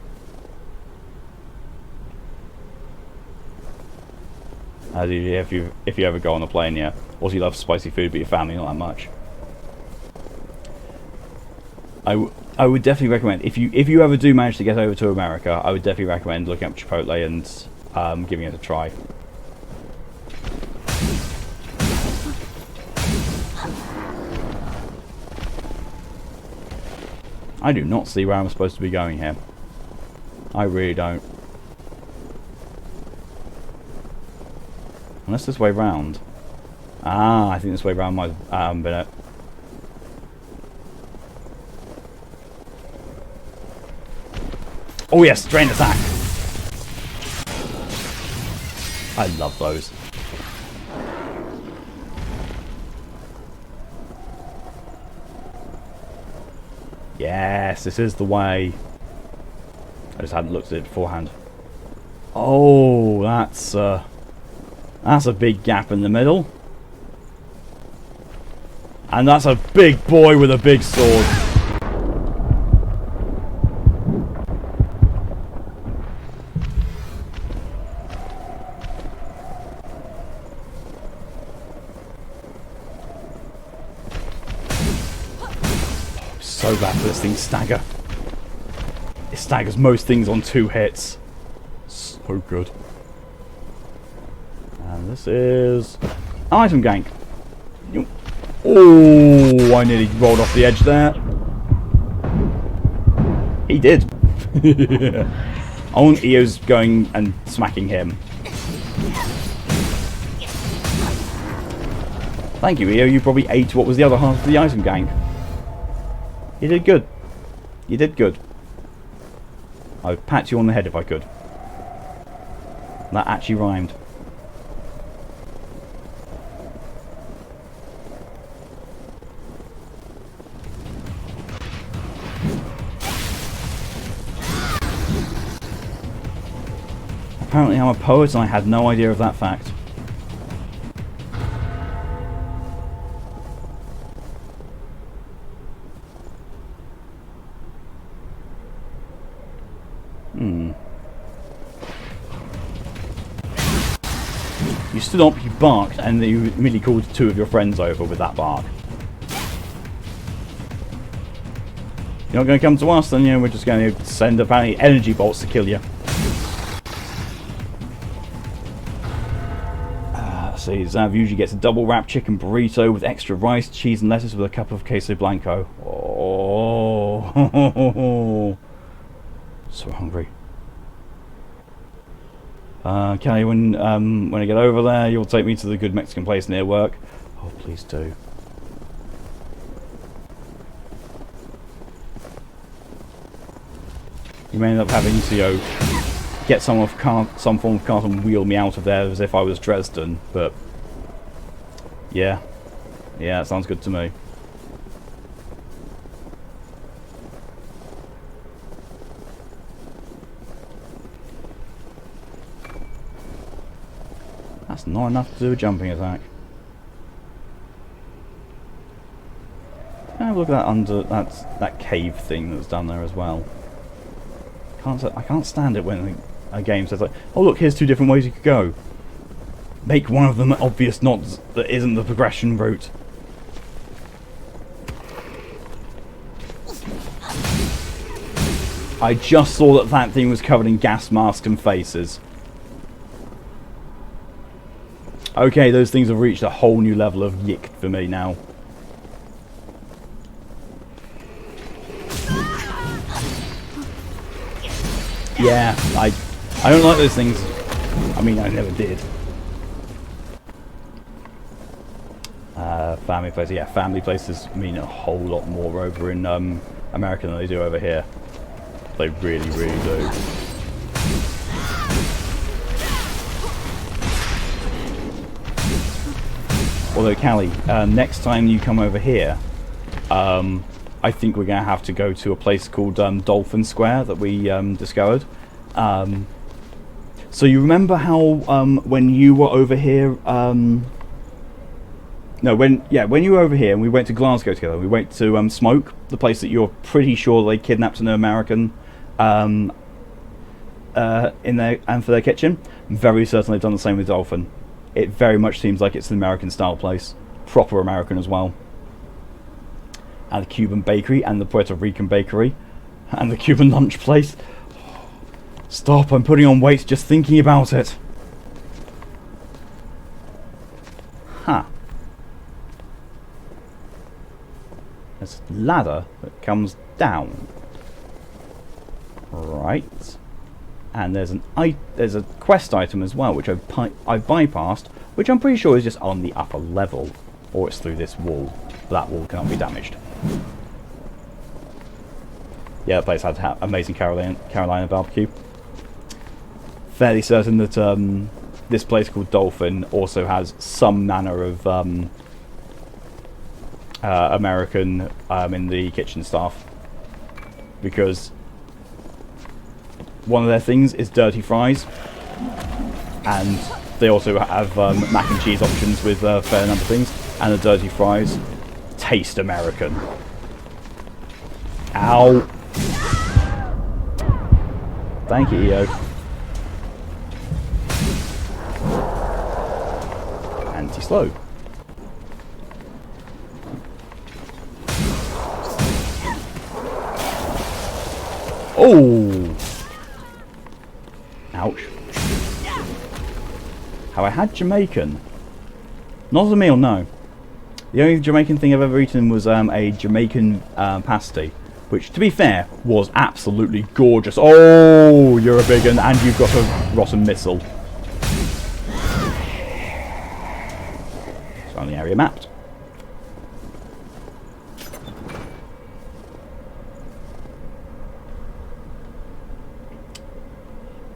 As if you ever go on a plane, yeah. Also, you love spicy food, but your family not that much. I would definitely recommend, if you ever do manage to get over to America, I would definitely recommend looking up Chipotle and giving it a try. I do not see where I'm supposed to be going here. I really don't. Unless this way round. Ah, I think this way round might have been it. Oh yes, drain attack! I love those. Yes, this is the way. I just hadn't looked at it beforehand. Oh, that's a big gap in the middle. And that's a big boy with a big sword. So bad for this thing stagger. It staggers most things on 2 hits. So good. And this is item gank. Oh, I nearly rolled off the edge there. He did. I want Eo's going and smacking him. Thank you, Eo. You probably ate what was the other half of the item gank. You did good. You did good. I would pat you on the head if I could. That actually rhymed. Apparently I'm a poet and I had no idea of that fact. You stood up, you barked, and then you immediately called 2 of your friends over with that bark. You're not going to come to us, then you know, we're just going to send apparently energy bolts to kill you. See, Zav usually gets a double wrap chicken burrito with extra rice, cheese and lettuce with a cup of queso blanco. Oh, so hungry. Kelly, when I get over there, you'll take me to the good Mexican place near work. Oh, please do. You may end up having to get some form of cart and wheel me out of there as if I was Dresden, but yeah, that sounds good to me. That's not enough to do a jumping attack. Have a look at that under that cave thing that's done there as well. I can't stand it when a game says like, oh look, here's 2 different ways you could go. Make one of them obvious, not that isn't the progression route. I just saw that that thing was covered in gas masks and faces. Okay, those things have reached a whole new level of yick for me now. Yeah, I don't like those things. I mean, I never did. Family places. Yeah, family places mean a whole lot more over in America than they do over here. They really, really do. Although, Callie, next time you come over here, I think we're going to have to go to a place called Dolphin Square that we discovered. So you remember how when you were over here... when you were over here and we went to Glasgow together, we went to Smoke, the place that you're pretty sure they kidnapped an American in there and for their kitchen. I'm very certain they've done the same with Dolphin. It very much seems like it's an American style place, proper American as well. And the Cuban bakery and the Puerto Rican bakery and the Cuban lunch place. Stop! I'm putting on weight just thinking about it. Huh. There's a ladder that comes down. Right. And there's a quest item as well, which I've bypassed, which I'm pretty sure is just on the upper level, or it's through this wall. That wall cannot be damaged. Yeah, the place had amazing Carolina barbecue. Fairly certain that this place called Dolphin also has some manner of American in the kitchen staff, because one of their things is dirty fries, and they also have mac and cheese options with a fair number of things, and the dirty fries taste American. Ow! Thank you, EO. Anti-slow. Oh! Ouch. Have I had Jamaican? Not as a meal, no. The only Jamaican thing I've ever eaten was a Jamaican pasty, which, to be fair, was absolutely gorgeous. Oh, you're a big one, and you've got a rotten missile. It's on the area mapped.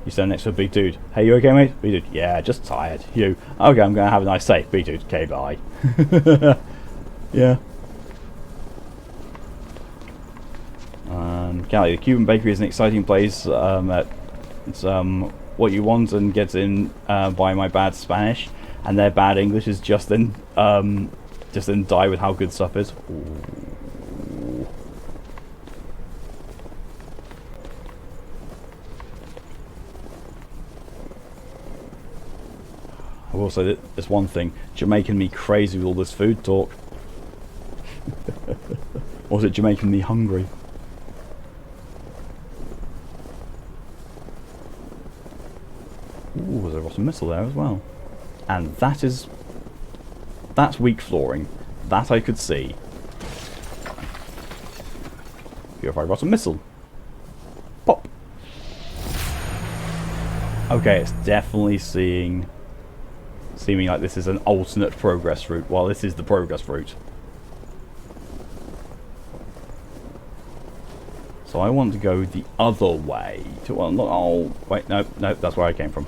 You stand next to a big dude. Hey, you okay, mate? Big dude. Yeah, just tired. You. Okay, I'm going to have a nice day. Big dude. Okay, bye. Yeah. Callie, the Cuban bakery is an exciting place. It's what you want and gets in by my bad Spanish, and their bad English is just then die with how good stuff is. Ooh. I will say that there's one thing, Jamaican me crazy with all this food talk. Or is it Jamaican me hungry? Ooh, there's a rotten missile there as well. And that's weak flooring. That I could see. Purify rotten missile. Pop. Okay, it's definitely seeming like this is an alternate progress route, while this is the progress route. So I want to go the other way. Oh, wait, no, that's where I came from.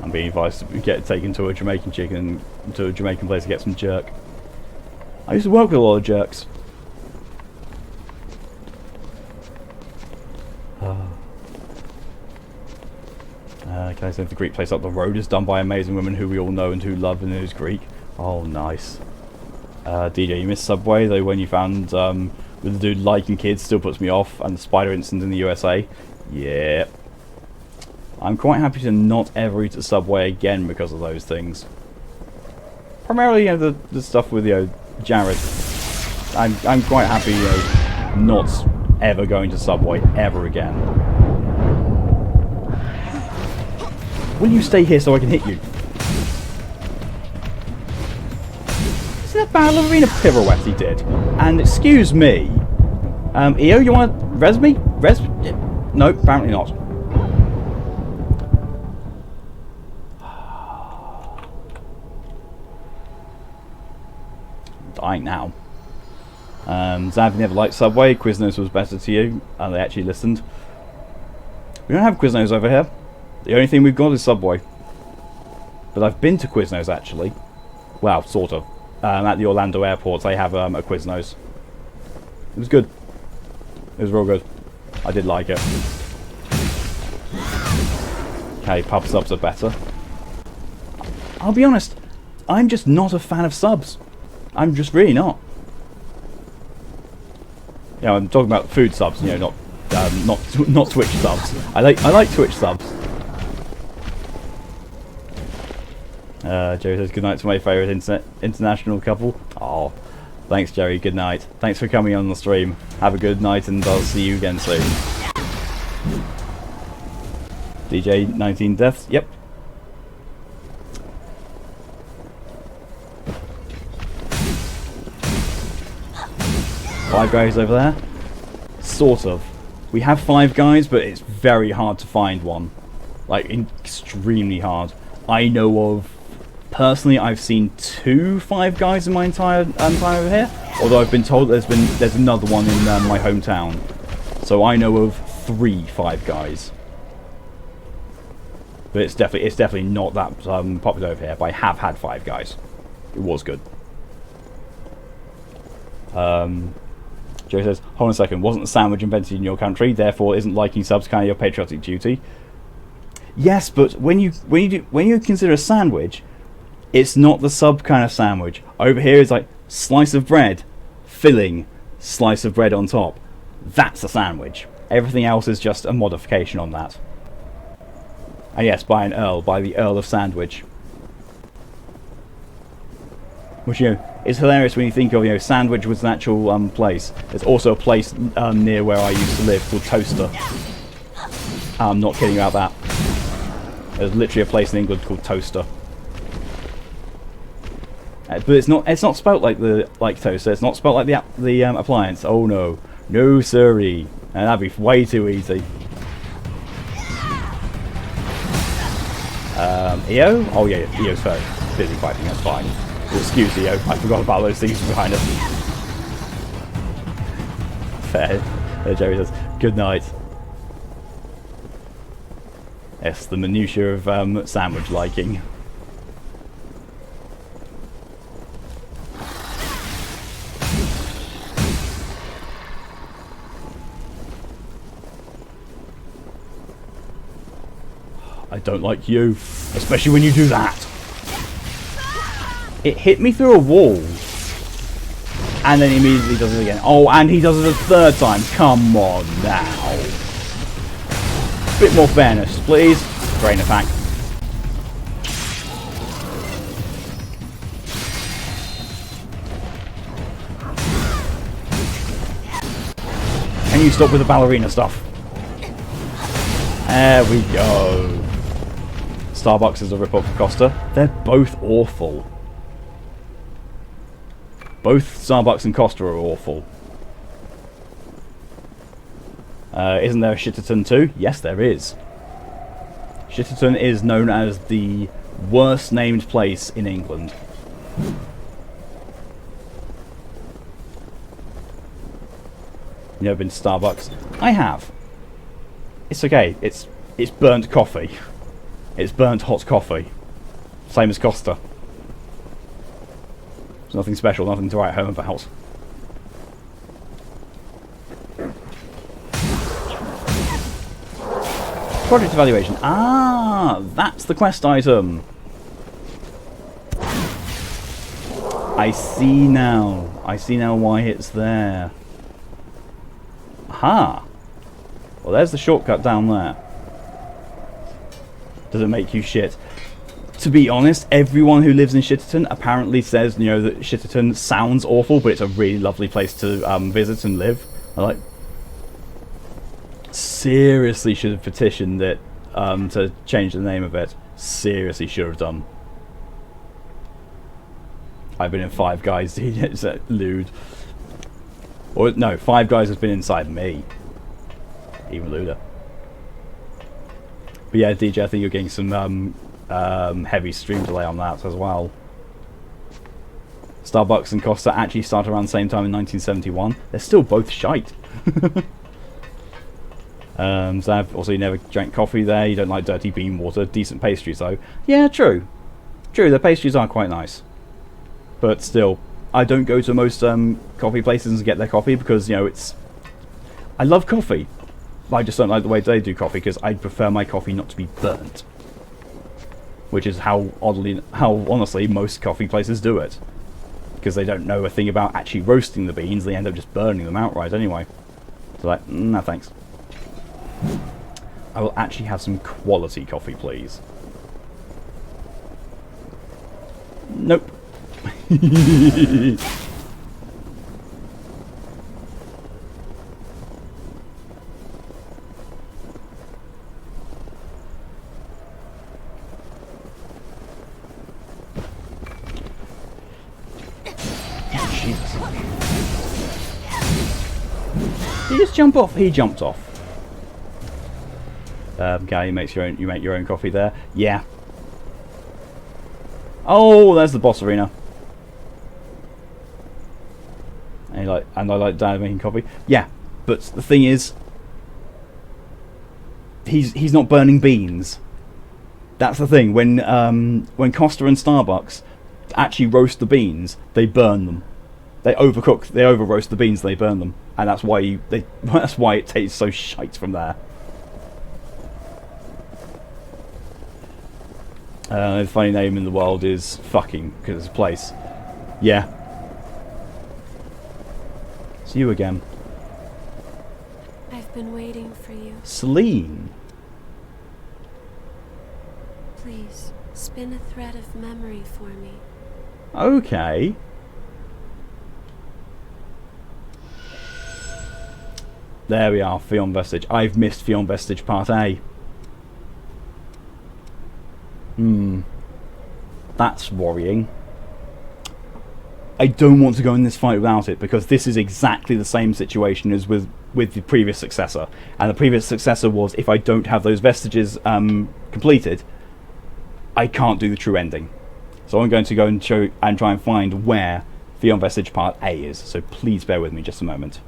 I'm being advised to get taken to a Jamaican chicken, to a Jamaican place to get some jerk. I used to work with a lot of jerks. Can I say the Greek place up the road is done by amazing women who we all know and who love and who's Greek? Oh, nice. DJ, you missed Subway, though when you found with the dude liking kids still puts me off, and the spider incident in the USA. Yeah. I'm quite happy to not ever eat at Subway again because of those things. Primarily, the stuff with, Jared. I'm quite happy, not ever going to Subway ever again. Will you stay here so I can hit you? See that ballerina pirouette he did? And excuse me, EO, you want to res me? Res? No, apparently not. I'm dying now. Zav never liked Subway. Quiznos was better to you. They actually listened. We don't have Quiznos over here. The only thing we've got is Subway. But I've been to Quiznos actually. Well, sort of. At the Orlando airport, they have a Quiznos. It was good. It was real good. I did like it. Okay, pub subs are better. I'll be honest, I'm just not a fan of subs. I'm just really not. You know, I'm talking about food subs, you know, not Twitch subs. I like Twitch subs. Jerry says good night to my favourite international couple. Oh, thanks Jerry, good night. Thanks for coming on the stream. Have a good night and I'll see you again soon. DJ 19 deaths, yep. Five guys over there? Sort of. We have 5 guys, but it's very hard to find one. Like, extremely hard. I know of... Personally, I've seen 2 5 guys in my entire time over here. Although I've been told there's another one in my hometown. So I know of 3 5 guys. But it's definitely not that popular over here. But I have had 5 guys. It was good. Joe says, hold on a second, wasn't the sandwich invented in your country, therefore isn't liking subs kind of your patriotic duty? Yes, but when you consider a sandwich, it's not the sub kind of sandwich. Over here it's like slice of bread, filling, slice of bread on top. That's a sandwich. Everything else is just a modification on that. And yes, by the Earl of Sandwich. Which, you know, is hilarious when you think of, Sandwich was an actual place. There's also a place near where I used to live called Toaster. I'm not kidding about that. There's literally a place in England called Toaster. But it's not spelt like Toaster. It's not spelt like the appliance. Oh no, no siree, and that'd be way too easy. EO? Oh yeah, EO's very busy fighting. That's fine. Excuse EO, I forgot about those things behind us. Fair. Jerry says, good night. Yes, the minutiae of sandwich liking. I don't like you, especially when you do that. It hit me through a wall. And then he immediately does it again. Oh, and he does it a 3rd time. Come on now. Bit more fairness, please. Grain of fact. Can you stop with the ballerina stuff? There we go. Starbucks is a rip-off of Costa. They're both awful. Both Starbucks and Costa are awful. Isn't there a Shitterton too? Yes, there is. Shitterton is known as the worst named place in England. You never been to Starbucks? I have. It's okay. It's burnt coffee. It's burnt hot coffee. Same as Costa. There's nothing special, nothing to write home about. Project evaluation. Ah, that's the quest item. I see now. I see now why it's there. Aha. Well, there's the shortcut down there. Does it make you shit? to be honest, everyone who lives in Shitterton apparently says, you know, that Shitterton sounds awful, but it's a really lovely place to visit and live. I like. Seriously, should have petitioned it to change the name of it. Seriously, should have done. I've been in Five Guys. It's lewd. Or no, Five Guys has been inside me. Even lewder. But yeah, DJ, I think you're getting some heavy stream delay on that as well. Starbucks and Costa actually started around the same time in 1971. They're still both shite. Zav, also you never drank coffee there. You don't like dirty bean water. Decent pastries though. Yeah, true. True, the pastries are quite nice. But still, I don't go to most coffee places and get their coffee because, you know, it's... I love coffee. I just don't like the way they do coffee because I prefer my coffee not to be burnt. Which is how honestly most coffee places do it. Because they don't know a thing about actually roasting the beans, they end up just burning them outright anyway. So like, no thanks. I will actually have some quality coffee, please. Nope. Did he just jump off? He jumped off. Okay, you make your own coffee there. Yeah. Oh, there's the boss arena. And I like Dad making coffee. Yeah, but the thing is, he's not burning beans. That's the thing. When Costa and Starbucks actually roast the beans, they burn them. They overcook, they over roast the beans, they burn them, and that's why that's why it tastes so shite from there. The funny name in the world is fucking because it's a place. Yeah. It's you again. I've been waiting for you. Celine. Please, spin a thread of memory for me. Okay. There we are, Fion Vestige. I've missed Fion Vestige Part A. That's worrying. I don't want to go in this fight without it, because this is exactly the same situation as with the previous Successor. And the previous Successor was, if I don't have those vestiges completed, I can't do the true ending. So I'm going to go and try and find where Fion Vestige Part A is. So please bear with me just a moment.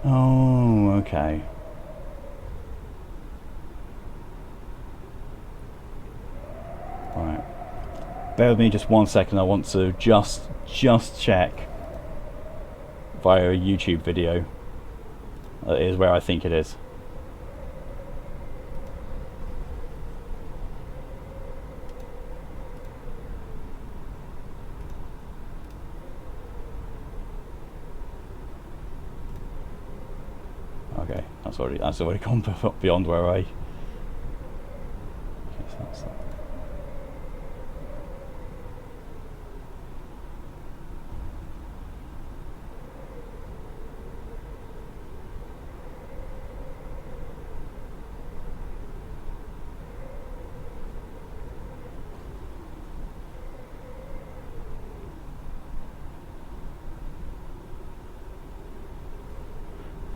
Oh, okay. Right. Bear with me just 1 second. I want to just check via a YouTube video. That is where I think it is. Okay, that's already gone beyond where I.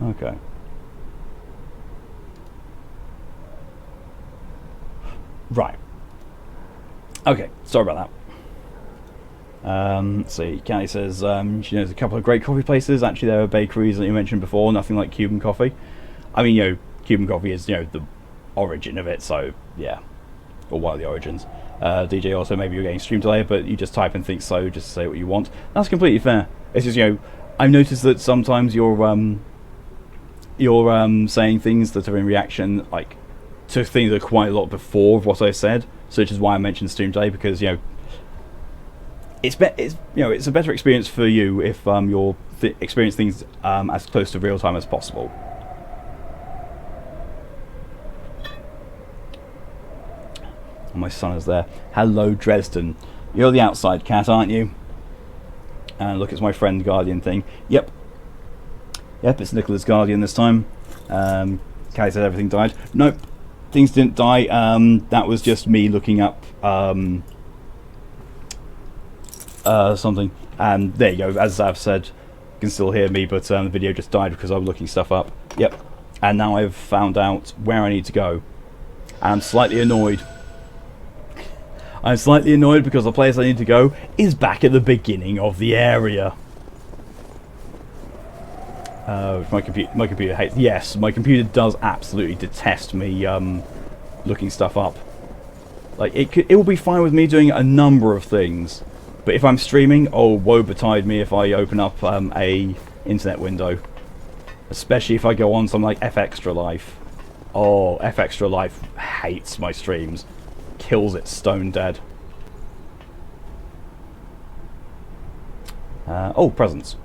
Okay. Right. Okay, sorry about that. Let's see, Callie says she knows a couple of great coffee places. Actually, there are bakeries that you mentioned before, nothing like Cuban coffee. I mean, Cuban coffee is, the origin of it, so yeah. Or one of the origins. DJ also, maybe you're getting stream delay, but you just type and think slow, just say what you want. That's completely fair. It's just, I've noticed that sometimes you're saying things that are in reaction, like, to things that are quite a lot before what I said, so which is why I mentioned stream delay, because it's a better experience for you if you're experience things as close to real time as possible. And my son is there. Hello, Dresden. You're the outside cat, aren't you? And look, it's my friend Guardian thing. Yep, it's Nicholas Guardian this time. Callie said everything died. Nope, things didn't die. That was just me looking up something. And there you go, as I've said, you can still hear me, but the video just died because I was looking stuff up. Yep, and now I've found out where I need to go. And I'm slightly annoyed. I'm slightly annoyed because the place I need to go is back at the beginning of the area. My computer hates. Yes, my computer does absolutely detest me looking stuff up. Like it will be fine with me doing a number of things, but if I'm streaming, oh woe betide me if I open up a internet window, especially if I go on something like F Extra Life. Oh, F Extra Life hates my streams, kills it stone dead. Oh, presents.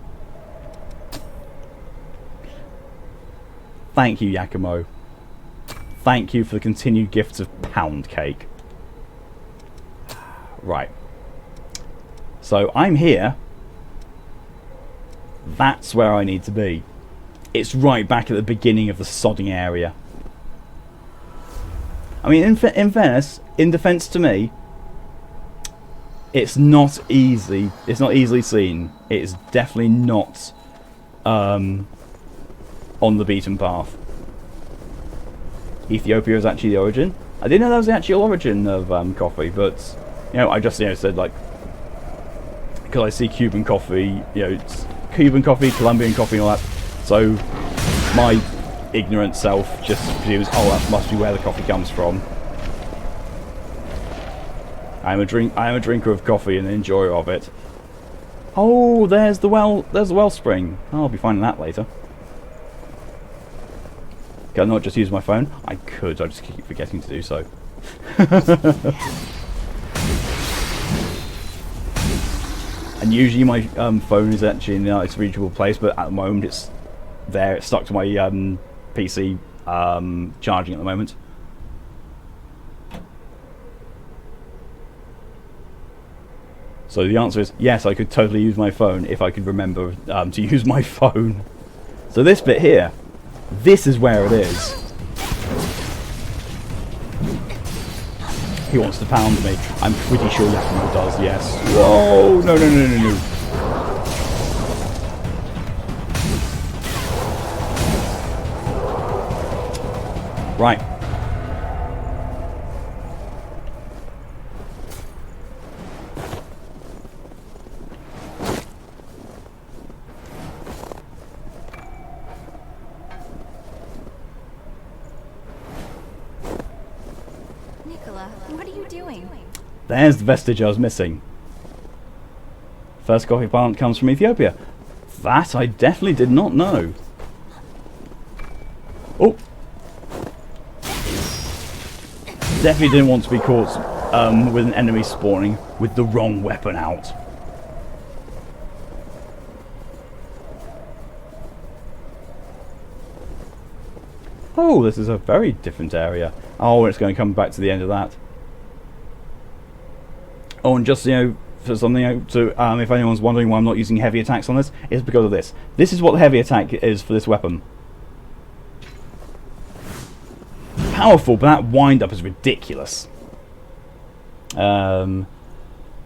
Thank you, Yakumo. Thank you for the continued gifts of pound cake. Right. So I'm here. That's where I need to be. It's right back at the beginning of the sodding area. I mean, in fairness, in defense to me, it's not easy. It's not easily seen. It's definitely not on the beaten path. Ethiopia is actually the origin. I didn't know that was the actual origin of coffee, but I just said, like, because I see Cuban coffee, it's Cuban coffee, Colombian coffee, and all that. So my ignorant self just presumes, oh, that must be where the coffee comes from. I am a drinker of coffee and an enjoyer of it. Oh, there's the wellspring. I'll be finding that later. Can I not just use my phone? I could, I just keep forgetting to do so. And usually my phone is actually in a nice reachable place, but at the moment it's there, it's stuck to my PC charging at the moment. So the answer is yes, I could totally use my phone if I could remember to use my phone. So this bit here, this is where it is. He wants to pound me. I'm pretty sure Yakumo does, yes. Whoa! No. Right. What are you doing? There's the vestige I was missing. First coffee plant comes from Ethiopia. That I definitely did not know. Oh! Definitely didn't want to be caught with an enemy spawning with the wrong weapon out. Oh, this is a very different area. Oh, it's going to come back to the end of that. Oh, and just, you know, for something, if anyone's wondering why I'm not using heavy attacks on this, it's because of this. This is what the heavy attack is for this weapon. Powerful, but that wind-up is ridiculous. Let's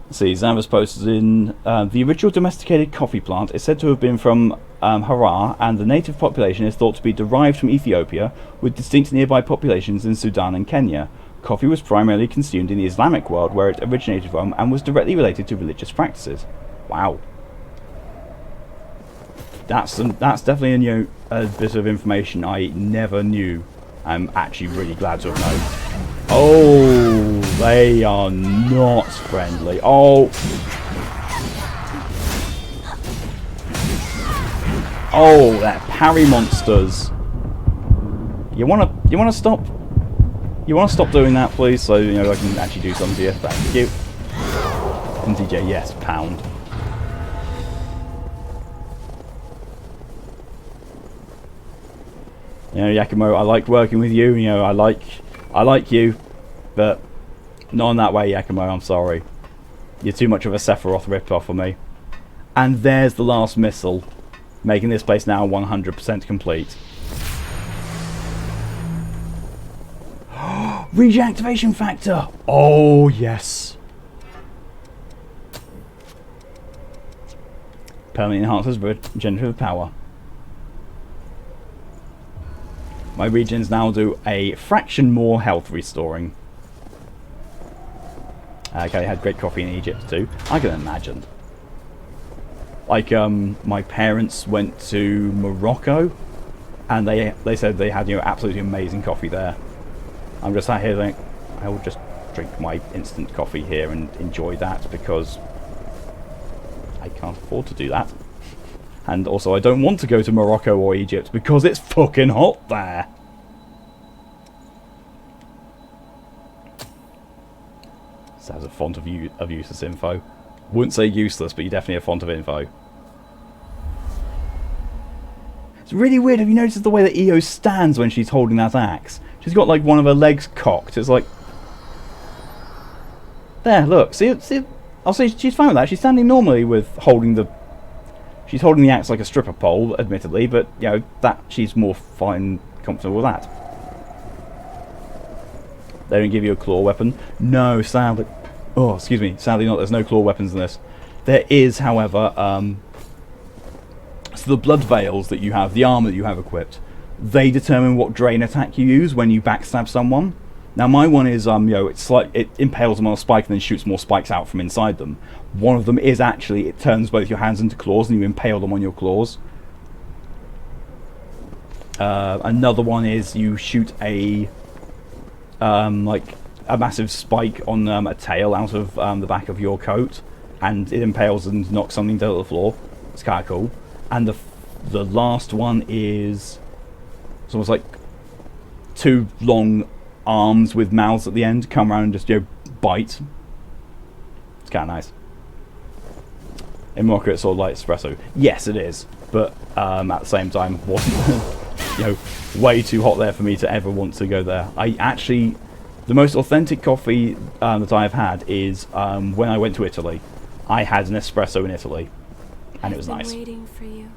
see, Zambas posted in, the original domesticated coffee plant is said to have been from Harar, and the native population is thought to be derived from Ethiopia, with distinct nearby populations in Sudan and Kenya. Coffee was primarily consumed in the Islamic world, where it originated from, and was directly related to religious practices. Wow. That's definitely a bit of information I never knew. I'm actually really glad to have known. Oh, they are not friendly. Oh. Oh, they're parry monsters. You wanna stop? You wanna stop doing that, please? So you know I can actually do something to you. Thank you. And DJ, yes, pound. You know, Yakumo, I liked working with you. You know, I like you, but not in that way, Yakumo. I'm sorry. You're too much of a Sephiroth rip-off for me. And there's the last missile, making this place now 100% complete. Reactivation factor! Oh, yes. Permanently enhances regenerative power. My regions now do a fraction more health restoring. Okay, they had great coffee in Egypt too. I can imagine. Like, my parents went to Morocco, and they said they had, you know, absolutely amazing coffee there. I'm just sat here like, I will just drink my instant coffee here and enjoy that, because I can't afford to do that. And also, I don't want to go to Morocco or Egypt because it's fucking hot there. So that's a font of useless info. Wouldn't say useless, but you're definitely a font of info. It's really weird. Have you noticed the way that Io stands when she's holding that axe? She's got like one of her legs cocked. It's like, there, look. See. I'll say she's fine with that. She's standing normally with holding the. She's holding the axe like a stripper pole, admittedly, but you know that she's more fine, comfortable with that. They don't give you a claw weapon. No, sadly. Oh, excuse me. Sadly not. There's no claw weapons in this. There is, however, so the blood veils that you have, the armor that you have equipped, they determine what drain attack you use when you backstab someone. Now my one is, you know, it's like it impales them on a spike and then shoots more spikes out from inside them. One of them is actually, it turns both your hands into claws and you impale them on your claws. Another one is you shoot a, like a massive spike on a tail out of the back of your coat, and it impales and knocks something down to the floor. It's kind of cool. And the last one is, it's almost like two long arms with mouths at the end come around and just, you know, bite. It's kind of nice. In Morocco it's sort of like espresso. Yes, it is, but at the same time wasn't you know, way too hot there for me to ever want to go there. I actually, the most authentic coffee that I've had is when I went to Italy. I had an espresso in Italy, and it was nice. Waiting for you.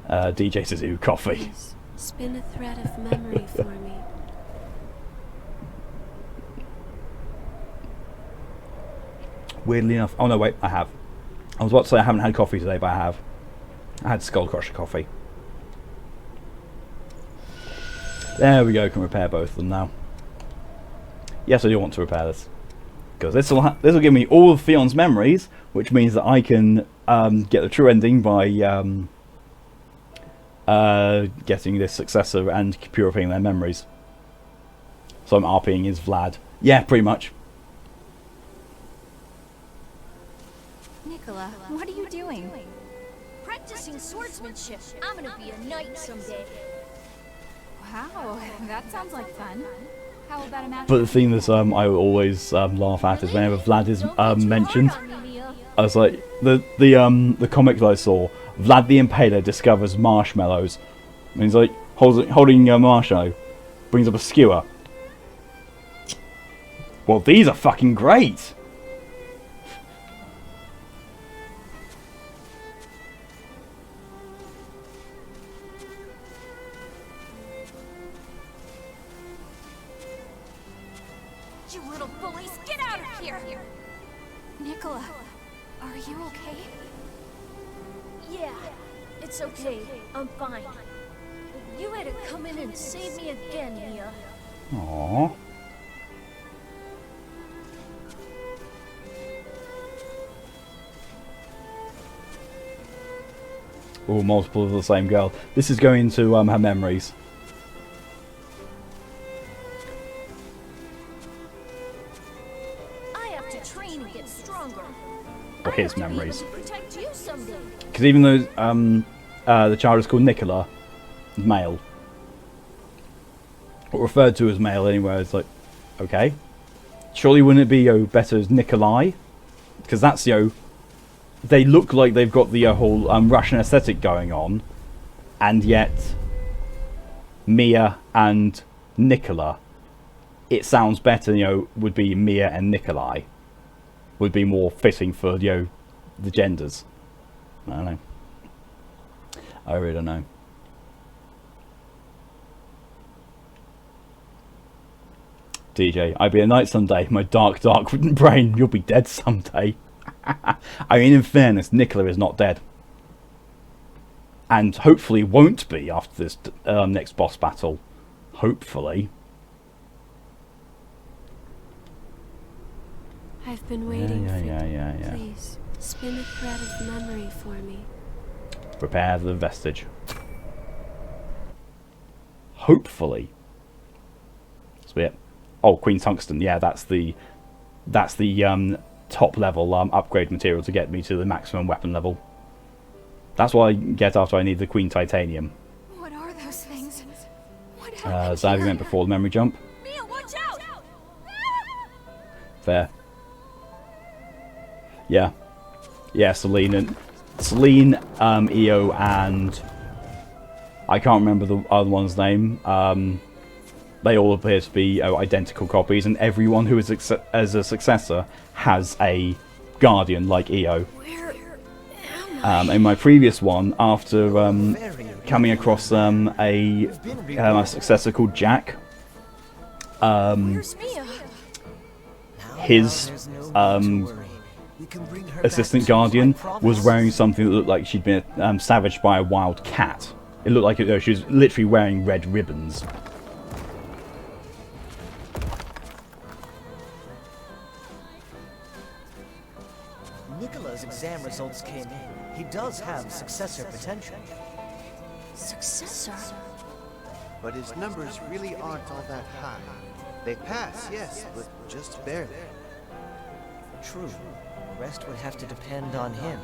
DJ Suzu coffee. Please, spin a thread of memory for me. Weirdly enough, oh no, wait, I have. I was about to say I haven't had coffee today, but I have. I had Skull Crusher coffee. There we go, can repair both of them now. Yes, I do want to repair this, because this will give me all of Theon's memories, which means that I can get the true ending by getting this successor and purifying their memories. So I'm RPing as Vlad. Yeah, pretty much. Nicola, what are you doing? Practicing swordsmanship. I'm gonna be a knight someday. Wow, that sounds like fun. How about a match? But the thing that I always laugh at is whenever Vlad is mentioned. I was like, the comic that I saw, Vlad the Impaler discovers marshmallows. And he's like holding marshmallow, brings up a skewer. Well, these are fucking great. You little bullies, get out of here! Nicola, are you okay? Yeah, it's okay. I'm fine. You had to come in and save me again, Mia. Aww. Oh, multiple of the same girl. This is going to her memories. I have to train and get stronger. Or his memories. To protect you someday. Because even though the child is called Nicola, male, or referred to as male anywhere, it's like, okay, surely wouldn't it be better as Nikolai? Because that's they look like they've got the whole Russian aesthetic going on, and yet Mia and Nicola, it sounds better. Would be Mia and Nikolai, would be more fitting for the genders. I don't know. I really don't know. DJ, I'd be a knight someday. My dark brain, you'll be dead someday. I mean, in fairness, Nicola is not dead. And hopefully won't be after this next boss battle. Hopefully. I've been waiting for you. Yeah. Please, spin a thread of memory for me. Prepare the vestige. Hopefully. That's it. Oh, Queen Tungsten. Yeah, that's the top level upgrade material to get me to the maximum weapon level. That's what I get after I need the Queen Titanium. What are those things? What As I meant before the memory jump. Mia, watch out! Fair. Yeah, Celine, EO, and I can't remember the other one's name. They all appear to be identical copies, and everyone who is as a successor has a guardian like EO. In my previous one, after coming across a successor called Jack, Where's Mia? his assistant guardian was wearing something that looked like she'd been savaged by a wild cat. It looked like she was literally wearing red ribbons. Nicola's exam results came in. He does have successor potential. Successor? But his numbers really aren't all that high. They pass, yes, but just barely. True. The rest would have to depend on him.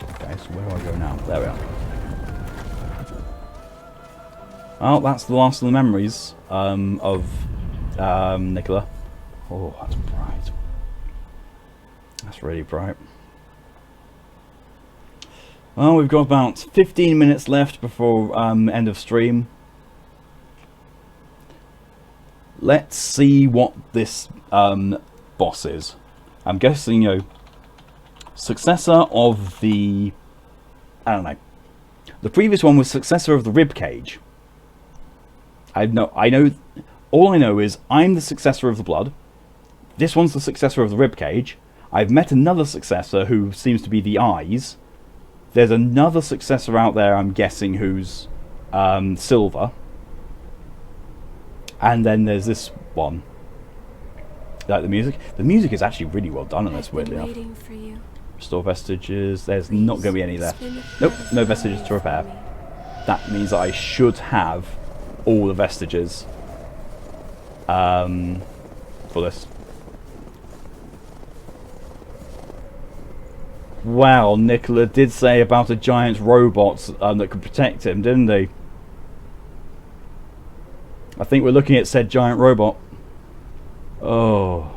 Okay, so where do I go now? There we are. Well, that's the last of the memories of Nicola. Oh, that's bright. That's really bright. Well, we've got about 15 minutes left before end of stream. Let's see what this boss is. I'm guessing, successor of the... I don't know. The previous one was successor of the ribcage. I know. All I know is I'm the successor of the blood. This one's the successor of the ribcage. I've met another successor who seems to be the eyes. There's another successor out there, I'm guessing, who's silver. And then there's this one. Like the music. The music is actually really well done in this, weirdly enough. Restore vestiges. There's not going to be any there. Nope, no vestiges to repair. That means that I should have all the vestiges for this. Wow, Nicola did say about a giant robot that could protect him, didn't he? I think we're looking at said giant robot. Oh.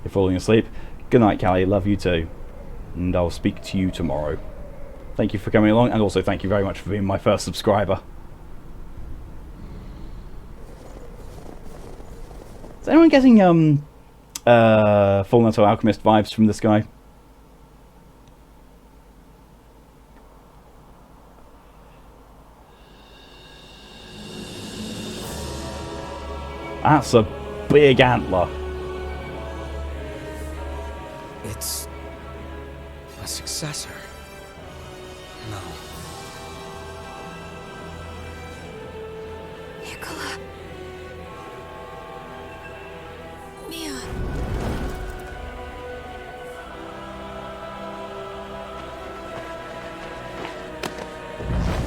You're falling asleep. Good night, Callie. Love you too. And I'll speak to you tomorrow. Thank you for coming along, and also thank you very much for being my first subscriber. Is anyone getting Full Metal Alchemist vibes from this guy? That's a big antler. It's a successor. No. Nicola. Mia.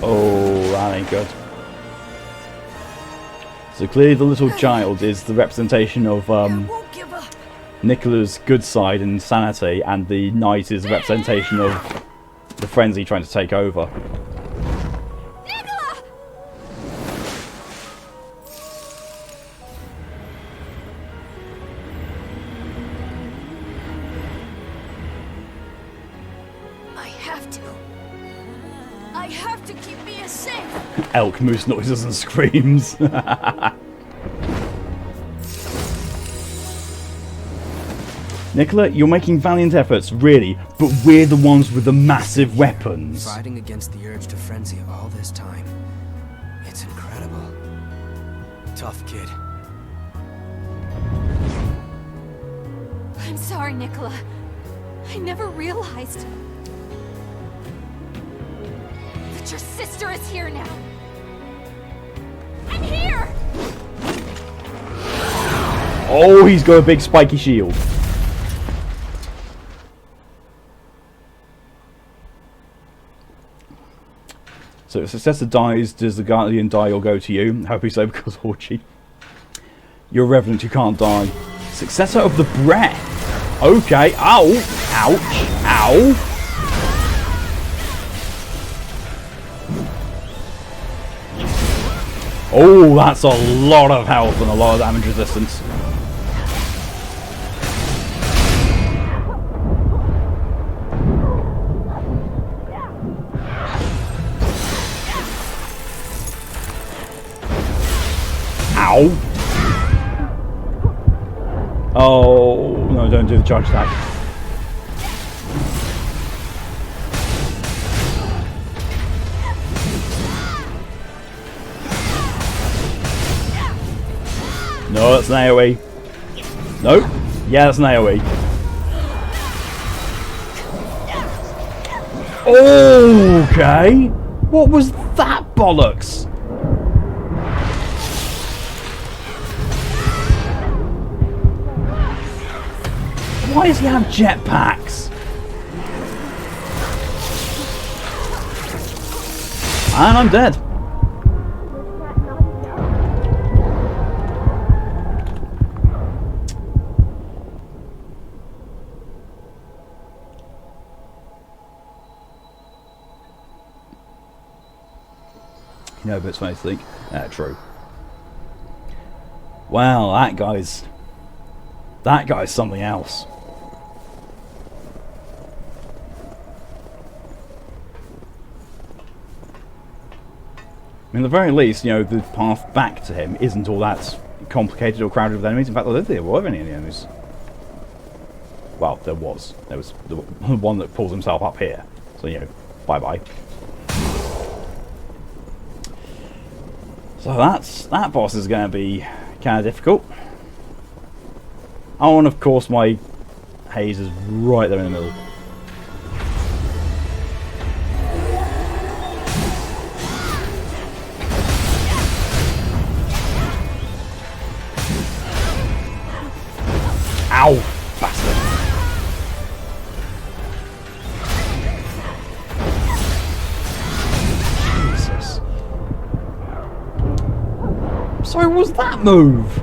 Oh, that ain't good. So clearly the little child is the representation of Nicola's good side and sanity, and the knight is a representation of the frenzy trying to take over. Nicola! I have to keep Mia safe. Elk moose noises and screams. Nicola, you're making valiant efforts, really, but we're the ones with the massive weapons. Fighting against the urge to frenzy all this time. It's incredible. Tough kid. I'm sorry, Nicola. I never realized that your sister is here now. I'm here! Oh, he's got a big spiky shield. So if Successor dies, does the Guardian die or go to you? I hope so, because Orchie. You're a Revenant, you can't die. Successor of the Breath. Okay. Ow. Ouch. Ow. Oh, that's a lot of health and a lot of damage resistance. Ow! Oh, no, don't do the charge attack. No, that's an AoE. Nope. Yeah, that's an AoE. Okay. What was that bollocks? Why does he have jetpacks? And I'm dead. You know, but it's funny to think. True. Wow, that guy's something else. I mean, at the very least, you know, the path back to him isn't all that complicated or crowded with enemies. In fact, I don't think there were any enemies. Well, there was. There was the one that pulls himself up here. So, you know, bye-bye. So that boss is going to be kind of difficult. Oh, and of course my haze is right there in the middle. Ow, bastard. Jesus. Sorry, what was that move?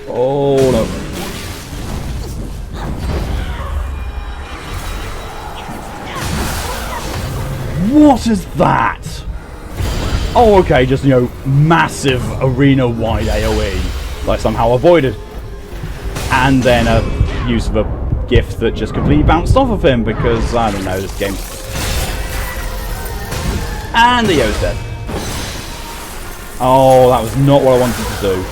Oh no. What is that? Oh, okay, just, you know, massive arena-wide AoE that I somehow avoided. And then a use of a gift that just completely bounced off of him because, I don't know, this game. And the Yo's dead. Oh, that was not what I wanted to do.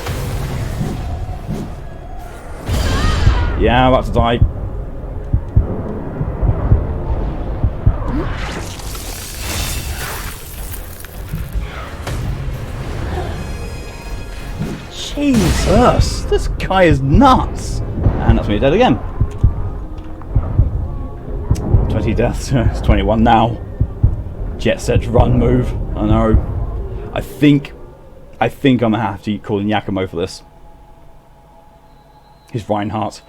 Yeah, I'm about to die. Jesus, this guy is nuts. And that's me dead again. 20 deaths, it's 21 now. Jet set run move, I know. I think I'm gonna have to call in Yakumo for this. He's Reinhardt.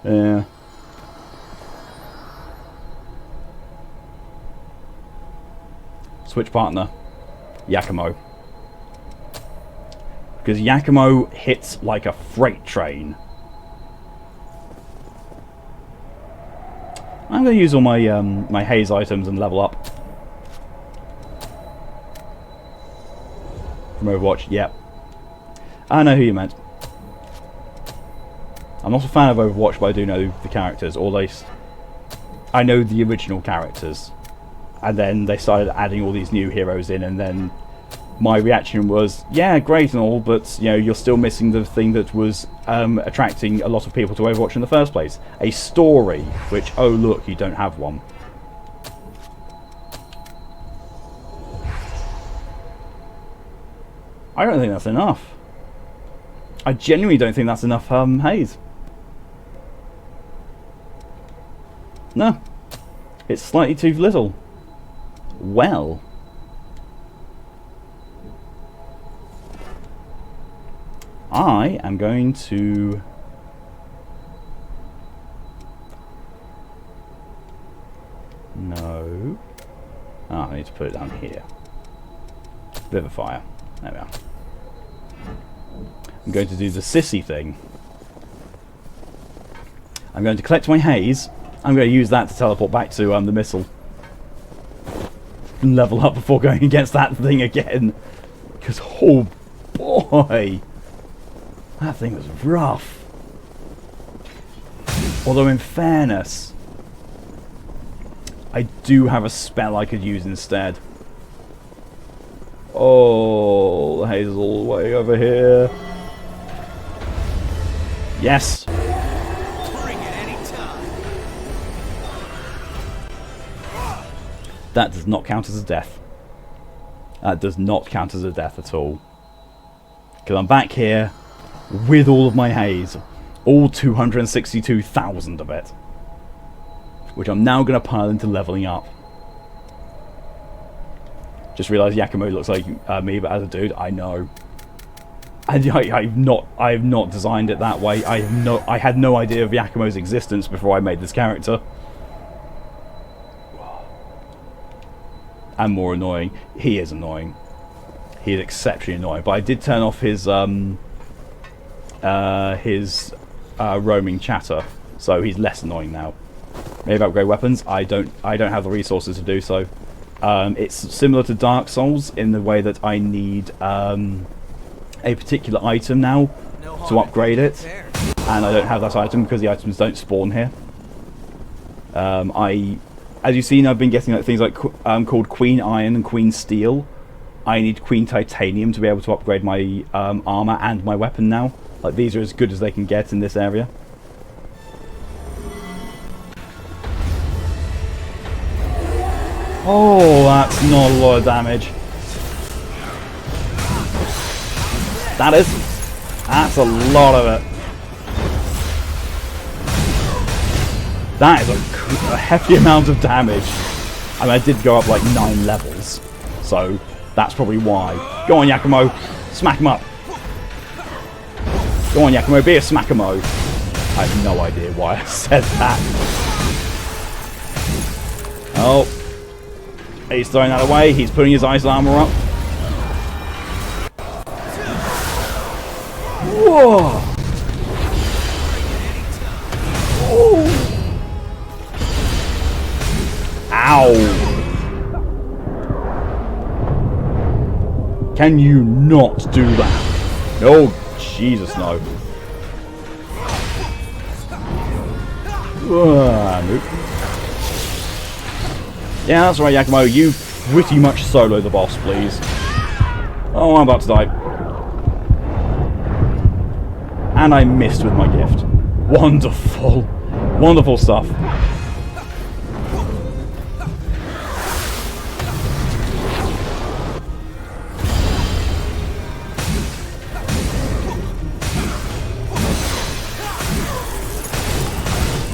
Yeah. Switch partner. Yakumo. Because Yakumo hits like a freight train. I'm going to use all my my haze items and level up. From Overwatch, yep. I know who you meant. I'm not a fan of Overwatch, but I do know the characters, or at least I know the original characters. And then they started adding all these new heroes in, and then my reaction was, yeah, great and all, but you know, you're still missing the thing that was attracting a lot of people to Overwatch in the first place. A story, which, oh look, you don't have one. I don't think that's enough. I genuinely don't think that's enough haze. No. It's slightly too little. Well. I am going to... No. Ah, I need to put it down here. Vivifier. There we are. I'm going to do the sissy thing. I'm going to collect my haze. I'm going to use that to teleport back to the missile. And level up before going against that thing again. Because, oh boy. That thing was rough. Although in fairness, I do have a spell I could use instead. Oh, the haze is all the way over here. Yes. Bring it anytime. That does not count as a death. That does not count as a death at all. Because I'm back here with all of my haze. All 262,000 of it. Which I'm now going to pile into leveling up. Just realised Yakumo looks like me, but as a dude, I know. And I have not designed it that way. I had no idea of Yakumo's existence before I made this character. And more annoying. He is annoying. He is exceptionally annoying. But I did turn off his roaming chatter, so he's less annoying now. Maybe upgrade weapons. I don't have the resources to do so. It's similar to Dark Souls in the way that I need a particular item now to upgrade it, and I don't have that item because the items don't spawn here. As you've seen, I've been getting things like called Queen Iron and Queen Steel. I need Queen Titanium to be able to upgrade my armor and my weapon now. Like, these are as good as they can get in this area. Oh, that's not a lot of damage. That's a lot of it. That is a hefty amount of damage. I mean, I did go up like 9 levels, so that's probably why. Go on, Yakumo, smack him up. Go on, Yakumo, be a smackamo. I have no idea why I said that. Oh. He's throwing that away. He's putting his ice armor up. Whoa! Ow! Can you not do that? Oh, Jesus, no. Nope. Yeah, that's right, Yakumo. You pretty much solo the boss, please. Oh, I'm about to die. And I missed with my gift. Wonderful. Wonderful stuff.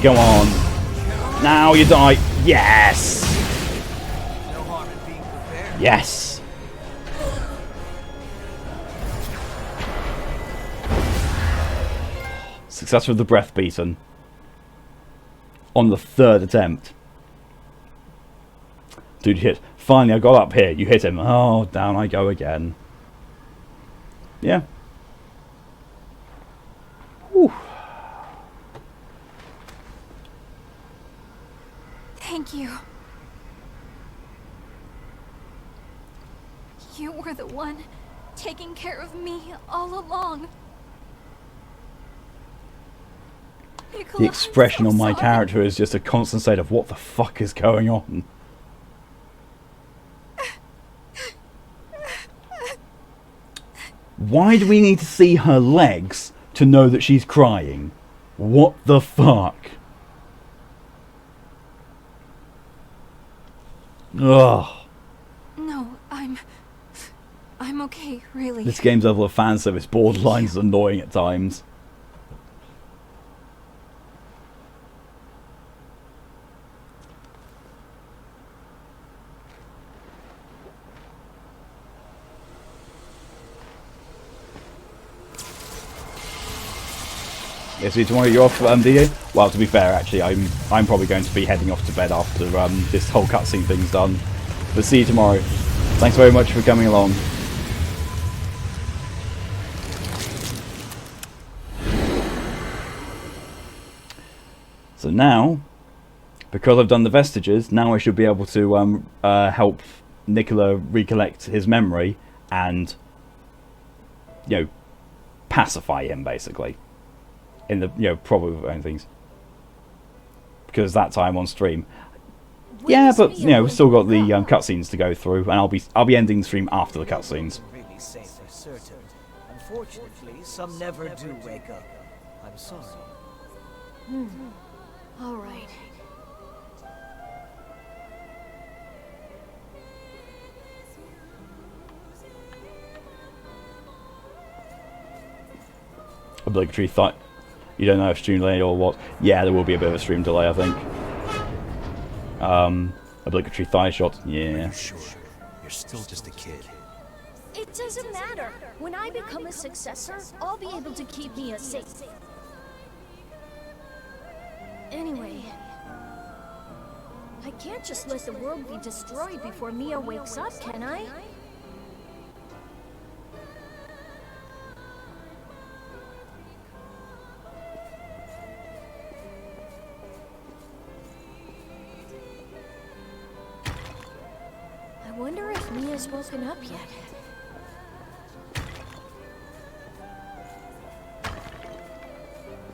Go on. Now you die. Yes! Yes! Successor of the Breath Beaten. On the 3rd attempt. Dude, hit. Finally, I got up here. You hit him. Oh, down I go again. Yeah. Whew. Thank you. You were the one taking care of me all along. Nicola, The expression I'm so on my sorry. character is just a constant state of what the fuck is going on. Why do we need to see her legs to know that she's crying? What the fuck? Ugh. No, I'm okay, really. This game's level of fan service borderline is annoying at times. Yeah, see, tomorrow you're off, DJ? Well, to be fair, actually, I'm probably going to be heading off to bed after this whole cutscene thing's done. But see you tomorrow. Thanks very much for coming along. So now, because I've done the vestiges, now I should be able to help Nicola recollect his memory and, you know, pacify him, basically. In the, you know, probably things. Because that time on stream. Yeah, but, you know, we've still got the cutscenes to go through, and I'll be ending the stream after the cutscenes. Really safe for certain. Unfortunately, some never do wake up. I'm sorry. All right. Obligatory thought. You don't know if stream delay or what? Yeah, there will be a bit of a stream delay, I think. Obligatory thigh shot. Yeah. Are you sure? You're still just a kid. It doesn't matter. When I become a successor, I'll be able to keep Mia safe. Anyway, I can't just let the world be destroyed before Mia wakes up, can I? I wonder if Mia's woken up yet.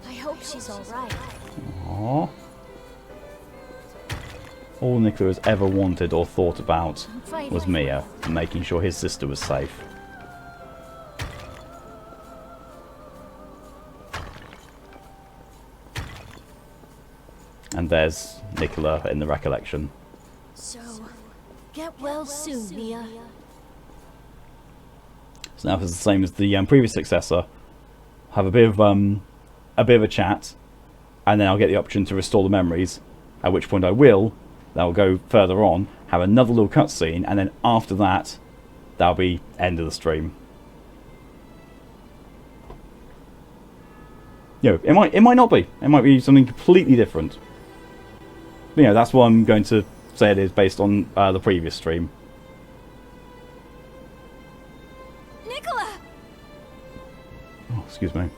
I hope she's alright. Aww. All Nicola has ever wanted or thought about was Mia, and making sure his sister was safe. And there's Nicola in the recollection. So, get well soon, Mia. So now if it's the same as the previous successor, have a bit of a chat, and then I'll get the option to restore the memories. At which point I will. That'll go further on, have another little cutscene, and then after that, that'll be end of the stream. You know, it might not be. It might be something completely different. But, you know, that's what I'm going to say it is based on the previous stream. Nicola! Oh, excuse me.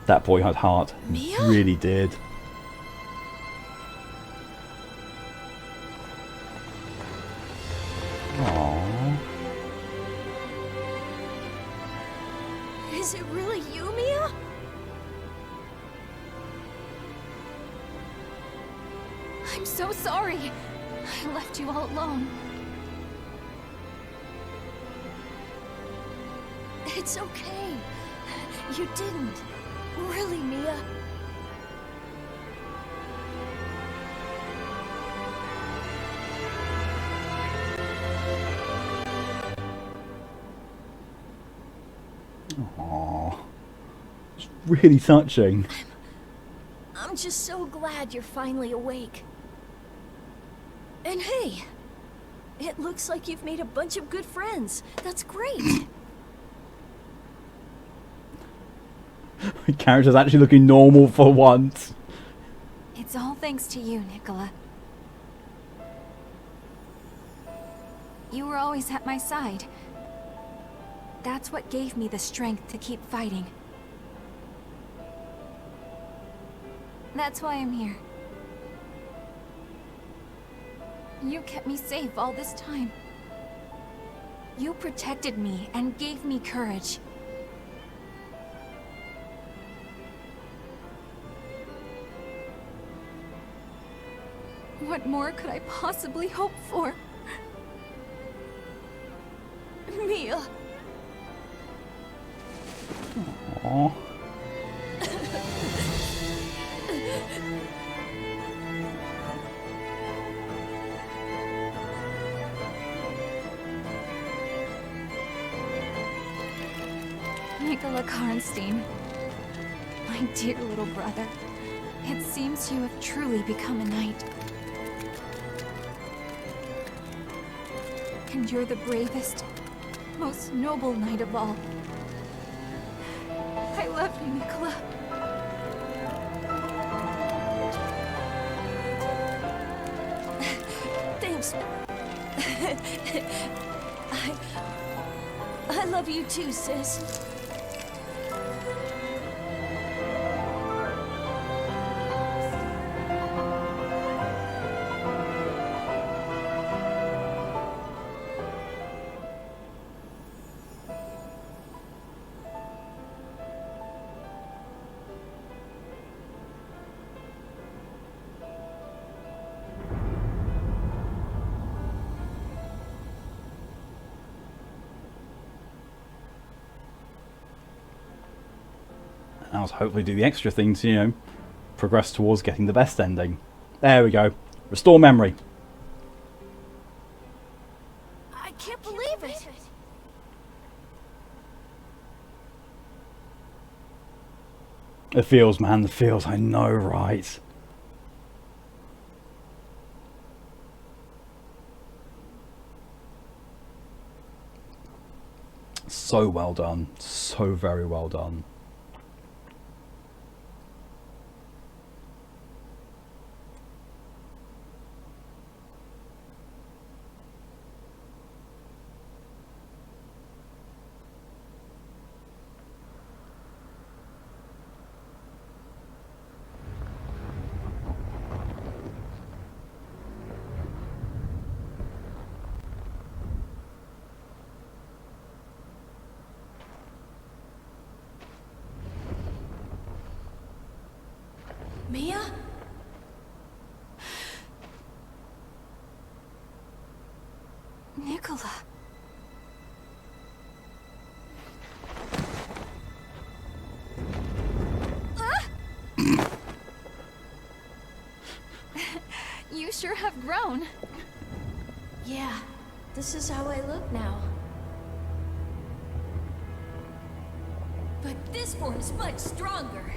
That boy had heart. Mia? Really did. Aww. Is it really you, Mia? I'm so sorry. I left you all alone. It's okay. You didn't. Really, Mia. Aww. It's really touching. I'm just so glad you're finally awake. And hey, it looks like you've made a bunch of good friends. That's great. My character's actually looking normal for once. It's all thanks to you, Nicola. You were always at my side. That's what gave me the strength to keep fighting. That's why I'm here. You kept me safe all this time. You protected me and gave me courage. What more could I possibly hope for? Mia. Aww. Nicola Karnstein, my dear little brother, it seems you have truly become a knight. And you're the bravest, most noble knight of all. I love you, Nicola. Thanks. I love you too, sis. I'll hopefully do the extra thing to, you know, progress towards getting the best ending. There we go. Restore memory. I can't believe it. The feels, man, the feels. I know, right? So well done. So very well done. Mia? Nicola. You sure have grown. Yeah, this is how I look now. But this form's much stronger.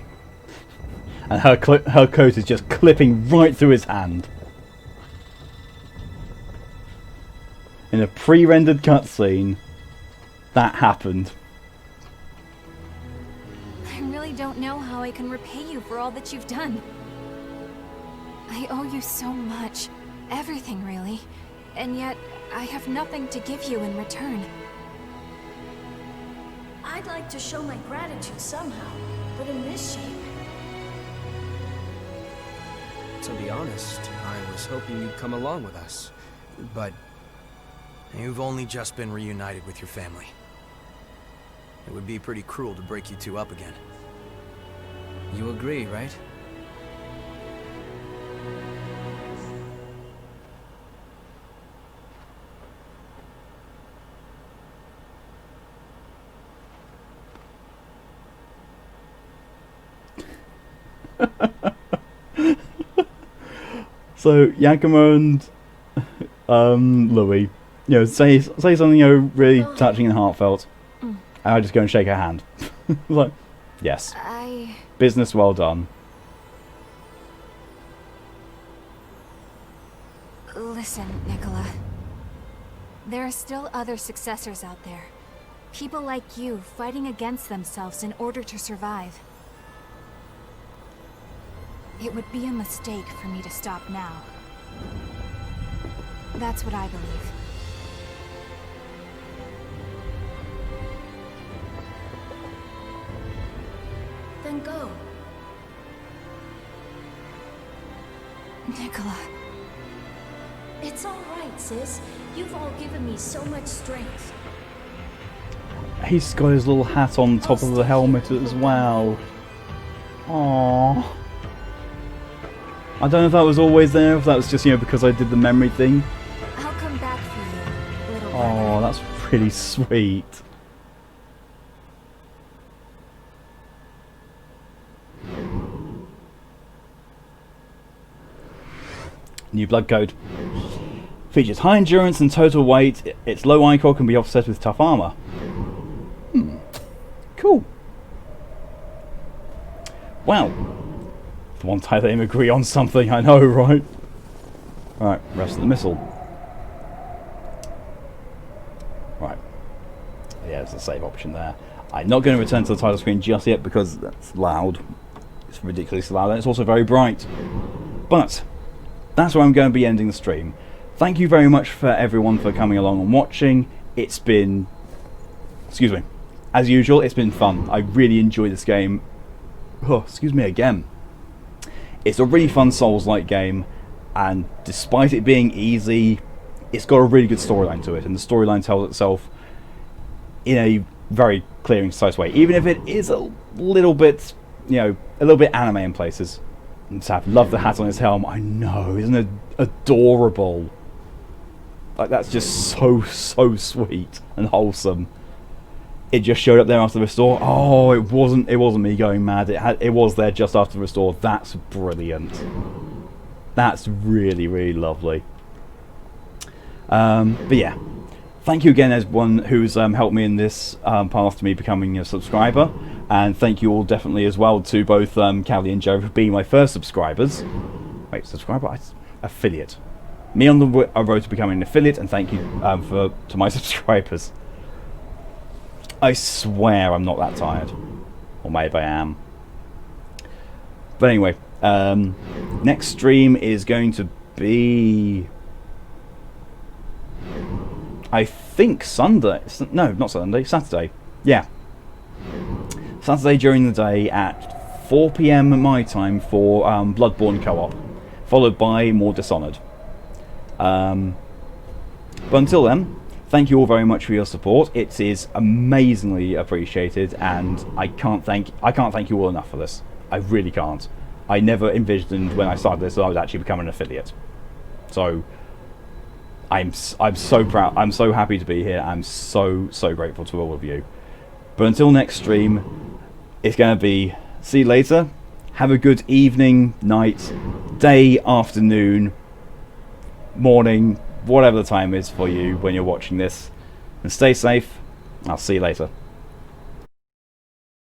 And her coat is just clipping right through his hand. In a pre-rendered cutscene, that happened. I really don't know how I can repay you for all that you've done. I owe you so much. Everything, really. And yet, I have nothing to give you in return. I I'd like to show my gratitude somehow, but in this shape... To be honest, I was hoping you'd come along with us, but... You've only just been reunited with your family. It would be pretty cruel to break you two up again. You agree, right? So Yakima and Louis, say something really touching and heartfelt, and I just go and shake her hand. Like, yes, business well done. Listen, Nicola. There are still other successors out there. People like you fighting against themselves in order to survive. It would be a mistake for me to stop now. That's what I believe. Then go. Nicola. It's all right, sis. You've all given me so much strength. He's got his little hat on top of the helmet as well. Aww. I don't know if that was always there, if that was just, because I did the memory thing. I'll come back for you, little brother. Oh, that's pretty sweet. New blood code. Features high endurance and total weight. Its low ichor can be offset with tough armor. Cool. Wow. For one time they agree on something, I know, right? Alright, rest of the missile. Right. Yeah, there's a save option there. I'm not going to return to the title screen just yet because that's loud. It's ridiculously loud and it's also very bright. But that's where I'm going to be ending the stream. Thank you very much for everyone for coming along and watching. It's been... Excuse me. As usual, it's been fun. I really enjoy this game. Oh, excuse me again. It's a really fun Souls-like game, and despite it being easy, it's got a really good storyline to it, and the storyline tells itself in a very clear and concise way, even if it is a little bit, a little bit anime in places. And Sav, love the hat on his helm. I know, isn't it adorable? Like, that's just so sweet and wholesome. It just showed up there after the restore. Oh, it wasn't me going mad. It was there just after the restore. That's brilliant. That's really, really lovely. But yeah, thank you again everyone who's helped me in this path to me becoming a subscriber, and thank you all definitely as well to both Callie and Joe for being my first subscribers. Wait, subscriber? Affiliate. Me on the road to becoming an affiliate, and thank you to my subscribers. I swear I'm not that tired. Or maybe I am. But anyway, next stream is going to be... I think Sunday. No, not Sunday. Saturday. Yeah. Saturday during the day at 4 PM my time for Bloodborne co-op. Followed by more Dishonored. But until then... Thank you all very much for your support. It is amazingly appreciated, and I can't thank you all enough for this. I really can't. I never envisioned when I started this that I would actually become an affiliate. So I'm so proud. I'm so happy to be here. I'm so grateful to all of you. But until next stream, it's going to be see you later. Have a good evening, night, day, afternoon, morning, whatever the time is for you when you're watching this, and stay safe. I'll see you later.